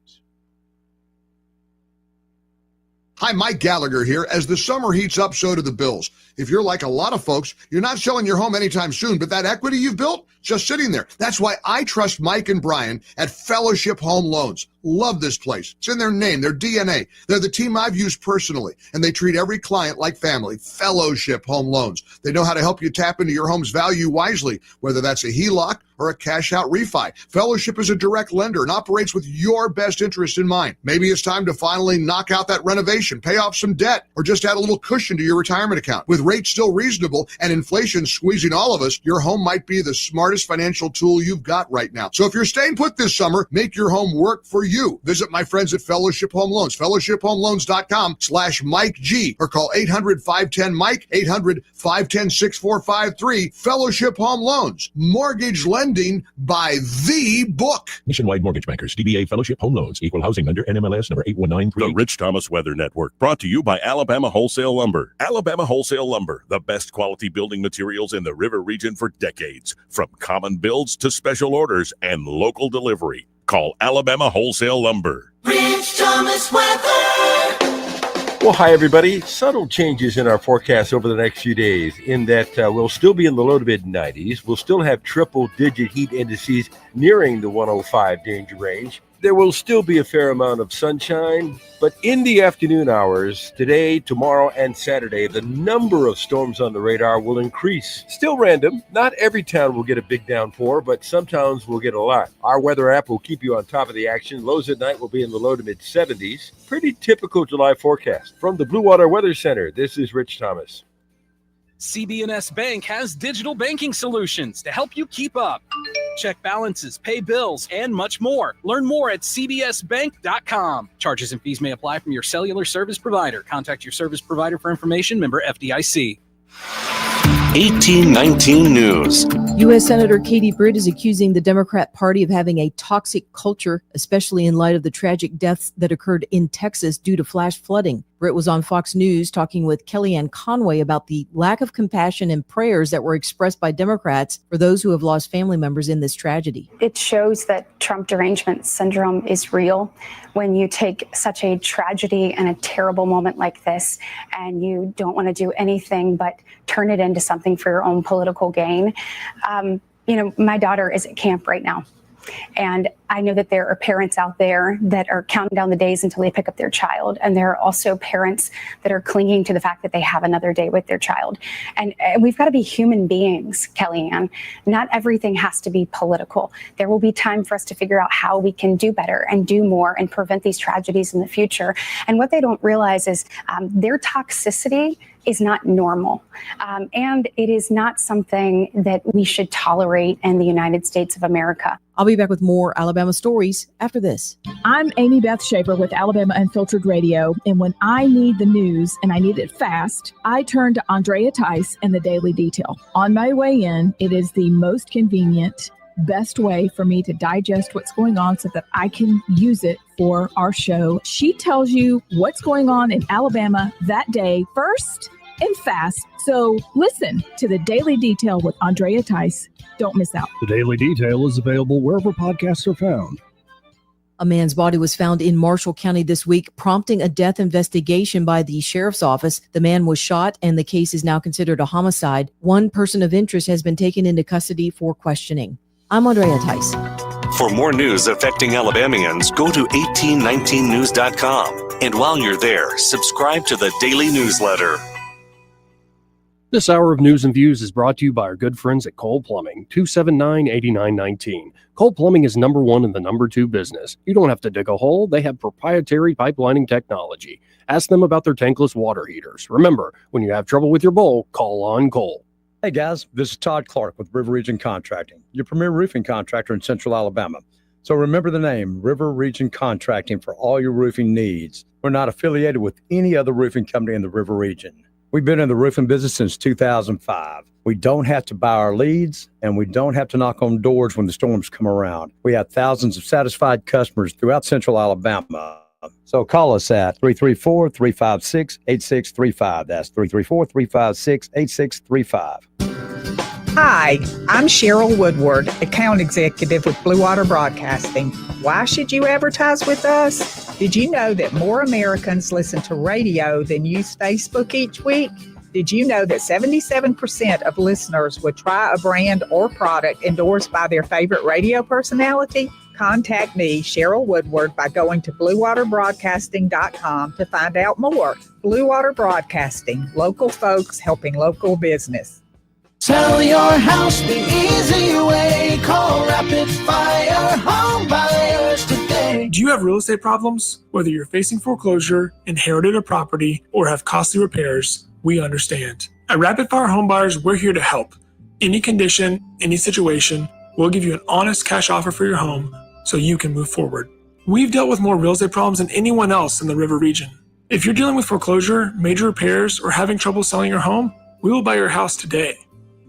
Hi, Mike Gallagher here. As the summer heats up, so do the bills. If you're like a lot of folks, you're not selling your home anytime soon, but that equity you've built, just sitting there. That's why I trust Mike and Brian at Fellowship Home Loans. Love this place. It's in their name, their DNA. They're the team I've used personally, and they treat every client like family. Fellowship Home Loans. They know how to help you tap into your home's value wisely, whether that's a HELOC or a cash-out refi. Fellowship is a direct lender and operates with your best interest in mind. Maybe it's time to finally knock out that renovation, pay off some debt, or just add a little cushion to your retirement account. With rates still reasonable and inflation squeezing all of us, your home might be the smartest financial tool you've got right now. So if you're staying put this summer, make your home work for you. Visit my friends at Fellowship Home Loans, fellowshiphomeloans.com/Mike G, or call 800-510-MIKE, 800-510-6453. Fellowship Home Loans, mortgage lending by the book. Nationwide Mortgage Bankers, DBA Fellowship Home Loans, Equal Housing Lender, NMLS number 8193. The Rich Thomas Weather Network, brought to you by Alabama Wholesale Lumber. Alabama Wholesale Lumber, the best quality building materials in the river region for decades. From common builds to special orders and local delivery. Call Alabama Wholesale Lumber. Rich Thomas Weather. Well, hi, everybody. Subtle changes in our forecast over the next few days in that we'll still be in the low to mid 90s. We'll still have triple-digit heat indices nearing the 105 danger range. There will still be a fair amount of sunshine, but in the afternoon hours, today, tomorrow, and Saturday, the number of storms on the radar will increase. Still random. Not every town will get a big downpour, but some towns will get a lot. Our weather app will keep you on top of the action. Lows at night will be in the low to mid 70s. Pretty typical July forecast. From the Blue Water Weather Center, this is Rich Thomas. CB&S Bank has digital banking solutions to help you keep up. Check balances, pay bills, and much more. Learn more at cbsbank.com. Charges and fees may apply from your cellular service provider. Contact your service provider for information. Member FDIC. 1819 News. U.S. Senator Katie Britt is accusing the Democrat Party of having a toxic culture, especially in light of the tragic deaths that occurred in Texas due to flash flooding. Britt was on Fox News talking with Kellyanne Conway about the lack of compassion and prayers that were expressed by Democrats for those who have lost family members in this tragedy. It shows that Trump derangement syndrome is real when you take such a tragedy and a terrible moment like this and you don't want to do anything but turn it into something for your own political gain. My daughter is at camp right now. And I know that there are parents out there that are counting down the days until they pick up their child. And there are also parents that are clinging to the fact that they have another day with their child. And we've got to be human beings, Kellyanne. Not everything has to be political. There will be time for us to figure out how we can do better and do more and prevent these tragedies in the future. And what they don't realize is their toxicity is not normal. And it is not something that we should tolerate in the United States of America. I'll be back with more Alabama stories after this. I'm Amy Beth Schaefer with Alabama Unfiltered Radio, and when I need the news and I need it fast, I turn to Andrea Tice and the Daily Detail. On my way in, it is the most convenient, best way for me to digest what's going on so that I can use it for our show. She tells you what's going on in Alabama that day first and fast. So listen to the Daily Detail with Andrea Tice. Don't miss out. The Daily Detail is available wherever podcasts are found. A man's body was found in Marshall County this week, prompting a death investigation by the sheriff's office. The man was shot, and the case is now considered a homicide. One person of interest has been taken into custody for questioning. I'm Andrea Tice. For more news affecting Alabamians, go to 1819news.com. And while you're there, subscribe to the daily newsletter. This hour of News and Views is brought to you by our good friends at Cole Plumbing, 279-8919. Cole Plumbing is number one in the number two business. You don't have to dig a hole. They have proprietary pipelining technology. Ask them about their tankless water heaters. Remember, when you have trouble with your bowl, call on Cole. Hey guys, this is Todd Clark with River Region Contracting, your premier roofing contractor in Central Alabama. So remember the name, River Region Contracting, for all your roofing needs. We're not affiliated with any other roofing company in the River Region. We've been in the roofing business since 2005. We don't have to buy our leads, and we don't have to knock on doors when the storms come around. We have thousands of satisfied customers throughout Central Alabama. So call us at 334-356-8635. That's 334-356-8635. Hi, I'm Cheryl Woodward, account executive with Blue Water Broadcasting. Why should you advertise with us? Did you know that more Americans listen to radio than use Facebook each week? Did you know that 77% of listeners would try a brand or product endorsed by their favorite radio personality? Contact me, Cheryl Woodward, by going to bluewaterbroadcasting.com to find out more. Blue Water Broadcasting, local folks helping local business. Sell your house the easy way. Call Rapid Fire Home Buyers today. Do you have real estate problems? Whether you're facing foreclosure, inherited a property, or have costly repairs, we understand. At Rapid Fire Home Buyers, we're here to help. Any condition, any situation, we'll give you an honest cash offer for your home so you can move forward. We've dealt with more real estate problems than anyone else in the River Region. If you're dealing with foreclosure, major repairs, or having trouble selling your home, we will buy your house today.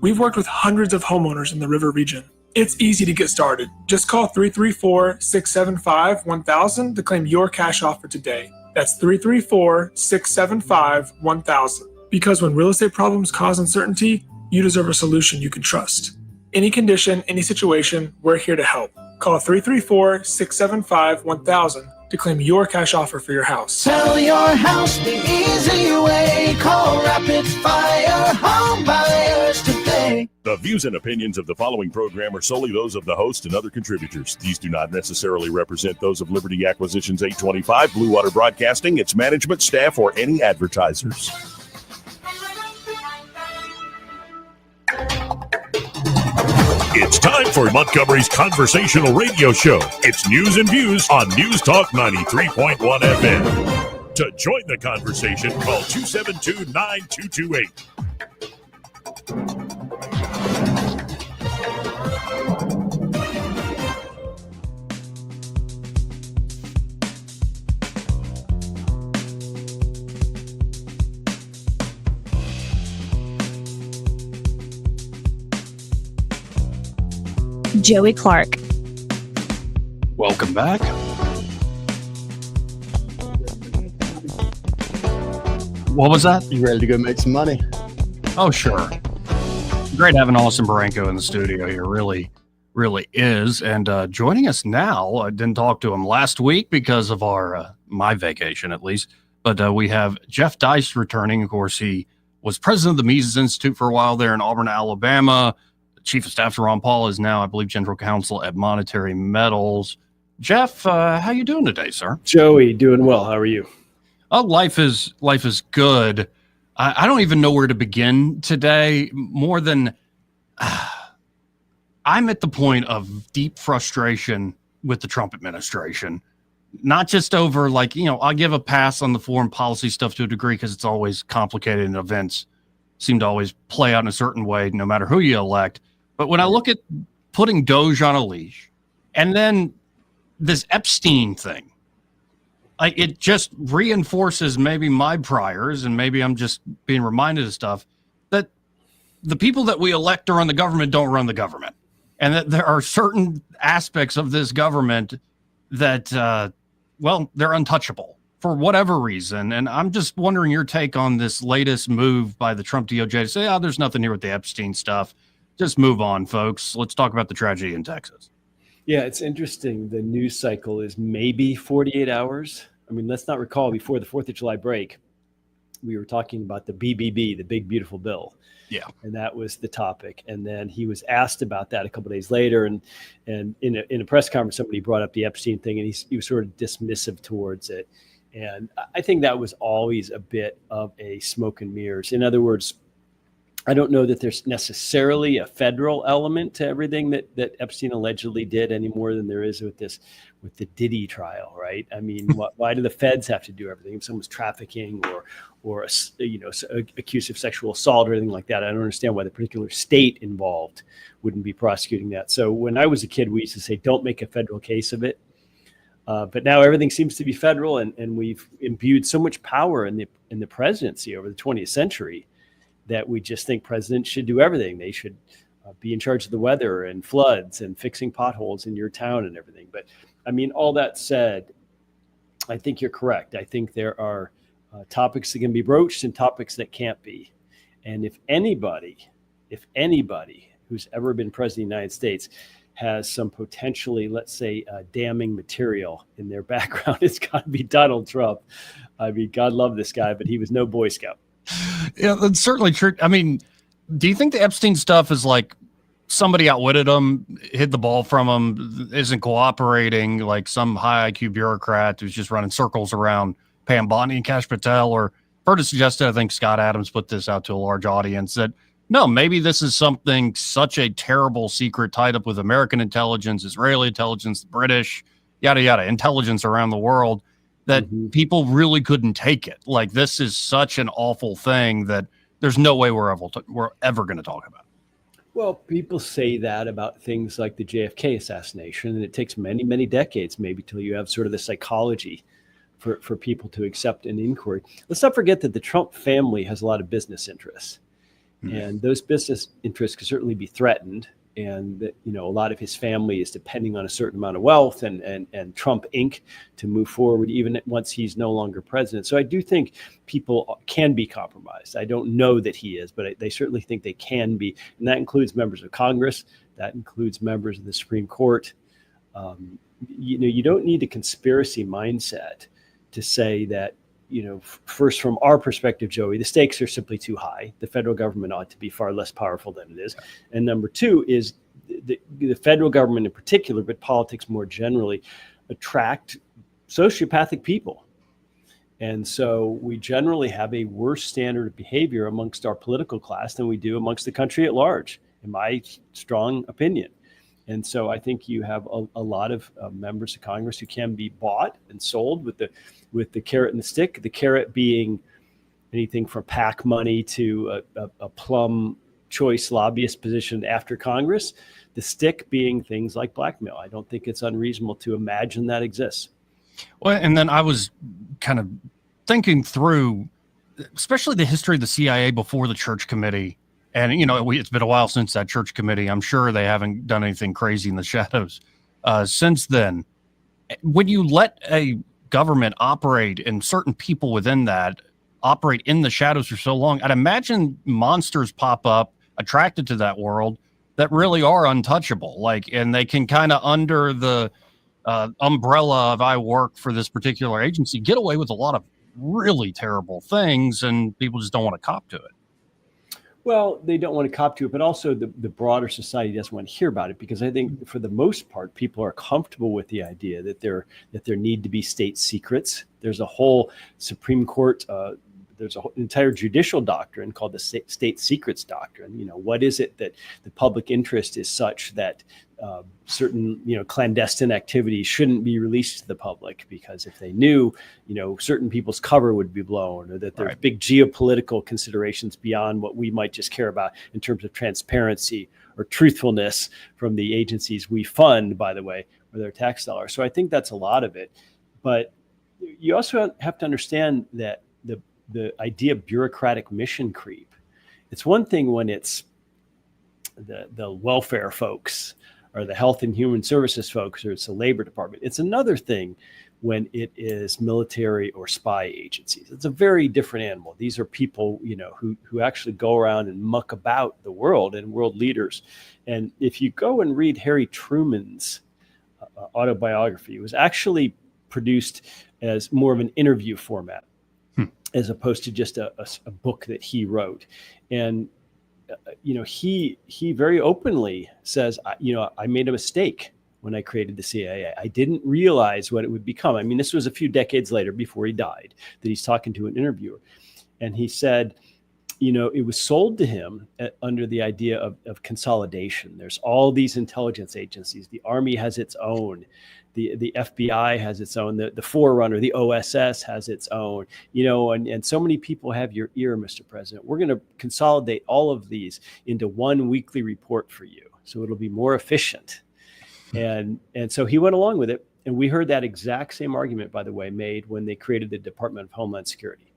We've worked with hundreds of homeowners in the River Region. It's easy to get started. Just call 334-675-1000 to claim your cash offer today. That's 334-675-1000. Because when real estate problems cause uncertainty, you deserve a solution you can trust. Any condition, any situation, we're here to help. Call 334-675-1000 to claim your cash offer for your house. Sell your house the easy way. Call Rapid Fire Home Buyers today. The views and opinions of the following program are solely those of the host and other contributors. These do not necessarily represent those of Liberty Acquisitions 825, Blue Water Broadcasting, its management, staff, or any advertisers. It's time for Montgomery's conversational radio show. It's News and Views on News Talk 93.1 FM. To join the conversation, call 272-9228. Joey Clark. Welcome back. What was that? You ready to go make some money? Oh, sure. Great having Austin Baranco in the studio here. Really is. And joining us now, I didn't talk to him last week because of our my vacation, at least. But we have Jeff Dice returning. Of course, he was president of the Mises Institute for a while there in Auburn, Alabama. Chief of Staff to Ron Paul is now, I believe, General Counsel at Monetary Metals. Jeff, how you doing today, sir? Joey, doing well. How are you? Oh, life is good. I don't even know where to begin today. More than I'm at the point of deep frustration with the Trump administration. Not just over, like, I'll give a pass on the foreign policy stuff to a degree because it's always complicated and events seem to always play out in a certain way, no matter who you elect. But when I look at putting Doge on a leash and then this Epstein thing, it just reinforces maybe my priors, and maybe I'm just being reminded of stuff, that the people that we elect to run the government don't run the government. And that there are certain aspects of this government that, they're untouchable for whatever reason. And I'm just wondering your take on this latest move by the Trump DOJ to say, there's nothing here with the Epstein stuff. Just move on, folks. Let's talk about the tragedy in Texas. Yeah, it's interesting. The news cycle is maybe 48 hours. I mean, let's not recall before the 4th of July break, we were talking about the BBB, the big, beautiful bill. Yeah. And that was the topic. And then he was asked about that a couple of days later. And in a press conference, somebody brought up the Epstein thing, and he was sort of dismissive towards it. And I think that was always a bit of a smoke and mirrors. In other words, I don't know that there's necessarily a federal element to everything that Epstein allegedly did any more than there is with the Diddy trial, right? I mean, why do the feds have to do everything? If someone's trafficking or accused of sexual assault or anything like that, I don't understand why the particular state involved wouldn't be prosecuting that. So when I was a kid, we used to say, don't make a federal case of it. But now everything seems to be federal, and we've imbued so much power in the presidency over the 20th century that we just think presidents should do everything. They should be in charge of the weather and floods and fixing potholes in your town and everything. But I mean, all that said, I think you're correct. I think there are topics that can be broached and topics that can't be. And if anybody who's ever been president of the United States has some potentially, let's say, damning material in their background, it's got to be Donald Trump. I mean, God love this guy, but he was no Boy Scout. Yeah, that's certainly true. I mean, do you think the Epstein stuff is like somebody outwitted him, hid the ball from him, isn't cooperating, like some high IQ bureaucrat who's just running circles around Pam Bondi and Kash Patel? Or heard it suggested, I think Scott Adams put this out to a large audience, that no, maybe this is something, such a terrible secret tied up with American intelligence, Israeli intelligence, British, yada, yada, intelligence around the world, that people really couldn't take it. Like, this is such an awful thing that there's no way we're ever going to talk about. Well, people say that about things like the JFK assassination, and it takes many, many decades maybe till you have sort of the psychology for people to accept an inquiry. Let's not forget that the Trump family has a lot of business interests, and those business interests could certainly be threatened. And that, a lot of his family is depending on a certain amount of wealth and Trump Inc. to move forward, even once he's no longer president. So I do think people can be compromised. I don't know that he is, but they certainly think they can be. And that includes members of Congress. That includes members of the Supreme Court. You don't need a conspiracy mindset to say that, first, from our perspective, Joey, the stakes are simply too high. The federal government ought to be far less powerful than it is. And number two is the federal government in particular, but politics more generally, attract sociopathic people. And so we generally have a worse standard of behavior amongst our political class than we do amongst the country at large, in my strong opinion. And so I think you have a lot of members of Congress who can be bought and sold with the carrot and the stick. The carrot being anything from PAC money to a plum choice lobbyist position after Congress. The stick being things like blackmail. I don't think it's unreasonable to imagine that exists. Well, and then I was kind of thinking through, especially the history of the CIA before the Church Committee. And, it's been a while since that Church Committee. I'm sure they haven't done anything crazy in the shadows since then. When you let a government operate and certain people within that operate in the shadows for so long, I'd imagine monsters pop up attracted to that world that really are untouchable. And they can kind of, under the umbrella of I work for this particular agency, get away with a lot of really terrible things, and people just don't want to cop to it. Well, they don't want to cop to it, but also the broader society doesn't want to hear about it, because I think for the most part, people are comfortable with the idea that there need to be state secrets. There's a whole Supreme Court, there's an entire judicial doctrine called the state secrets doctrine. What is it that the public interest is such that certain clandestine activities shouldn't be released to the public, because if they knew, certain people's cover would be blown, or that there's big geopolitical considerations beyond what we might just care about in terms of transparency or truthfulness from the agencies we fund, by the way, or their tax dollars. So I think that's a lot of it. But you also have to understand that the idea of bureaucratic mission creep, it's one thing when it's the welfare folks or the health and human services folks, or it's the labor department. It's another thing when it is military or spy agencies. It's a very different animal. These are people, who actually go around and muck about the world, and world leaders. And if you go and read Harry Truman's autobiography, it was actually produced as more of an interview format, as opposed to just a book that he wrote. And he very openly says, I made a mistake when I created the CIA. I didn't realize what it would become. I mean, this was a few decades later, before he died, that he's talking to an interviewer. And he said, it was sold to him under the idea of consolidation. There's all these intelligence agencies. The Army has its own. The FBI has its own, the Forerunner, the OSS has its own, and so many people have your ear, Mr. President. We're going to consolidate all of these into one weekly report for you, so it'll be more efficient. And so he went along with it. And we heard that exact same argument, by the way, made when they created the Department of Homeland Security.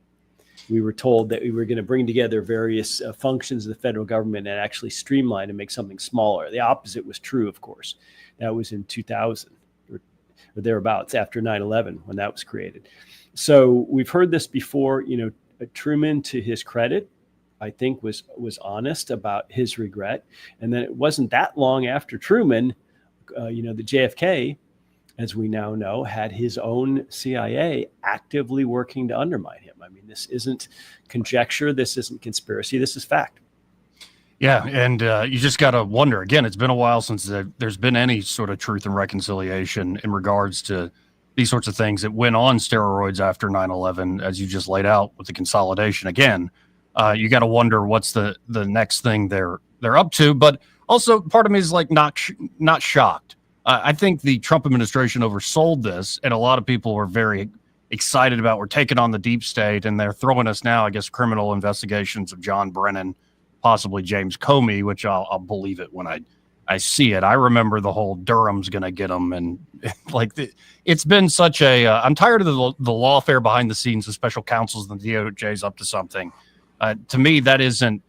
We were told that we were going to bring together various functions of the federal government and actually streamline and make something smaller. The opposite was true, of course. That was in 2000. Or thereabouts, after 9/11, when that was created. So we've heard this before. Truman, to his credit, I think was honest about his regret. And then it wasn't that long after Truman, the JFK, as we now know, had his own CIA actively working to undermine him. I mean, this isn't conjecture. This isn't conspiracy. This is fact. Yeah, and you just got to wonder, again, it's been a while since there's been any sort of truth and reconciliation in regards to these sorts of things that went on steroids after 9/11, as you just laid out with the consolidation. Again, you got to wonder what's the next thing they're up to. But also, part of me is like not shocked. I think the Trump administration oversold this, and a lot of people were very excited about we're taking on the deep state, and they're throwing us now, I guess, criminal investigations of John Brennan, possibly James Comey, which I'll believe it when I see it. I remember the whole Durham's going to get them. And it's been such I'm tired of the lawfare behind the scenes of special counsels and the DOJ's up to something. To me, that isn't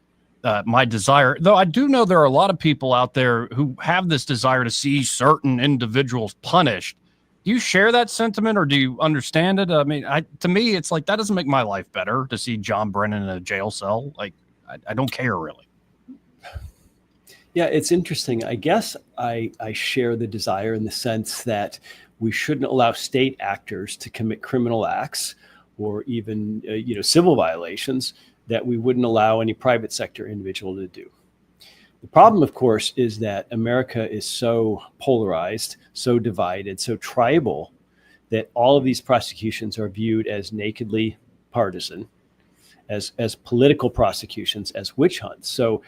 my desire, though. I do know there are a lot of people out there who have this desire to see certain individuals punished. Do you share that sentiment, or do you understand it? I mean, to me, it's like, that doesn't make my life better to see John Brennan in a jail cell. Like, I don't care, really. Yeah, it's interesting. I guess I share the desire in the sense that we shouldn't allow state actors to commit criminal acts or even civil violations that we wouldn't allow any private sector individual to do. The problem, of course, is that America is so polarized, so divided, so tribal, that all of these prosecutions are viewed as nakedly partisan, as political prosecutions, as witch hunts. So,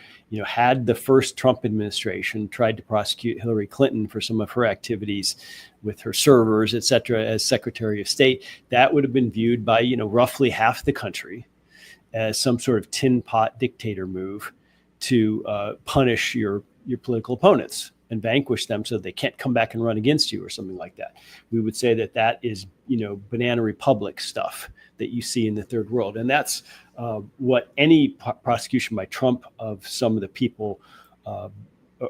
had the first Trump administration tried to prosecute Hillary Clinton for some of her activities with her servers, et cetera, as Secretary of State, that would have been viewed by, roughly half the country as some sort of tin pot dictator move to punish your political opponents and vanquish them so they can't come back and run against you or something like that. We would say that is, banana republic stuff that you see in the third world. And that's what any prosecution by Trump of some of the people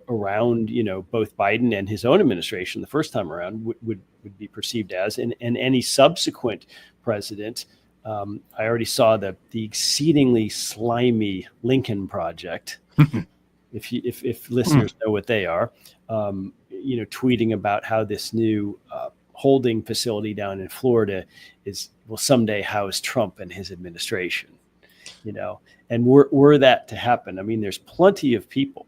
around, both Biden and his own administration the first time around would be perceived as, and any subsequent president. I already saw the exceedingly slimy Lincoln Project. If listeners know what they are, tweeting about how this new holding facility down in Florida will someday house Trump and his administration. And were that to happen, I mean, there's plenty of people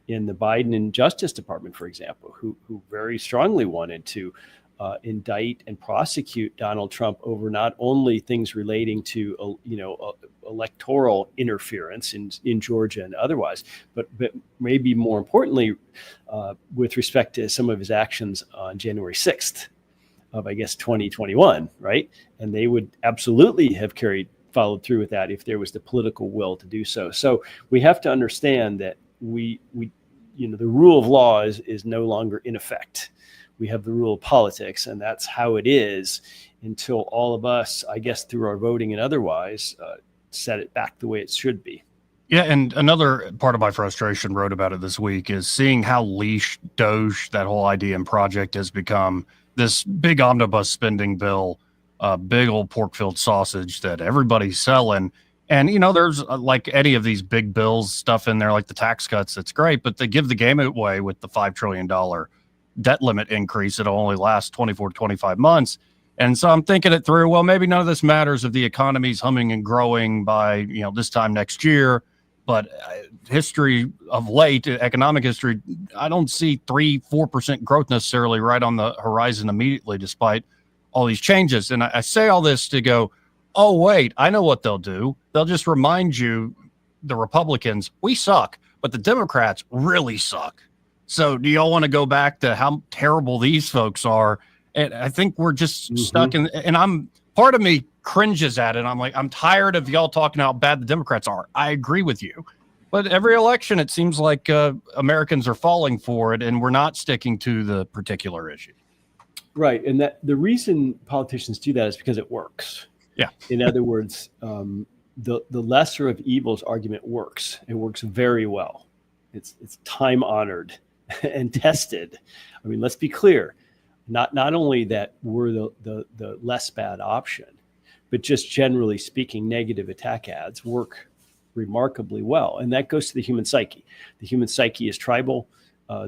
in the Biden and Justice Department, for example, who very strongly wanted to indict and prosecute Donald Trump over not only things relating to electoral interference in Georgia and otherwise, but maybe more importantly, with respect to some of his actions on January 6th of, I guess, 2021, right? And they would absolutely have followed through with that if there was the political will to do so. So we have to understand that we the rule of law is no longer in effect. We have the rule of politics, and that's how it is until all of us, I guess, through our voting and otherwise, set it back the way it should be. Yeah, and another part of my frustration, wrote about it this week, is seeing how leash Doge, that whole idea and project, has become this big omnibus spending bill, big old pork-filled sausage that everybody's selling. And, there's like any of these big bills stuff in there, like the tax cuts, that's great, but they give the game away with the $5 trillion debt limit increase. It'll only last 24 to 25 months. And so I'm thinking it through. Well, maybe none of this matters if the economy's humming and growing by, this time next year. But history of late, economic history, I don't see 3-4% growth necessarily right on the horizon immediately, despite all these changes. And I say all this to go, oh, wait, I know what they'll do. They'll just remind you, the Republicans, we suck, but the Democrats really suck. So do y'all want to go back to how terrible these folks are? And I think we're just stuck in, and part of me cringes at it. I'm like, I'm tired of y'all talking how bad the Democrats are. I agree with you. But every election, it seems like Americans are falling for it, and we're not sticking to the particular issue. Right. And that the reason politicians do that is because it works. Yeah. In other words, the lesser of evils argument works. It works very well. It's time honored and tested. I mean, let's be clear. Not only that we're the less bad option, but just generally speaking, negative attack ads work remarkably well. And that goes to the human psyche. The human psyche is tribal.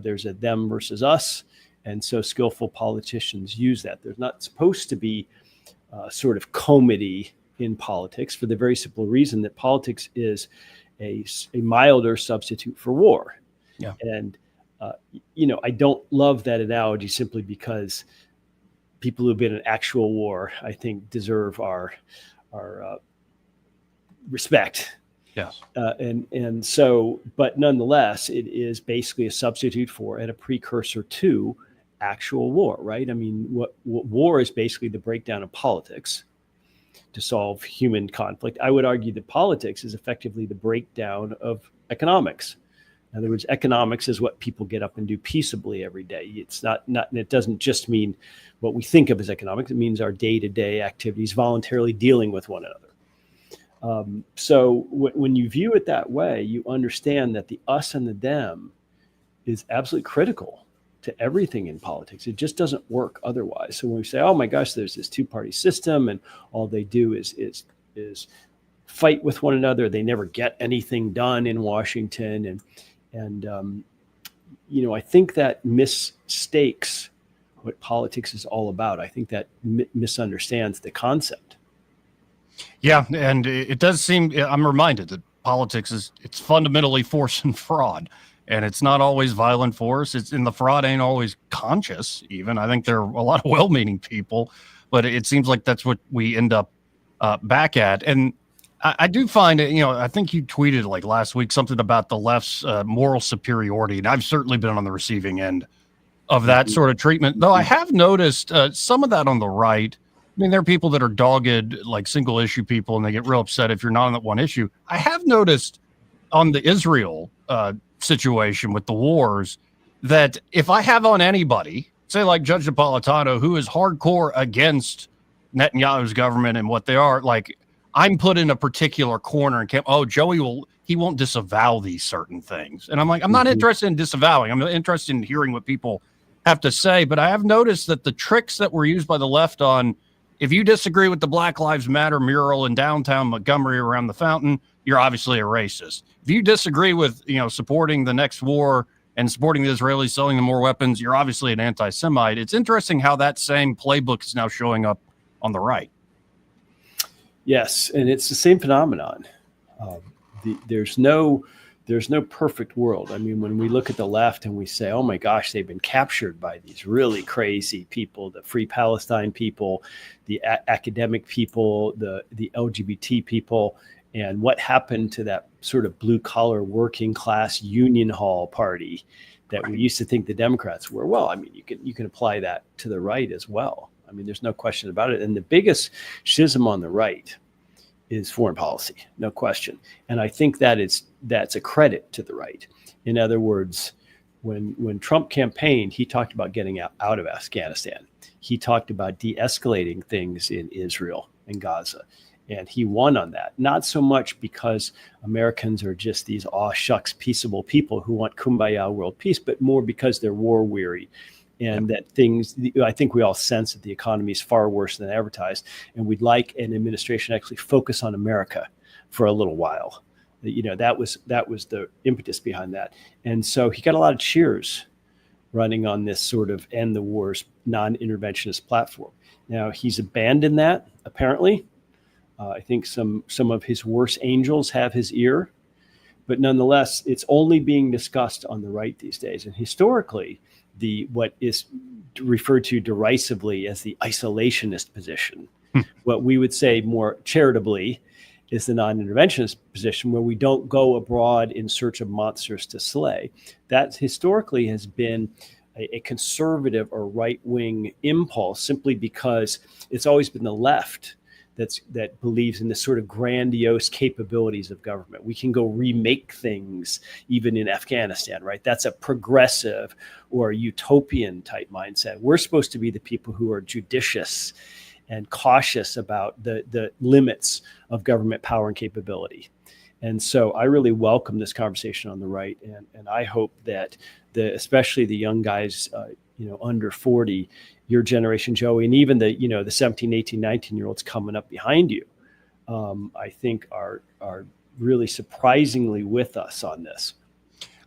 There's a them versus us. And so skillful politicians use that. There's not supposed to be sort of comedy in politics, for the very simple reason that politics is a milder substitute for war. Yeah. And I don't love that analogy simply because people who've been in actual war, I think, deserve our respect. Yes. And so, but nonetheless, it is basically a substitute for and a precursor to actual war, right? I mean, what war is basically the breakdown of politics to solve human conflict. I would argue that politics is effectively the breakdown of economics. In other words, economics is what people get up and do peaceably every day. It's not, and it doesn't just mean what we think of as economics. It means our day-to-day activities voluntarily dealing with one another. So when you view it that way, you understand that the us and the them is absolutely critical to everything in politics. It just doesn't work otherwise. So when we say, oh my gosh, there's this two-party system and all they do is fight with one another, they never get anything done in Washington. And I think that mistakes what politics is all about. I think that misunderstands the concept. Yeah, and it does seem, I'm reminded that politics it's fundamentally force and fraud, and it's not always violent force. The fraud ain't always conscious even. I think there are a lot of well-meaning people, but it seems like that's what we end up back at. And I do find it, I think you tweeted like last week something about the left's moral superiority, and I've certainly been on the receiving end of that sort of treatment, though I have noticed some of that on the right. I mean, there are people that are dogged, like single issue people, and they get real upset if you're not on that one issue. I have noticed on the Israel situation with the wars that if I have on anybody, say like Judge Napolitano, who is hardcore against Netanyahu's government and what they are, like I'm put in a particular corner and Joey won't disavow these certain things. And I'm like, I'm not interested in disavowing. I'm interested in hearing what people have to say. But I have noticed that the tricks that were used by the left on, if you disagree with the Black Lives Matter mural in downtown Montgomery around the fountain, you're obviously a racist. If you disagree with, supporting the next war and supporting the Israelis selling them more weapons, you're obviously an anti-Semite. It's interesting how that same playbook is now showing up on the right. Yes, and it's the same phenomenon. There's no perfect world. I mean, when we look at the left and we say, oh my gosh, they've been captured by these really crazy people, the Free Palestine people, the academic people, the LGBT people, and what happened to that sort of blue collar working class union hall party that we used to think the Democrats were. Well, I mean, you can apply that to the right as well. I mean, there's no question about it. And the biggest schism on the right is foreign policy, no question. And I think that's a credit to the right. In other words, when Trump campaigned, he talked about getting out of Afghanistan. He talked about de-escalating things in Israel and Gaza. And he won on that, not so much because Americans are just these aw shucks peaceable people who want kumbaya world peace, but more because they're war weary. And that I think we all sense that the economy is far worse than advertised. And we'd like an administration to actually focus on America for a little while. That was the impetus behind that. And so he got a lot of cheers running on this sort of end the wars non-interventionist platform. Now he's abandoned that, apparently. I think some of his worst angels have his ear. But nonetheless, it's only being discussed on the right these days. And historically, what is referred to derisively as the isolationist position, what we would say more charitably is the non-interventionist position, where we don't go abroad in search of monsters to slay. That historically has been a conservative or right-wing impulse, simply because it's always been the left that believes in this sort of grandiose capabilities of government. We can go remake things even in Afghanistan, right? That's a progressive or utopian type mindset. We're supposed to be the people who are judicious and cautious about the limits of government power and capability. And so I really welcome this conversation on the right. And I hope that especially the young guys, under 40, your generation, Joey, and even the 17, 18, 19-year-olds coming up behind you, I think are really surprisingly with us on this.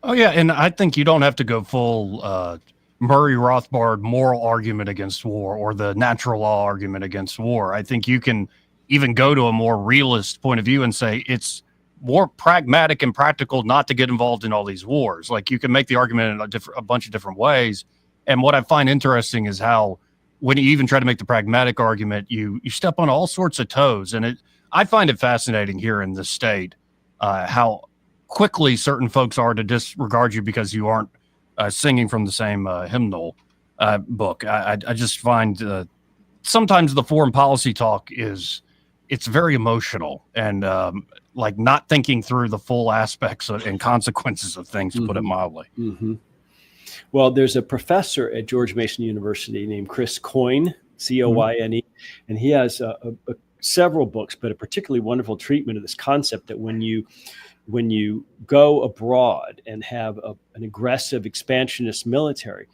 Oh, yeah. And I think you don't have to go full Murray Rothbard moral argument against war or the natural law argument against war. I think you can even go to a more realist point of view and say it's more pragmatic and practical not to get involved in all these wars. Like, you can make the argument in a bunch of different ways. And what I find interesting is how, when you even try to make the pragmatic argument, you step on all sorts of toes. And I find it fascinating here in this state how quickly certain folks are to disregard you because you aren't singing from the same hymnal book. I just find sometimes the foreign policy talk it's very emotional and like not thinking through the full aspects and consequences of things, to put it mildly. Mm-hmm. Well, there's a professor at George Mason University named Chris Coyne, Coyne, and he has several books, but a particularly wonderful treatment of this concept that when you go abroad and have an aggressive expansionist military,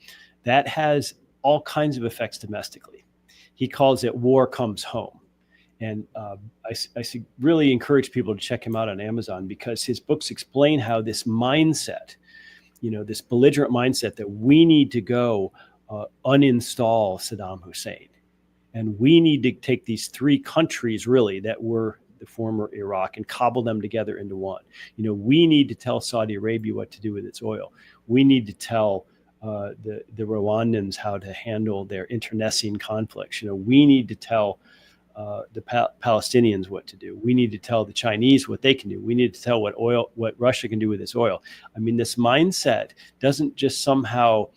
that has all kinds of effects domestically. He calls it war comes home. And I really encourage people to check him out on Amazon, because his books explain how this mindset, this belligerent mindset that we need to go uninstall Saddam Hussein. And we need to take these three countries really that were the former Iraq and cobble them together into one. We need to tell Saudi Arabia what to do with its oil. We need to tell the Rwandans how to handle their internecine conflicts. We need to tell the Palestinians what to do. We need to tell the Chinese what they can do. We need to tell what Russia can do with its oil. I mean, this mindset doesn't just somehow,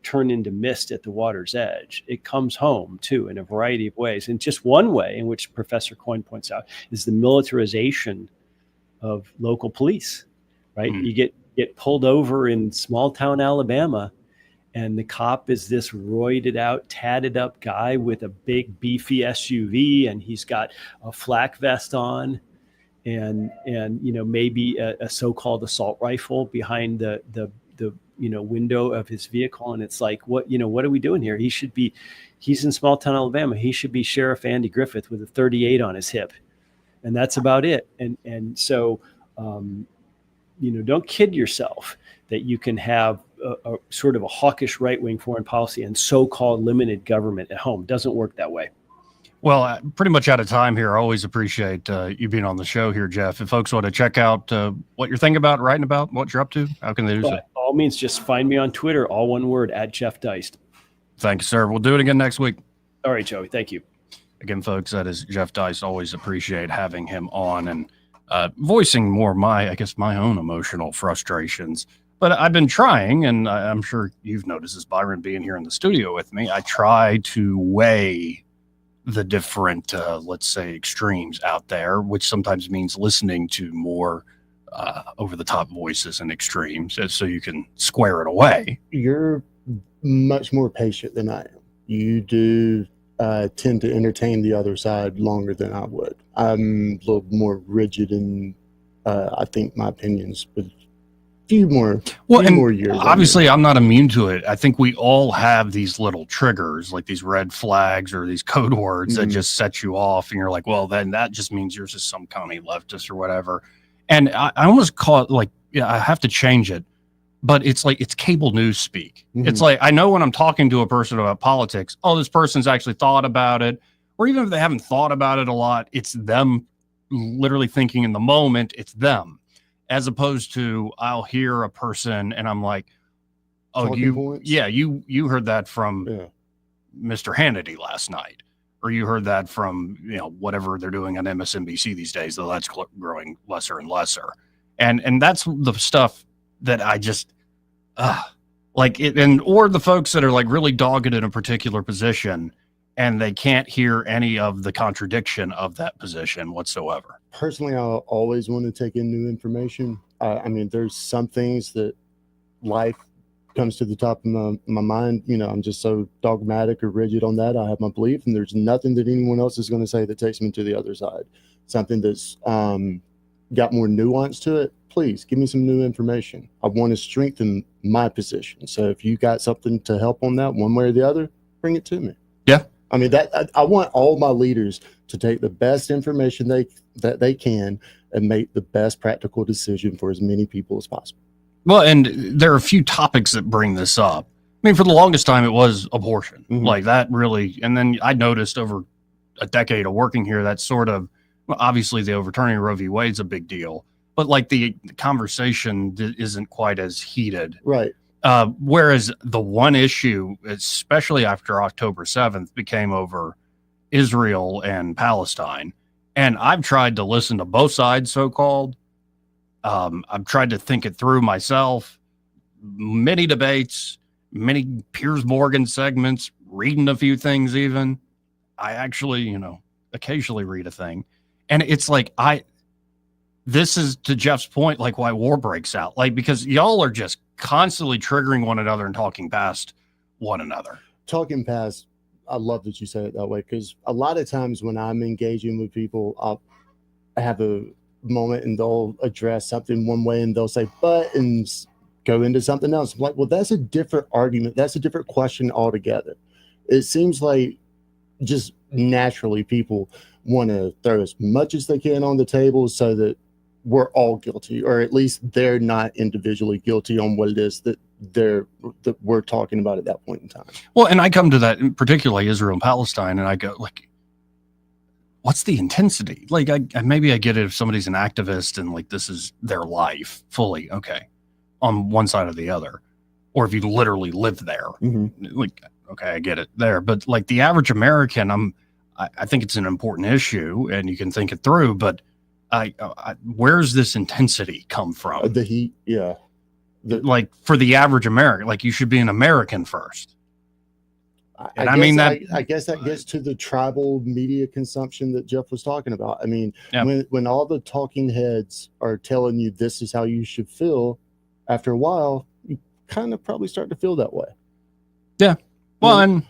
turn into mist at the water's edge. It comes home too in a variety of ways. And just one way in which Professor Coyne points out is the militarization of local police, right? You get pulled over in small town Alabama, and the cop is this roided out, tatted up guy with a big beefy SUV, and he's got a flak vest on and maybe a so-called assault rifle behind the window of his vehicle. And it's like, what are we doing here? He's in small town Alabama. He should be Sheriff Andy Griffith with a 38 on his hip. And that's about it. And so, don't kid yourself that you can have a sort of a hawkish right-wing foreign policy and so-called limited government at home. Doesn't work that way. Well, pretty much out of time here. I always appreciate you being on the show here, Jeff. If folks want to check out what you're thinking about, writing about, what you're up to, how can they do so? By all means, just find me on Twitter, all one word, @JeffDiced. Thank you, sir. We'll do it again next week. All right, Joey. Thank you. Again, folks, that is Jeff Dice. Always appreciate having him on and voicing more my own emotional frustrations. But I've been trying, and I'm sure you've noticed this, Byron, being here in the studio with me. I try to weigh the different, let's say, extremes out there, which sometimes means listening to more over-the-top voices and extremes, so you can square it away. You're much more patient than I am. You do tend to entertain the other side longer than I would. I'm a little more rigid, and I think my opinions would few more years. Obviously, I'm not immune to it. I think we all have these little triggers, like these red flags or these code words that just set you off, and you're like, well, then that just means you're just some commie leftist or whatever. And I almost call it like, I have to change it, but it's like it's cable news speak. It's like, I know when I'm talking to a person about politics, oh, this person's actually thought about it, or even if they haven't thought about it a lot, it's them literally thinking in the moment. It's them. As opposed to, I'll hear a person and I'm like, oh, you heard that from Mr. Hannity last night, or you heard that from, whatever they're doing on MSNBC these days, though that's growing lesser and lesser. And that's the stuff that I just, like it, or the folks that are like really dogged in a particular position and they can't hear any of the contradiction of that position whatsoever. Personally, I always want to take in new information. I mean, there's some things that life comes to the top of my mind. I'm just so dogmatic or rigid on that. I have my belief, and there's nothing that anyone else is going to say that takes me to the other side. Something that's got more nuance to it. Please give me some new information. I want to strengthen my position. So if you got something to help on that one way or the other, bring it to me. Yeah. I mean, I want all my leaders to take the best information that they can and make the best practical decision for as many people as possible. Well, and there are a few topics that bring this up. I mean, for the longest time, it was abortion. Like that really, and then I noticed over a decade of working here, that sort of, obviously the overturning of Roe v. Wade's a big deal, but like the conversation isn't quite as heated. Right. Whereas the one issue, especially after October 7th, became over Israel and Palestine. And I've tried to listen to both sides, so-called. I've tried to think it through myself. Many debates, many Piers Morgan segments, reading a few things even. I actually, occasionally read a thing. And it's like, this is, to Jeff's point, like why war breaks out. Like, because y'all are just constantly triggering one another and talking past one another. Talking past, I love that you say it that way, because a lot of times when I'm engaging with people, I'll have a moment and they'll address something one way and they'll say, but, and go into something else. I'm like, well, that's a different argument. That's a different question altogether. It seems like just naturally people want to throw as much as they can on the table so that we're all guilty, or at least they're not individually guilty on what it is that we're talking about at that point in time. Well, and I come to that, particularly Israel and Palestine, and I go, like, what's the intensity? Like, I maybe I get it if somebody's an activist and like this is their life fully, okay, on one side or the other, or if you literally live there, like, okay, I get it there. But like the average American, I think it's an important issue, and you can think it through, but where's this intensity come from? The heat, yeah. Like for the average American, like you should be an American first. And I mean that. I guess that gets to the tribal media consumption that Jeff was talking about. I mean, when all the talking heads are telling you this is how you should feel, after a while, you kind of probably start to feel that way. Yeah. Well, and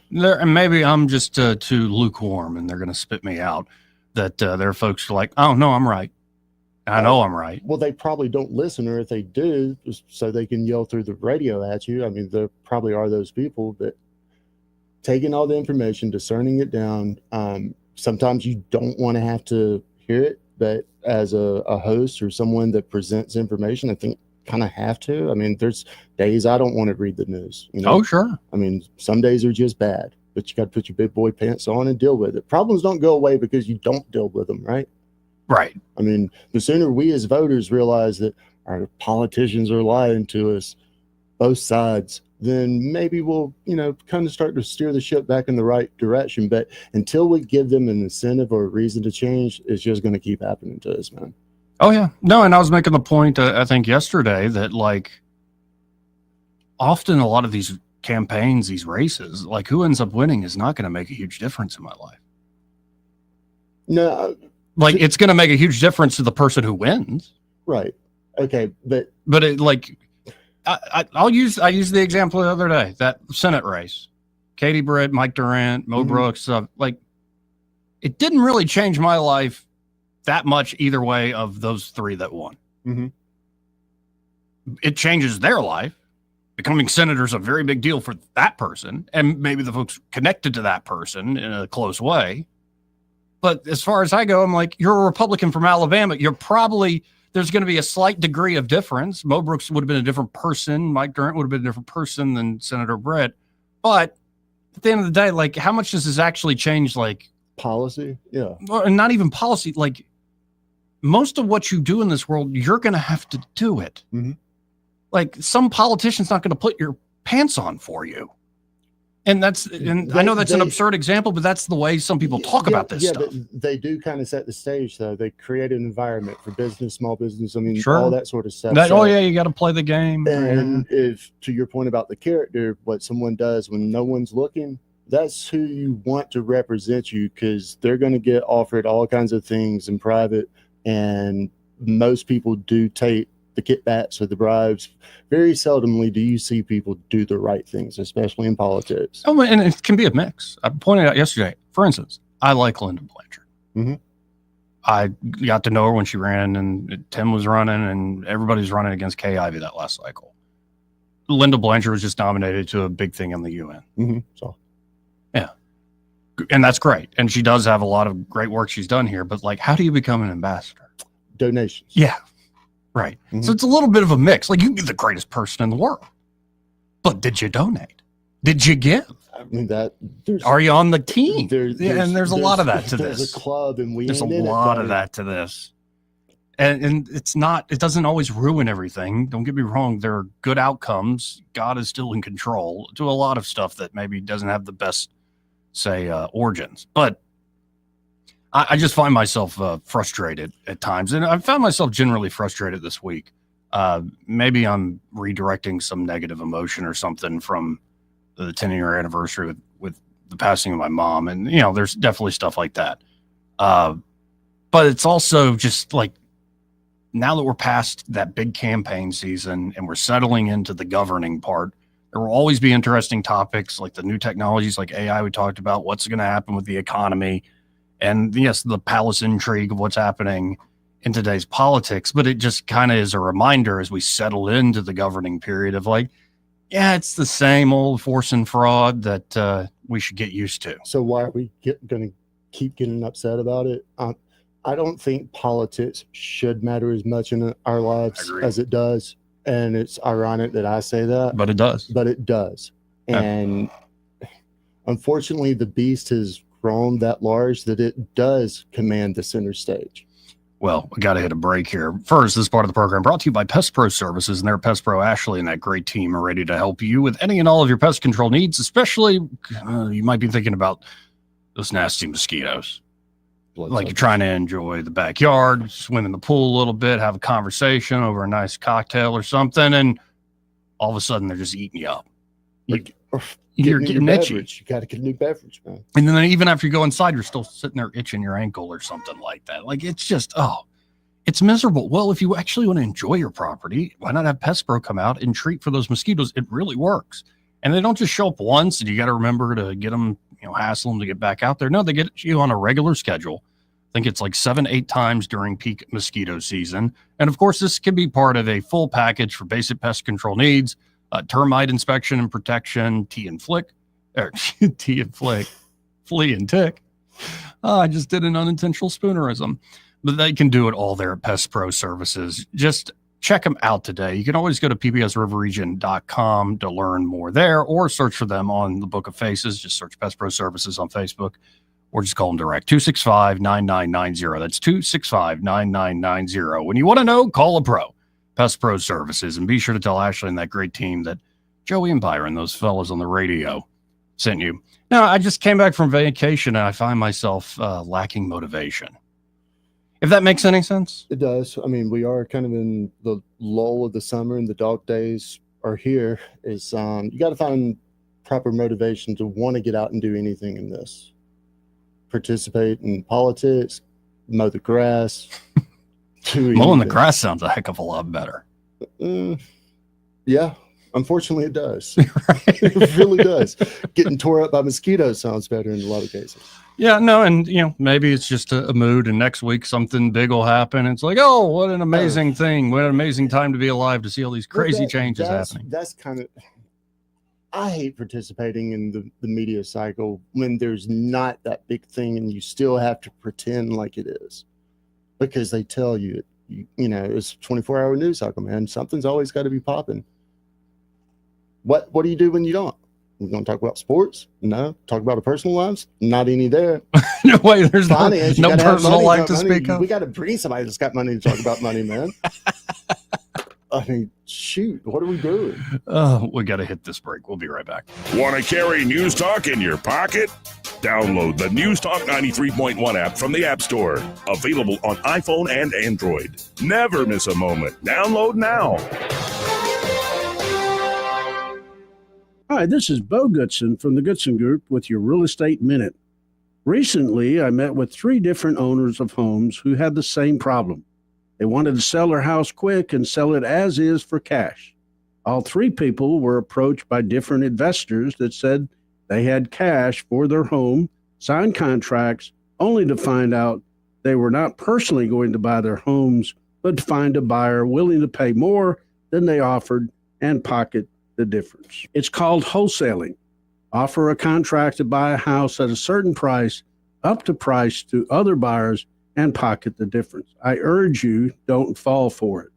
maybe I'm just too lukewarm, and they're going to spit me out. That there are folks who are like, oh no, I'm right. I know I'm right. Well, they probably don't listen, or if they do, so they can yell through the radio at you. I mean, there probably are those people, but taking all the information, discerning it down. Sometimes you don't want to have to hear it, but as a host or someone that presents information, I think kind of have to. I mean, there's days I don't want to read the news. Oh, sure. I mean, some days are just bad. but you got to put your big boy pants on and deal with it. Problems don't go away because you don't deal with them, right? Right. I mean, the sooner we as voters realize that our politicians are lying to us, both sides, then maybe we'll, kind of start to steer the ship back in the right direction. But until we give them an incentive or a reason to change, it's just going to keep happening to us, man. Oh, yeah. No, and I was making the point, I think yesterday, that like often a lot of these campaigns, these races, like who ends up winning is not going to make a huge difference in my life. No. Like it's going to make a huge difference to the person who wins. Right. Okay. But it like, I used the example the other day, that Senate race, Katie Britt, Mike Durant, Mo Brooks, like it didn't really change my life that much either way of those three that won. Mm-hmm. It changes their life. Becoming senator is a very big deal for that person and maybe the folks connected to that person in a close way. But as far as I go, I'm like, you're a Republican from Alabama. There's going to be a slight degree of difference. Mo Brooks would have been a different person. Mike Durant would have been a different person than Senator Britt. But at the end of the day, like, how much does this actually change, like, policy? Yeah. And not even policy. Like, most of what you do in this world, you're going to have to do it. Mm-hmm. Like, some politician's not going to put your pants on for you. And I know that's an absurd example, but that's the way some people talk about this stuff. But they do kind of set the stage, though. They create an environment for business, small business. I mean, Sure. all that sort of stuff. You got to play the game. And if, to your point about the character, what someone does when no one's looking, that's who you want to represent you, because they're going to get offered all kinds of things in private. And most people do take the kickbacks or the bribes. Very seldomly do you see people do the right things, especially in politics. Oh, and it can be a mix. I pointed out yesterday, for instance, I like Linda Blanchard. Mm-hmm. I got to know her when she ran and Tim was running and everybody was running against Kay Ivey that last cycle. Linda Blanchard was just nominated to a big thing in the UN. Mm-hmm. So, yeah. And that's great. And she does have a lot of great work she's done here. But like, how do you become an ambassador? Donations. Yeah. Right. Mm-hmm. So it's a little bit of a mix. Like, you can be the greatest person in the world, but did you donate? Did you give? I mean, are you on the team? There's a lot of that to this. There's a club, and there's a lot of that to this. And it doesn't always ruin everything. Don't get me wrong. There are good outcomes. God is still in control to a lot of stuff that maybe doesn't have the best, origins. But I just find myself frustrated at times. And I found myself generally frustrated this week. Maybe I'm redirecting some negative emotion or something from the 10-year anniversary with the passing of my mom. And, there's definitely stuff like that. But it's also just like, now that we're past that big campaign season and we're settling into the governing part, there will always be interesting topics like the new technologies like AI we talked about, what's going to happen with the economy, and yes, the palace intrigue of what's happening in today's politics. But it just kind of is a reminder as we settle into the governing period of like, yeah, it's the same old force and fraud that we should get used to. So why are we going to keep getting upset about it? I don't think politics should matter as much in our lives as it does. And it's ironic that I say that. But it does. But it does. And unfortunately, the beast has grown that large that it does command the center stage. Well, we got to hit a break here. First, this part of the program brought to you by Pest Pro Services, and their Pest Pro Ashley and that great team are ready to help you with any and all of your pest control needs, especially you might be thinking about those nasty mosquitoes. Like you're trying to enjoy the backyard, swim in the pool a little bit, have a conversation over a nice cocktail or something, and all of a sudden they're just eating you up. You're getting itchy. You got to get a new beverage, man. And then even after you go inside, you're still sitting there itching your ankle or something like that. Like, it's just, it's miserable. Well, if you actually want to enjoy your property, why not have Pest Pro come out and treat for those mosquitoes? It really works. And they don't just show up once and you got to remember to get them, hassle them to get back out there. No, they get you on a regular schedule. I think it's like 7-8 times during peak mosquito season. And of course, this can be part of a full package for basic pest control needs, termite inspection and protection, flea and tick. I just did an unintentional spoonerism. But they can do it all there at Pest Pro Services. Just check them out today. You can always go to pbsriverregion.com to learn more there, or search for them on the Book of Faces. Just search Pest Pro Services on Facebook, or just call them direct, 265-9990. That's 265-9990. When you want to know, call a pro, Pest Pro Services. And be sure to tell Ashley and that great team that Joey and Byron, those fellas on the radio, sent you. Now, I just came back from vacation, and I find myself lacking motivation. If that makes any sense? It does. I mean, we are kind of in the lull of the summer, and the dog days are here. Is you got to find proper motivation to want to get out and do anything in this. Participate in politics, mow the grass. Mowing the grass sounds a heck of a lot better. Yeah, unfortunately, it does. It really does. Getting tore up by mosquitoes sounds better in a lot of cases. Yeah, no, and maybe it's just a mood, and next week something big will happen. It's like, oh, what an amazing thing! What an amazing time to be alive, to see all these crazy changes happening. That's kind of. I hate participating in the media cycle when there's not that big thing, and you still have to pretend like it is, because they tell you, it's a 24-hour news cycle, man. Something's always got to be popping. What do you do when you don't? We're going to talk about sports? No. Talk about our personal lives? Not any there. No way. There's Finance, no personal life to speak of. We got to bring somebody that's got money to talk about money, man. I mean, shoot, what are we doing? We got to hit this break. We'll be right back. Want to carry News Talk in your pocket? Download the News Talk 93.1 app from the App Store. Available on iPhone and Android. Never miss a moment. Download now. Hi, this is Bo Goodson from the Goodson Group with your Real Estate Minute. Recently, I met with 3 different owners of homes who had the same problem. They wanted to sell their house quick and sell it as is for cash. All 3 people were approached by different investors that said they had cash for their home, signed contracts, only to find out they were not personally going to buy their homes, but to find a buyer willing to pay more than they offered and pocket the difference. It's called wholesaling. Offer a contract to buy a house at a certain price, up to price to other buyers, and pocket the difference. I urge you, don't fall for it.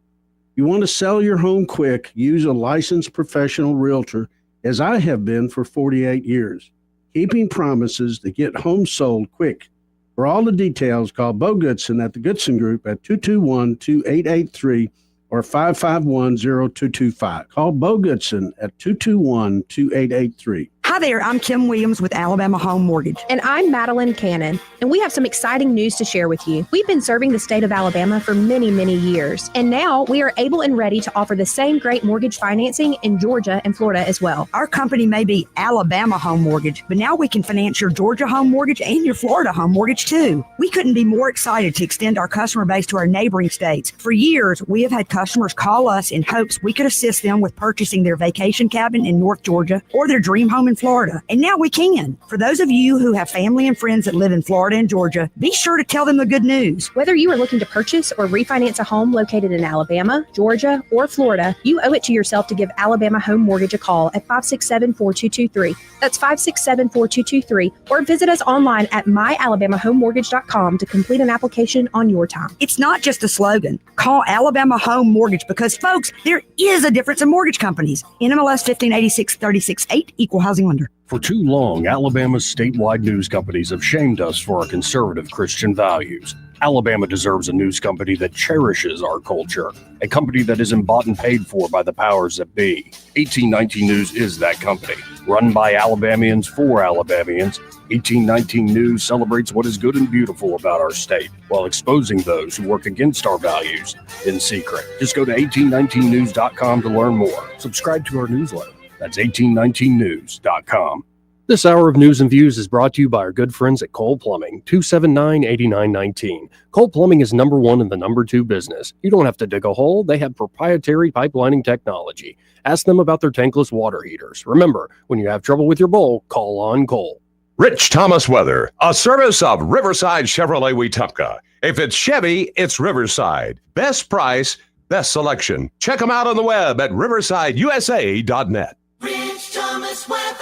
You want to sell your home quick, use a licensed professional realtor, as I have been for 48 years, keeping promises to get homes sold quick. For all the details, call Bo Goodson at the Goodson Group at 221-2883 or 551-0225. Call Bo Goodson at 221-2883. Hi there, I'm Kim Williams with Alabama Home Mortgage. And I'm Madeline Cannon, and we have some exciting news to share with you. We've been serving the state of Alabama for many, many years, and now we are able and ready to offer the same great mortgage financing in Georgia and Florida as well. Our company may be Alabama Home Mortgage, but now we can finance your Georgia home mortgage and your Florida home mortgage too. We couldn't be more excited to extend our customer base to our neighboring states. For years, we have had customers call us in hopes we could assist them with purchasing their vacation cabin in North Georgia or their dream home in Florida. And now we can. For those of you who have family and friends that live in Florida and Georgia, be sure to tell them the good news. Whether you are looking to purchase or refinance a home located in Alabama, Georgia, or Florida, you owe it to yourself to give Alabama Home Mortgage a call at 567-4223. That's 567-4223. Or visit us online at myalabamahomemortgage.com to complete an application on your time. It's not just a slogan. Call Alabama Home Mortgage because, folks, there is a difference in mortgage companies. NMLS 1586-36-8, Equal Housing Lender. For too long, Alabama's statewide news companies have shamed us for our conservative Christian values. Alabama deserves a news company that cherishes our culture, a company that isn't bought and paid for by the powers that be. 1819 News is that company. Run by Alabamians for Alabamians, 1819 News celebrates what is good and beautiful about our state, while exposing those who work against our values in secret. Just go to 1819news.com to learn more. Subscribe to our newsletter. That's 1819news.com. This hour of News and Views is brought to you by our good friends at Cole Plumbing, 279-8919. Cole Plumbing is number 1 in the number 2 business. You don't have to dig a hole. They have proprietary pipelining technology. Ask them about their tankless water heaters. Remember, when you have trouble with your bowl, call on Cole. Rich Thomas Weather, a service of Riverside Chevrolet Wetumpka. If it's Chevy, it's Riverside. Best price, best selection. Check them out on the web at riversideusa.net. Rich Thomas Weather.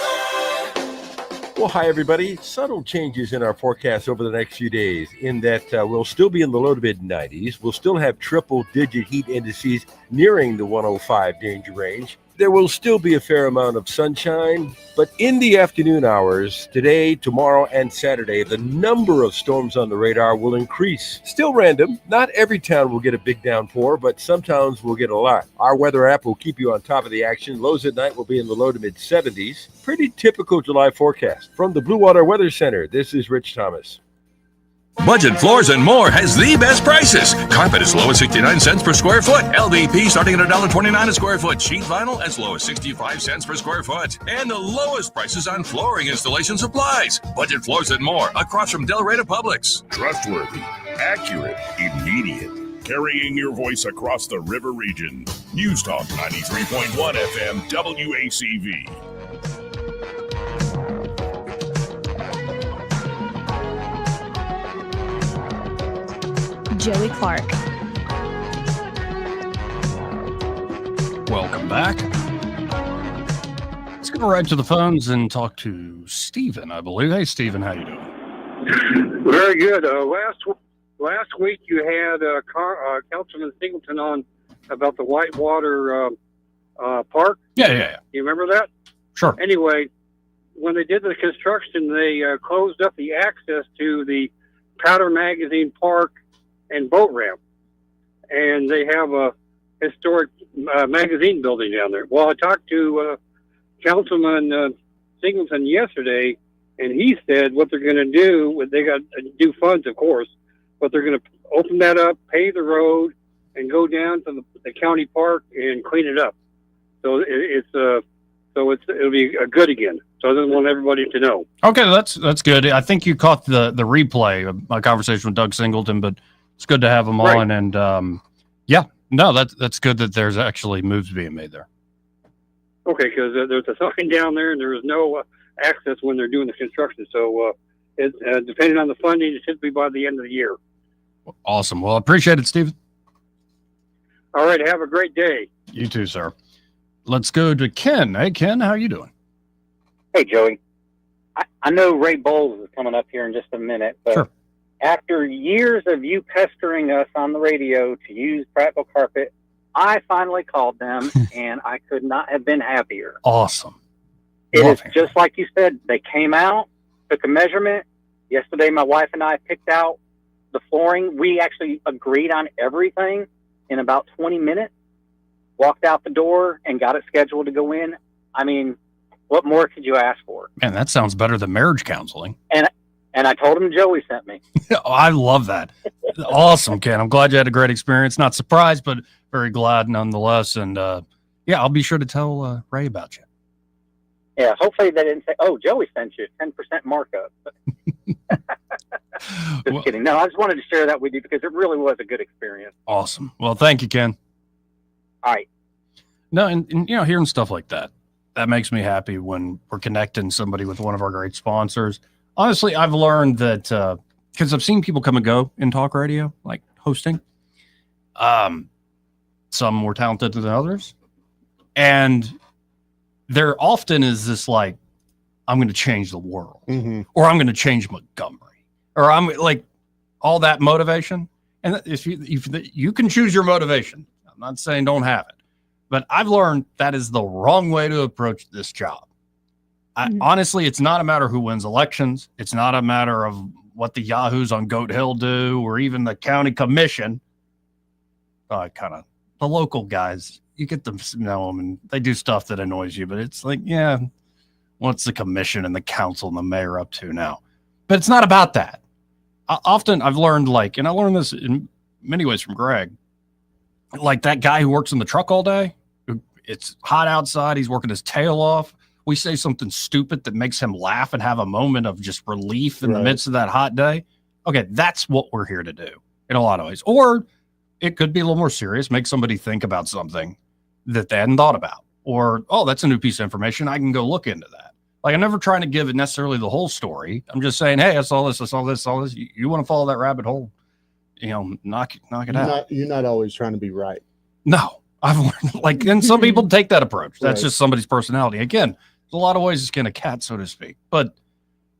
Well, hi, everybody. Subtle changes in our forecast over the next few days in that we'll still be in the low to mid 90s. We'll still have triple-digit heat indices nearing the 105 danger range. There will still be a fair amount of sunshine, but in the afternoon hours, today, tomorrow, and Saturday, the number of storms on the radar will increase. Still random. Not every town will get a big downpour, but some towns will get a lot. Our weather app will keep you on top of the action. Lows at night will be in the low to mid 70s. Pretty typical July forecast. From the Blue Water Weather Center, this is Rich Thomas. Budget Floors and More has the best prices. Carpet as low as 69 cents per square foot. LVP starting at $1.29 a square foot. Sheet vinyl as low as 65 cents per square foot. And the lowest prices on flooring installation supplies. Budget Floors and More across from Delray to Publix. Trustworthy, accurate, immediate. Carrying your voice across the river region. News Talk 93.1 FM WACV. Joey Clark. Welcome back. Let's go right to the phones and talk to Stephen, I believe. Hey, Stephen, how you doing? Very good. Last week you had Councilman Singleton on about the Whitewater Park. Yeah. You remember that? Sure. Anyway, when they did the construction, they closed up the access to the Powder Magazine Park and boat ramp, and they have a historic magazine building down there. Well, I talked to Councilman Singleton yesterday, and he said what they're going to do, they got due funds, of course, but they're going to open that up, pave the road, and go down to the county park and clean it up. So it'll be good again. So I just want everybody to know. Okay, that's good. I think you caught the replay of my conversation with Doug Singleton, but it's good to have them on. And that's good that there's actually moves being made there. Okay, because there's a sign down there, and there is no access when they're doing the construction. So it's depending on the funding, it should be by the end of the year. Awesome. Well, I appreciate it, Stephen. All right, have a great day. You too, sir. Let's go to Ken. Hey, Ken, how you doing? Hey, Joey. I know Ray Bowles is coming up here in just a minute, but sure. After years of you pestering us on the radio to use Prattville Carpet, I finally called them, and I could not have been happier. Awesome. It is just like you said. They came out, took a measurement. Yesterday, my wife and I picked out the flooring. We actually agreed on everything in about 20 minutes, walked out the door, and got it scheduled to go in. I mean, what more could you ask for? Man, that sounds better than marriage counseling. And I told him Joey sent me. I love that. Awesome, Ken. I'm glad you had a great experience. Not surprised, but very glad nonetheless. And I'll be sure to tell Ray about you. Yeah, hopefully they didn't say, "Oh, Joey sent you 10% markup." Just kidding. No, I just wanted to share that with you because it really was a good experience. Awesome. Well, thank you, Ken. All right. No, and hearing stuff like that makes me happy when we're connecting somebody with one of our great sponsors. Honestly, I've learned that because I've seen people come and go in talk radio, like hosting. Some more talented than others. And there often is this like, I'm going to change the world, or I'm going to change Montgomery, or I'm like all that motivation. And if you can choose your motivation, I'm not saying don't have it, but I've learned that is the wrong way to approach this job. Honestly, it's not a matter who wins elections. It's not a matter of what the yahoos on Goat Hill do, or even the county commission. The local guys, you get to know them, and they do stuff that annoys you. But it's like, yeah, what's the commission and the council and the mayor up to now? But it's not about that. Often I've learned, and I learned this in many ways from Greg, like that guy who works in the truck all day. It's hot outside. He's working his tail off. We say something stupid that makes him laugh and have a moment of just relief in the midst of that hot day. Okay, that's what we're here to do in a lot of ways. Or it could be a little more serious, make somebody think about something that they hadn't thought about. Or, oh, that's a new piece of information. I can go look into that. Like, I'm never trying to give it necessarily the whole story. I'm just saying, hey, I saw this. You want to follow that rabbit hole, knock it out. You're not always trying to be right. No, I've learned, and some people take that approach. That's just somebody's personality. Again, there's a lot of ways to skin a cat, so to speak. But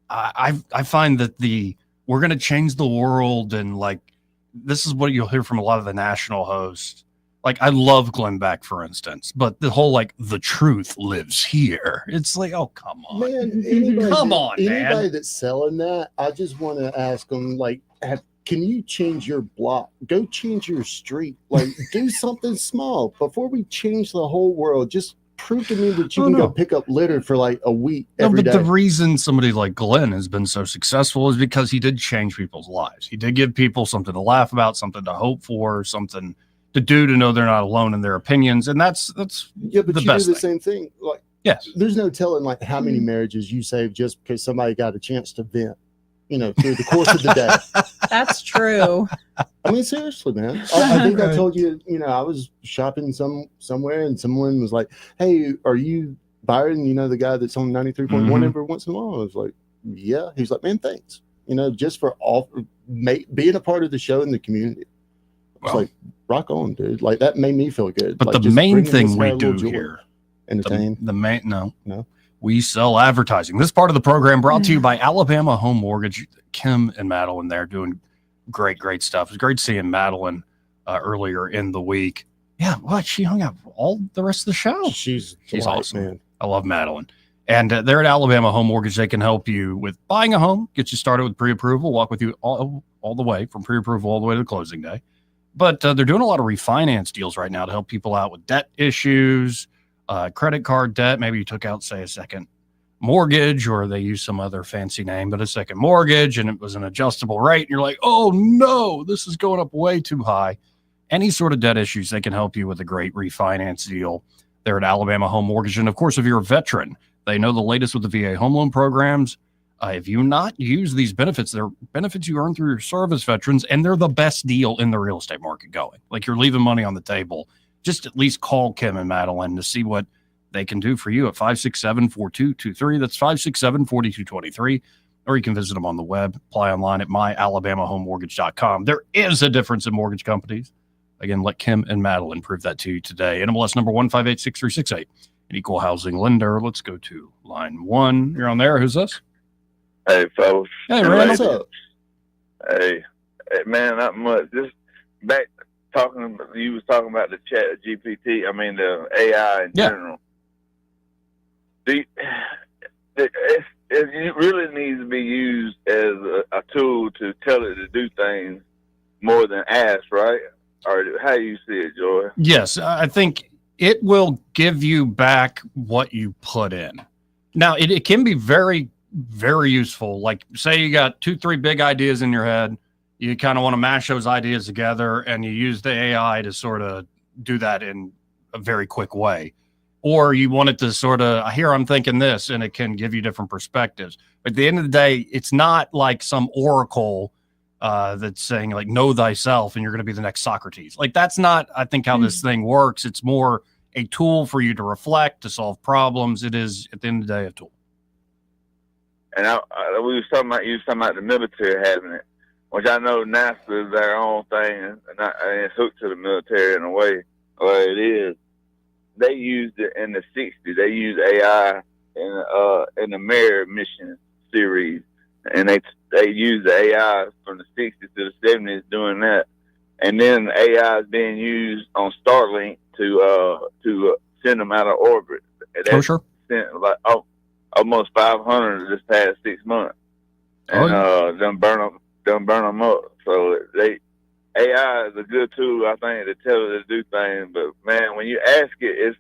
I find that we're going to change the world, and like this is what you'll hear from a lot of the national hosts. Like, I love Glenn Beck, for instance, but the whole like the truth lives here. It's like, oh, come on, man. Anybody that's selling that, I just want to ask them, like, can you change your block? Go change your street. Like, do something small before we change the whole world. Just prove to me that you can go pick up litter for like a week every day. The reason somebody like Glenn has been so successful is because he did change people's lives. He did give people something to laugh about, something to hope for, something to do to know they're not alone in their opinions. And that's yeah, but the you best do the thing. same thing. Like, yes, there's no telling like how many marriages you saved just because somebody got a chance to vent, through the course of the day. That's true. I mean, seriously, man. I think I told you, I was shopping somewhere and someone was like, hey, are you Byron? The guy that's on 93.1 every once in a while. I was like, yeah. He's like, man, thanks. Just for being a part of the show in the community. It's like, rock on, dude. Like, that made me feel good. But like, the main thing we do here, entertain. No. We sell advertising. This part of the program brought to you by Alabama Home Mortgage. Kim and Madeline there doing great stuff. It was great seeing Madeline earlier in the week. Yeah, she hung out all the rest of the show. She's awesome. Man. I love Madeline. And they're at Alabama Home Mortgage. They can help you with buying a home, get you started with pre-approval, walk with you all the way from pre-approval all the way to the closing day. But they're doing a lot of refinance deals right now to help people out with debt issues, credit card debt. Maybe you took out, say, a second mortgage, or they use some other fancy name, but a second mortgage, and it was an adjustable rate. And you're like, oh, no, this is going up way too high. Any sort of debt issues, they can help you with a great refinance deal. They're at Alabama Home Mortgage. And, of course, if you're a veteran, they know the latest with the VA home loan programs. If you not use these benefits, they're benefits you earn through your service veterans, and they're the best deal in the real estate market going. Like, you're leaving money on the table. Just at least call Kim and Madeline to see what they can do for you at 567-4223. That's 567-4223. Or you can visit them on the web, apply online at myalabamahomemortgage.com. There is a difference in mortgage companies. Again, let Kim and Madeline prove that to you today. NMLS number 1586368. An equal housing lender. Let's go to line 1. You're on there. Who's this? Hey, fellas. Hey, Randall. What's up? Hey, man, not much. Just back you was talking about the chat GPT. I mean, the AI in general. It really needs to be used as a tool to tell it to do things more than ask, right? Or how do you see it, Joy? Yes, I think it will give you back what you put in. Now, it can be very, very useful. Like, say you got 2-3 big ideas in your head. You kind of want to mash those ideas together, and you use the AI to sort of do that in a very quick way. Or you want it to sort of, here I'm thinking this, and it can give you different perspectives. But at the end of the day, it's not like some oracle that's saying, like, know thyself, and you're going to be the next Socrates. Like, that's not, I think, how this thing works. It's more a tool for you to reflect, to solve problems. It is, at the end of the day, a tool. And you was talking about the military having it, which I know NASA is their own thing, and it's hooked to the military in a way. Well, it is. They used it in the 60s. They used AI in the Merit mission series, and they used the AI from the 60s to the 70s doing that. And then AI is being used on Starlink to send them out of orbit. Oh, sure. Sent almost 500 this past 6 months, and done burn them up. So AI is a good tool, I think, to tell it to do things. But man, when you ask it,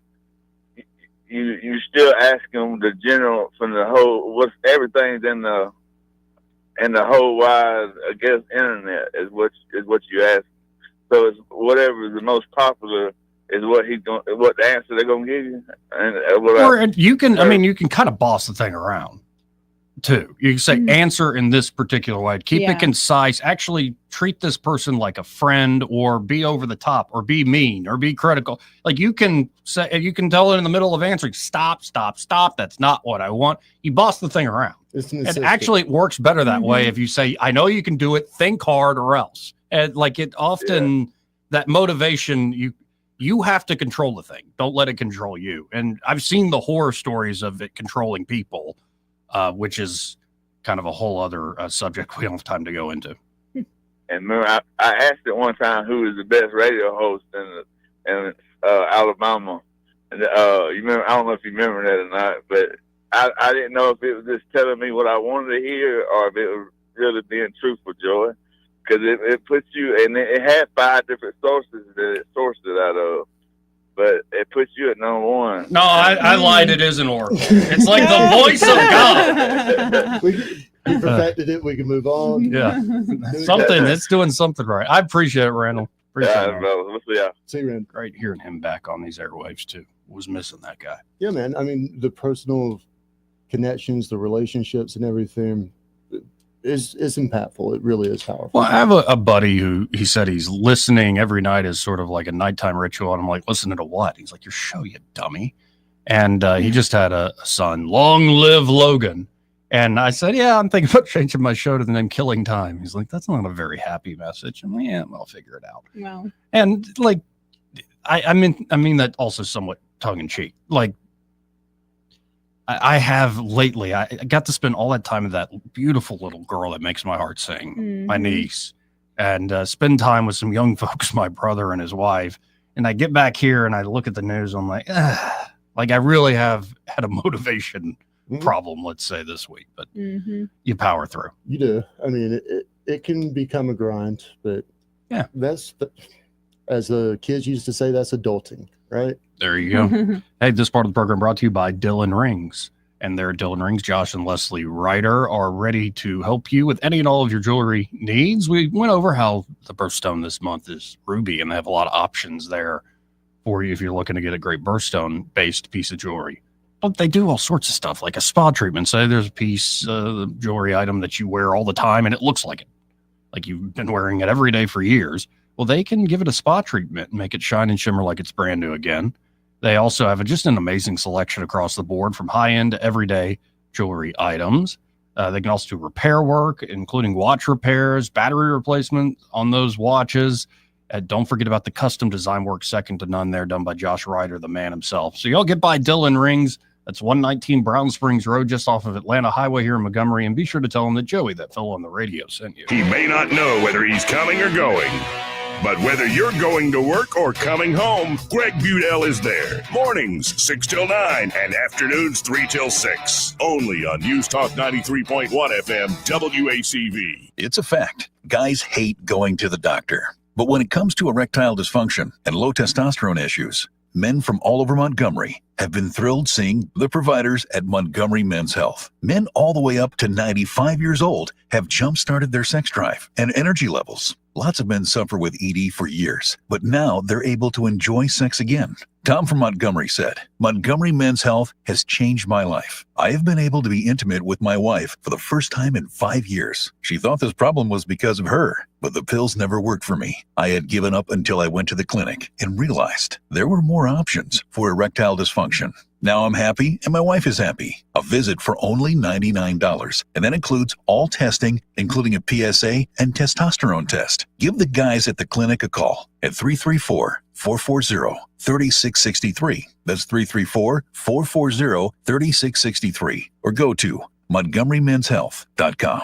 you still ask them the general from the whole, what's everything's in the whole wide, I guess, internet is what you ask. So it's whatever is the most popular is what the answer they're gonna give you. And you can kind of boss the thing around too. You can say answer in this particular way. Keep it concise. Actually treat this person like a friend, or be over the top, or be mean, or be critical. Like, you can tell it in the middle of answering, stop. That's not what I want. You boss the thing around. And actually it works better that way if you say, I know you can do it, think hard or else. And like, it often that motivation, you have to control the thing. Don't let it control you. And I've seen the horror stories of it controlling people, which is kind of a whole other subject we don't have time to go into. And remember, I asked at one time who was the best radio host in Alabama. And you remember? I don't know if you remember that or not, but I didn't know if it was just telling me what I wanted to hear or if it was really being truthful, Joy. Because it puts you, and it had 5 different sources that it sourced it out of, but it puts you at number 1. No, I lied. It is an oracle. It's like the voice of God. We perfected it. We can move on. Yeah, something. It's doing something right. I appreciate it, Randall. Appreciate it. We'll see ya. See you, Rand. Great hearing him back on these airwaves too. Was missing that guy. Yeah, man. I mean, the personal connections, the relationships, and everything is impactful. It really is powerful. Well, I have a buddy who he said he's listening every night as sort of like a nighttime ritual. And I'm like, listening to what? He's like, your show, you dummy. And he just had a son. Long live Logan. And I said, yeah, I'm thinking about changing my show to the name Killing Time. He's like, that's not a very happy message. I'm like, yeah, I'll figure it out. Well, and like, I mean that also somewhat tongue in cheek. Like, I have lately, I got to spend all that time with that beautiful little girl that makes my heart sing, my niece, and spend time with some young folks, my brother and his wife. And I get back here and I look at the news. I'm like, like I really have had a motivation problem, let's say, this week, but you power through. You do. I mean, it can become a grind, but yeah, as the kids used to say, that's adulting, right? There you go. Hey, this part of the program brought to you by Dylan Rings. And there at Dylan Rings, Josh and Leslie Ryder are ready to help you with any and all of your jewelry needs. We went over how the birthstone this month is ruby, and they have a lot of options there for you if you're looking to get a great birthstone-based piece of jewelry. But they do all sorts of stuff, like a spa treatment. Say there's a piece of jewelry item that you wear all the time, and it looks like it. Like you've been wearing it every day for years. Well, they can give it a spa treatment and make it shine and shimmer like it's brand new again. They also have just an amazing selection across the board from high-end to everyday jewelry items. They can also do repair work, including watch repairs, battery replacement on those watches. Don't forget about the custom design work, second to none there, done by Josh Ryder, the man himself. So y'all get by Dylan Rings. That's 119 Brown Springs Road, just off of Atlanta Highway here in Montgomery. And be sure to tell him that Joey, that fellow on the radio, sent you. He may not know whether he's coming or going, but whether you're going to work or coming home, Greg Budell is there. Mornings, 6 till 9, and afternoons, 3 till 6. Only on News Talk 93.1 FM, WACV. It's a fact. Guys hate going to the doctor. But when it comes to erectile dysfunction and low testosterone issues, men from all over Montgomery have been thrilled seeing the providers at Montgomery Men's Health. Men all the way up to 95 years old have jump-started their sex drive and energy levels. Lots of men suffer with ED for years, but now they're able to enjoy sex again. Tom from Montgomery said, Montgomery Men's Health has changed my life. I have been able to be intimate with my wife for the first time in 5 years. She thought this problem was because of her, but the pills never worked for me. I had given up until I went to the clinic and realized there were more options for erectile dysfunction. Now I'm happy and my wife is happy. A visit for only $99, and that includes all testing, including a PSA and testosterone test. Give the guys at the clinic a call at 334-440-3663. That's 334-440-3663. Or go to MontgomeryMen'sHealth.com.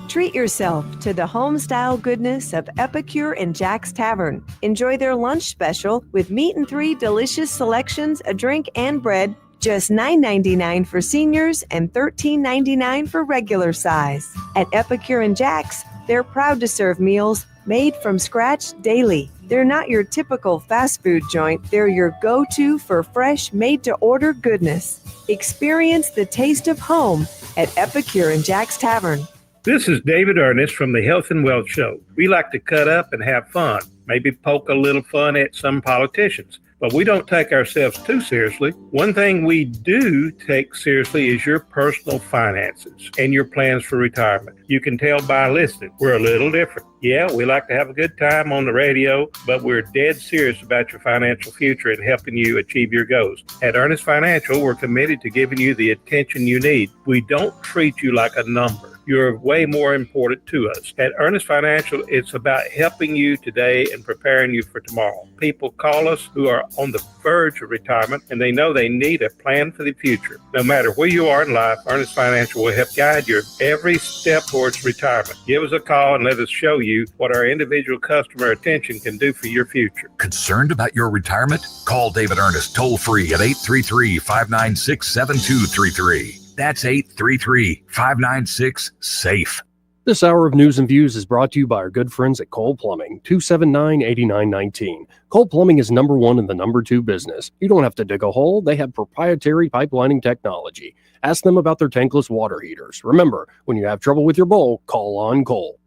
Treat yourself to the home-style goodness of Epicure and Jack's Tavern. Enjoy their lunch special with meat and 3 delicious selections, a drink, and bread. Just $9.99 for seniors and $13.99 for regular size. At Epicure and Jack's, they're proud to serve meals made from scratch daily. They're not your typical fast food joint. They're your go-to for fresh, made-to-order goodness. Experience the taste of home at Epicure and Jack's Tavern. This is David Ernest from the Health and Wealth Show. We like to cut up and have fun, maybe poke a little fun at some politicians, but we don't take ourselves too seriously. One thing we do take seriously is your personal finances and your plans for retirement. You can tell by listening, we're a little different. Yeah, we like to have a good time on the radio, but we're dead serious about your financial future and helping you achieve your goals. At Ernest Financial, we're committed to giving you the attention you need. We don't treat you like a number. You're way more important to us. At Ernest Financial, it's about helping you today and preparing you for tomorrow. People call us who are on the verge of retirement, and they know they need a plan for the future. No matter where you are in life, Ernest Financial will help guide your every step towards retirement. Give us a call and let us show you what our individual customer attention can do for your future. Concerned about your retirement? Call David Ernest toll free at 833-596-7233. That's 833-596-SAFE. This hour of News and Views is brought to you by our good friends at Cole Plumbing, 279-8919. Cole Plumbing is number one in the number two business. You don't have to dig a hole. They have proprietary pipelining technology. Ask them about their tankless water heaters. Remember, when you have trouble with your bowl, call on Cole.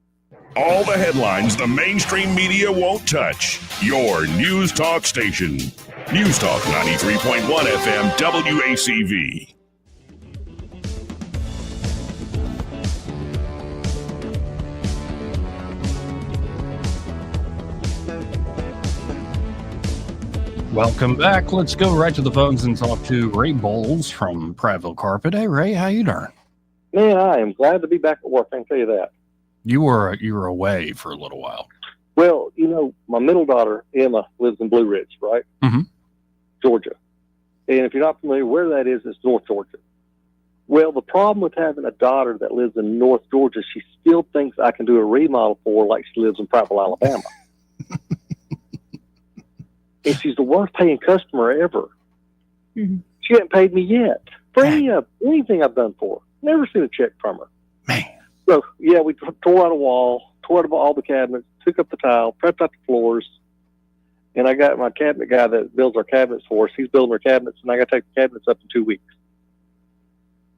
All the headlines the mainstream media won't touch. Your News Talk station. News Talk 93.1 FM WACV. Welcome back. Let's go right to the phones and talk to Ray Bowles from Prattville Carpet. Hey, Ray, how you doing? Man, I am glad to be back at work. I can tell you that. You were away for a little while. Well, my middle daughter, Emma, lives in Blue Ridge, right? Mm-hmm. Georgia. And if you're not familiar where that is, it's North Georgia. Well, the problem with having a daughter that lives in North Georgia, she still thinks I can do a remodel for her like she lives in Prattville, Alabama. And she's the worst paying customer ever. Mm-hmm. She hasn't paid me yet for anything I've done for her. Never seen a check from her. Man. So, yeah, we tore out a wall, tore out all the cabinets, took up the tile, prepped out the floors. And I got my cabinet guy that builds our cabinets for us. He's building our cabinets, and I got to take the cabinets up in 2 weeks.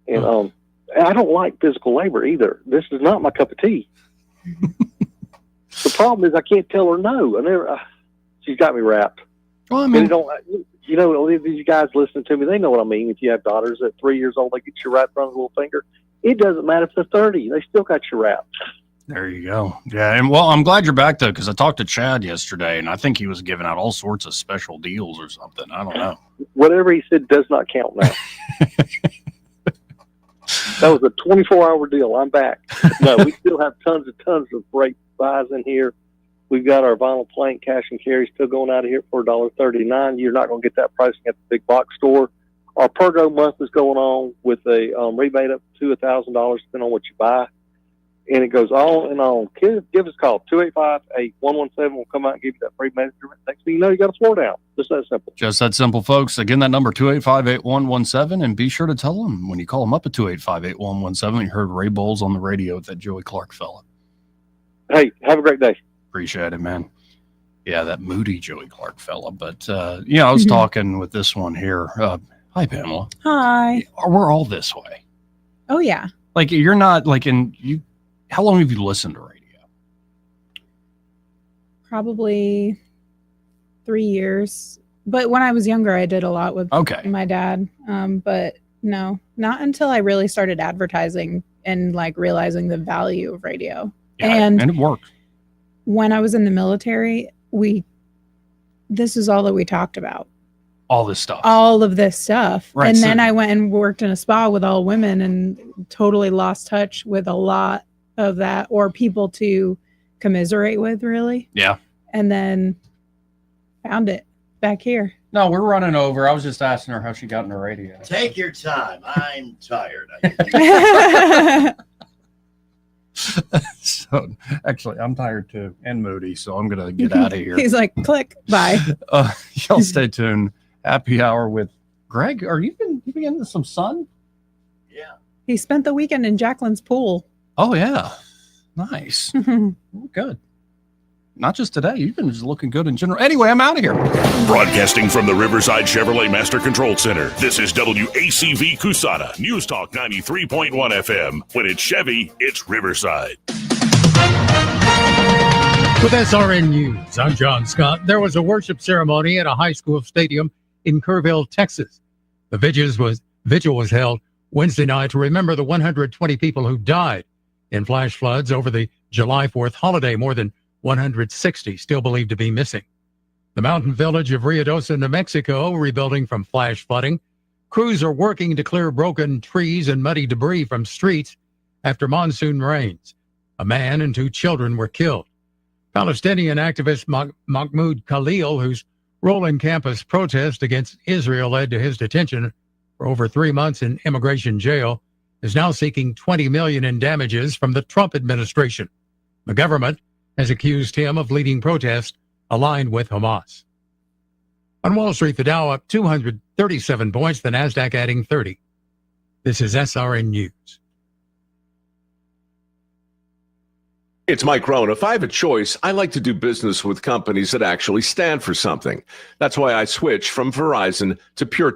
And I don't like physical labor either. This is not my cup of tea. The problem is I can't tell her no. She's got me wrapped. Well, I mean, these guys listening to me, they know what I mean. If you have daughters at 3 years old, they get you wrapped around the little finger. It doesn't matter if they're 30. They still got you wrapped. there you go. Yeah, and well, I'm glad you're back, though, because I talked to Chad yesterday, and I think he was giving out all sorts of special deals or something. I don't know. Whatever he said does not count now. That was a 24-hour deal. I'm back. No, we still have tons of great buys in here. We've got our vinyl plank cash and carry still going out of here for $1.39. You're not going to get that pricing at the big box store. Our Pergo month is going on with a rebate up to $1,000, depending on what you buy. And it goes on and on. Give us a call, 285-8117. We'll come out and give you that free measurement. Next thing you know, you got a floor down. Just that simple. Just that simple, folks. Again, that number, 285-8117. And be sure to tell them when you call them up at 285-8117, you heard Ray Bowles on the radio with that Joey Clark fella. Hey, have a great day. Appreciate it, man. Yeah, that moody Joey Clark fella. But, I was talking with this one here. Hi, Pamela. Hi. We're all this way. Oh, yeah. Like, you're not, like, how long have you listened to radio? Probably 3 years. But when I was younger, I did a lot with my dad. But no, not until I really started advertising and, like, realizing the value of radio. Yeah, and it works. When I was in the military, this is all that we talked about. All this stuff. All of this stuff. Right, and then I went and worked in a spa with all women and totally lost touch with a lot of that, or people to commiserate with, really. Yeah. And then found it back here. No, we're running over. I was just asking her how she got into radio. Take your time. I'm tired. So, actually, I'm tired too, and moody, so I'm going to get out of here. He's like, click, bye. Y'all stay tuned. Happy hour with Greg. Are you been getting some sun? Yeah. He spent the weekend in Jacqueline's pool. Oh, yeah. Nice. Good. Not just today. You've been just looking good in general. Anyway, I'm out of here. Broadcasting from the Riverside Chevrolet Master Control Center, this is WACV Cusana, News Talk 93.1 FM. When it's Chevy, it's Riverside. With SRN News, I'm John Scott. There was a worship ceremony at a high school stadium in Kerrville, Texas. The vigil was held Wednesday night to remember the 120 people who died in flash floods over the July 4th holiday. More than 160 still believed to be missing. The mountain village of Ruidoso, New Mexico, rebuilding from flash flooding. Crews are working to clear broken trees and muddy debris from streets after monsoon rains. A man and 2 children were killed. Palestinian activist Mahmoud Khalil, whose role in campus protest against Israel led to his detention for over 3 months in immigration jail, is now seeking $20 million in damages from the Trump administration. The government has accused him of leading protests aligned with Hamas. On Wall Street, the Dow up 237 points, the Nasdaq adding 30. This is SRN News. It's Mike Rohn. If I have a choice, I like to do business with companies that actually stand for something. That's why I switched from Verizon to Pure